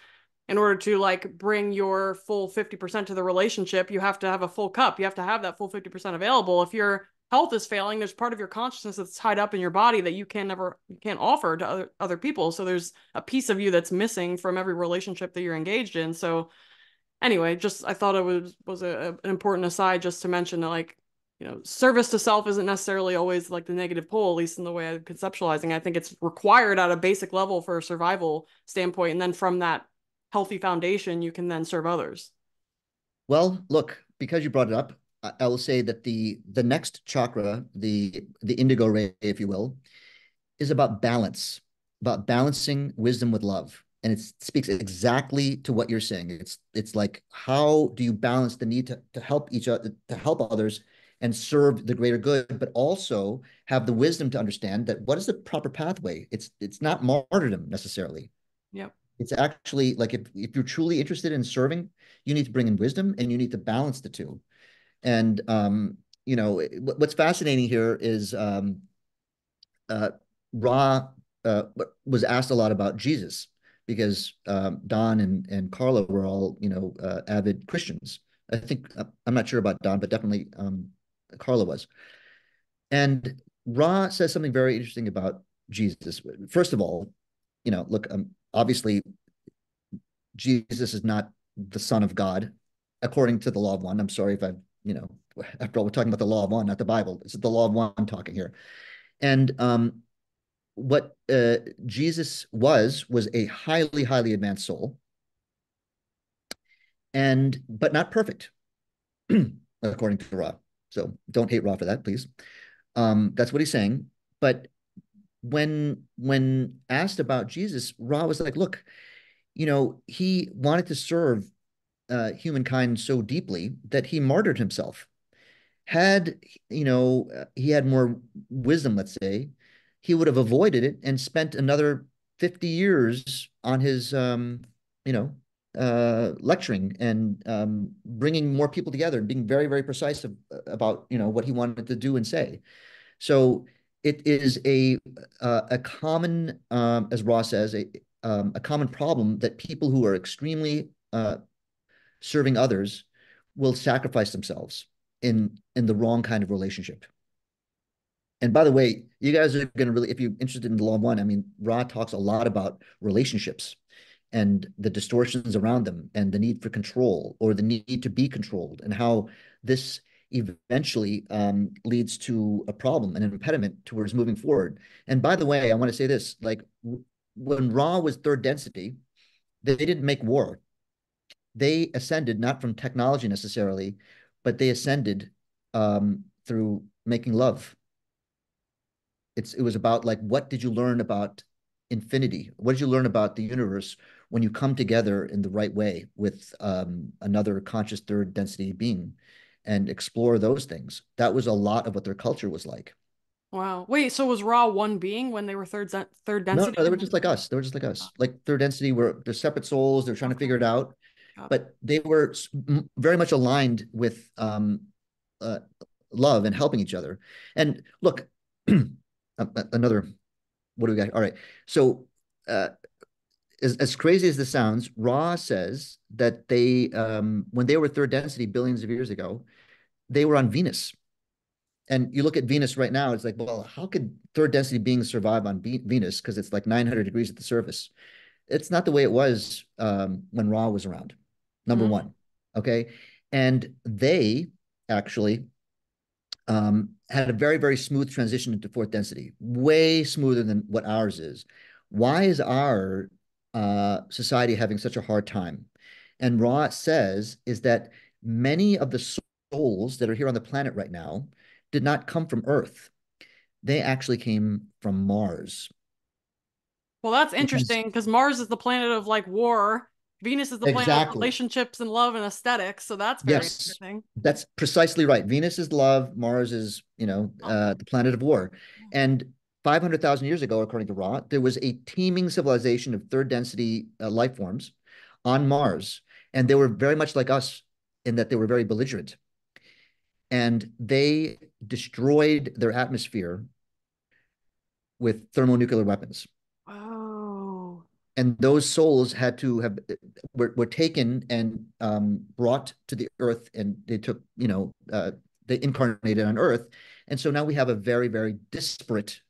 in order to like bring your full 50% to the relationship, you have to have a full cup. You have to have that full 50% available. If your health is failing, there's part of your consciousness that's tied up in your body that you can't offer to other people. So there's a piece of you that's missing from every relationship that you're engaged in. So anyway, just I thought it was an important aside just to mention that, like, service to self isn't necessarily always like the negative pole, at least in the way I'm conceptualizing. I think it's required at a basic level for a survival standpoint, and then from that healthy foundation, you can then serve others. Well, look, because you brought it up, I will say that the next chakra, the indigo ray, if you will, is about balance, about balancing wisdom with love. And it speaks exactly to what you're saying. It's like, how do you balance the need to help each other, to help others and serve the greater good, but also have the wisdom to understand that what is the proper pathway? It's not martyrdom necessarily. Yep. It's actually like, if you're truly interested in serving, you need to bring in wisdom and you need to balance the two. And what's fascinating here is uh, Ra was asked a lot about Jesus because Don and Carla were all avid Christians. I think I'm not sure about Don, but definitely Carla was. And Ra says something very interesting about Jesus. First of all, look, obviously Jesus is not the Son of God according to the law of one. I'm sorry if after all, we're talking about the law of one, not the Bible. It's the law of one talking here. And what Jesus was a highly, highly advanced soul, and but not perfect, according to Ra. So don't hate Ra for that, please. That's what he's saying. But when asked about Jesus, Ra was like, "Look, he wanted to serve humankind so deeply that he martyred himself. Had he had more wisdom, let's say, he would have avoided it and spent another 50 years on his you know lecturing and bringing more people together and being very, very precise about what he wanted to do and say. So it is a common, as Ross says, a common problem that people who are extremely serving others will sacrifice themselves in the wrong kind of relationship. And by the way, you guys are going to really, if you're interested in the law of one, I mean, Ra talks a lot about relationships and the distortions around them and the need for control or the need to be controlled and how this eventually leads to a problem and an impediment towards moving forward. And by the way, I want to say this, like when Ra was third density, they didn't make war. They ascended not from technology necessarily, but they ascended through making love. It was about, like, what did you learn about infinity? What did you learn about the universe when you come together in the right way with another conscious third density being and explore those things? That was a lot of what their culture was like. Wow. Wait, so was Raw one being when they were third No, density? no, they were just like us. They were just like us. Like third density were they're separate souls. They're trying to Okay, figure it out, got it. but they were very much aligned with uh, love and helping each other. And look, another, what do we got? All right. So, uh, as crazy as this sounds, Ra says that when they were third density billions of years ago, they were on Venus. And you look at Venus right now, it's like, well, how could third density beings survive on Venus? Because it's like 900 degrees at the surface. It's not the way it was when Ra was around, number Mm. one. Okay. And they actually had a very, very smooth transition into fourth density, way smoother than what ours is. Why is our society having such a hard time? And Ra says is that many of the souls that are here on the planet right now did not come from Earth. They actually came from Mars. Well, that's Because interesting because Mars is the planet of like war. Venus is the planet of exactly. relationships and love and aesthetics. So that's very Yes, interesting. that's precisely right. Venus is love, Mars is, Oh, the planet of war. And 500,000 years ago, according to Ra, there was a teeming civilization of third density life forms on Mars. And they were very much like us in that they were very belligerent. And they destroyed their atmosphere with thermonuclear weapons. oh, And those souls had to have were taken and brought to the earth, and they took they incarnated on earth, and so now we have a very, very disparate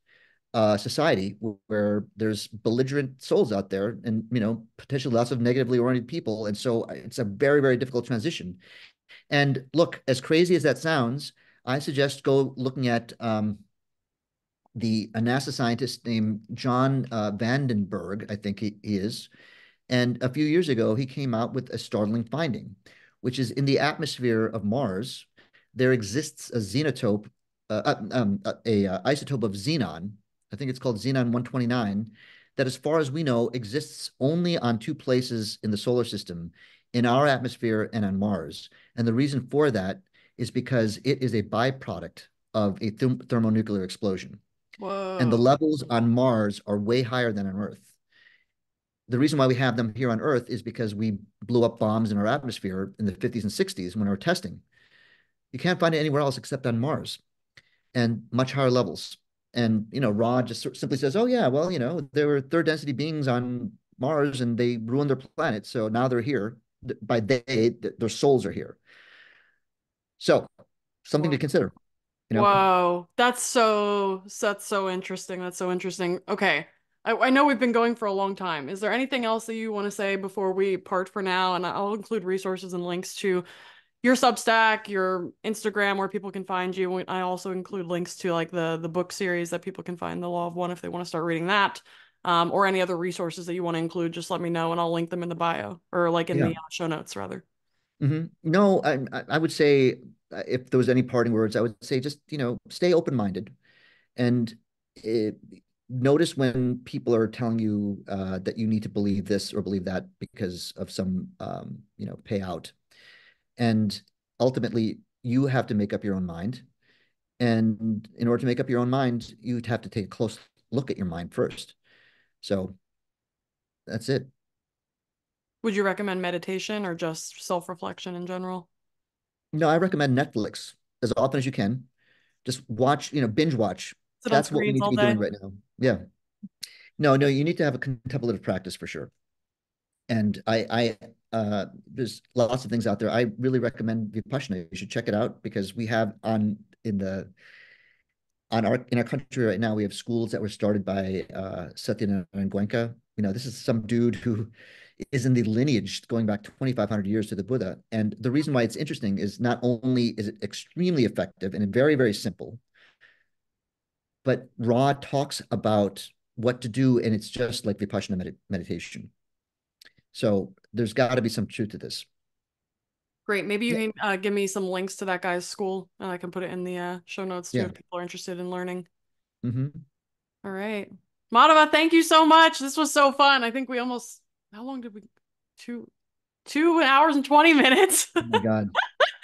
society where there's belligerent souls out there, and potentially lots of negatively oriented people, and so it's a very, very difficult transition. And look, as crazy as that sounds, I suggest go looking at a NASA scientist named John Vandenberg, I think he is. And a few years ago, he came out with a startling finding, which is in the atmosphere of Mars, there exists a xenotope, isotope of xenon. I think it's called xenon 129, that, as far as we know, exists only on two places in the solar system, in our atmosphere and on Mars. And the reason for that is because it is a byproduct of a thermonuclear explosion. And the whoa. levels on Mars are way higher than on Earth. The reason why we have them here on Earth is because we blew up bombs in our atmosphere in the 50s and 60s when we were testing. You can't find it anywhere else except on Mars, and much higher levels. And Rod just simply says, "Oh yeah, well, there were third density beings on Mars, and they ruined their planet, so now they're here. By their souls are here. So something to Whoa. consider." You know, Whoa. That's so interesting. That's so interesting. Okay. I know we've been going for a long time. Is there anything else that you want to say before we part for now? And I'll include resources and links to your Substack, your Instagram, where people can find you. I also include links to like the book series that people can find, The Law of One, if they want to start reading that, or any other resources that you want to include. Just let me know, and I'll link them in the bio or like in yeah. the show notes rather. No, I would say if there was any parting words, I would say just stay open minded and it, notice when people are telling you that you need to believe this or believe that because of some payout. And ultimately, you have to make up your own mind. And in order to make up your own mind, you'd have to take a close look at your mind first. So that's it. Would you recommend meditation or just self-reflection in general? No, I recommend Netflix as often as you can. Just watch, binge watch. Sit on That's what we screens need to all be day? doing right now. Yeah. No, no, you need to have a contemplative practice for sure. And there's lots of things out there. I really recommend Vipassana. You should check it out because we have in our country right now, we have schools that were started by Satya Narayan Goenka. This is some dude who is in the lineage going back 2,500 years to the Buddha. And the reason why it's interesting is not only is it extremely effective and very, very simple, but Ra talks about what to do, and it's just like Vipassana meditation. So there's got to be some truth to this. Great. Maybe you Yeah. can give me some links to that guy's school, and I can put it in the show notes too Yeah. if people are interested in learning. Hmm. All right. Madhava, thank you so much. This was so fun. I think we almost, how long did we? Two, 2 hours and 20 minutes. Oh my God.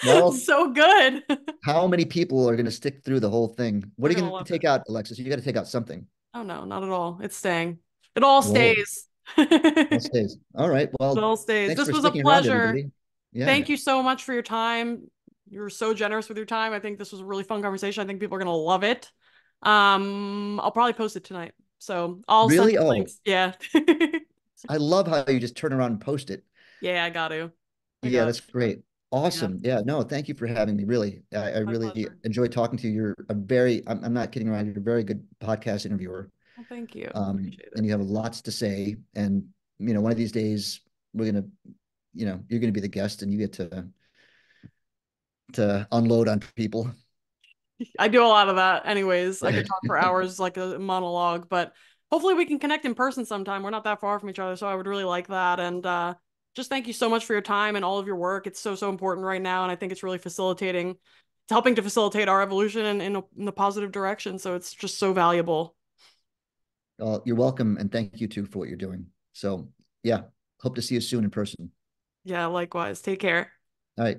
Well, So good. how many people are going to stick through the whole thing? What They're are you gonna going to love it. take out, Alexis? You got to take out something. Oh no, not at all. It's staying. It all Whoa. stays. All It stays. All right. Well, all stays. thanks This for was a sticking around, pleasure. everybody. Yeah. Thank you so much for your time. You're so generous with your time. I think this was a really fun conversation. I think people are gonna love it. I'll probably post it tonight. So I'll send Really? you Oh, links. Yeah. I love how you just turn around and post it. Yeah, I got to. I Yeah, got that's great. Yeah, Awesome. Yeah, no, thank you for having me. Really, I my really pleasure. enjoyed talking to you. You're a very, I'm not kidding around. You're a very good podcast interviewer. Well, thank you. Appreciate And it. you have lots to say. And, one of these days we're going to, you're going to be the guest and you get to unload on people. I do a lot of that anyways. I could talk for hours like a monologue, but hopefully we can connect in person sometime. We're not that far from each other, so I would really like that. And just thank you so much for your time and all of your work. It's so, so important right now. And I think it's really facilitating, it's helping to facilitate our evolution in the positive direction. So it's just so valuable. You're welcome. And thank you too for what you're doing. So, yeah, hope to see you soon in person. Yeah, likewise. Take care. All right.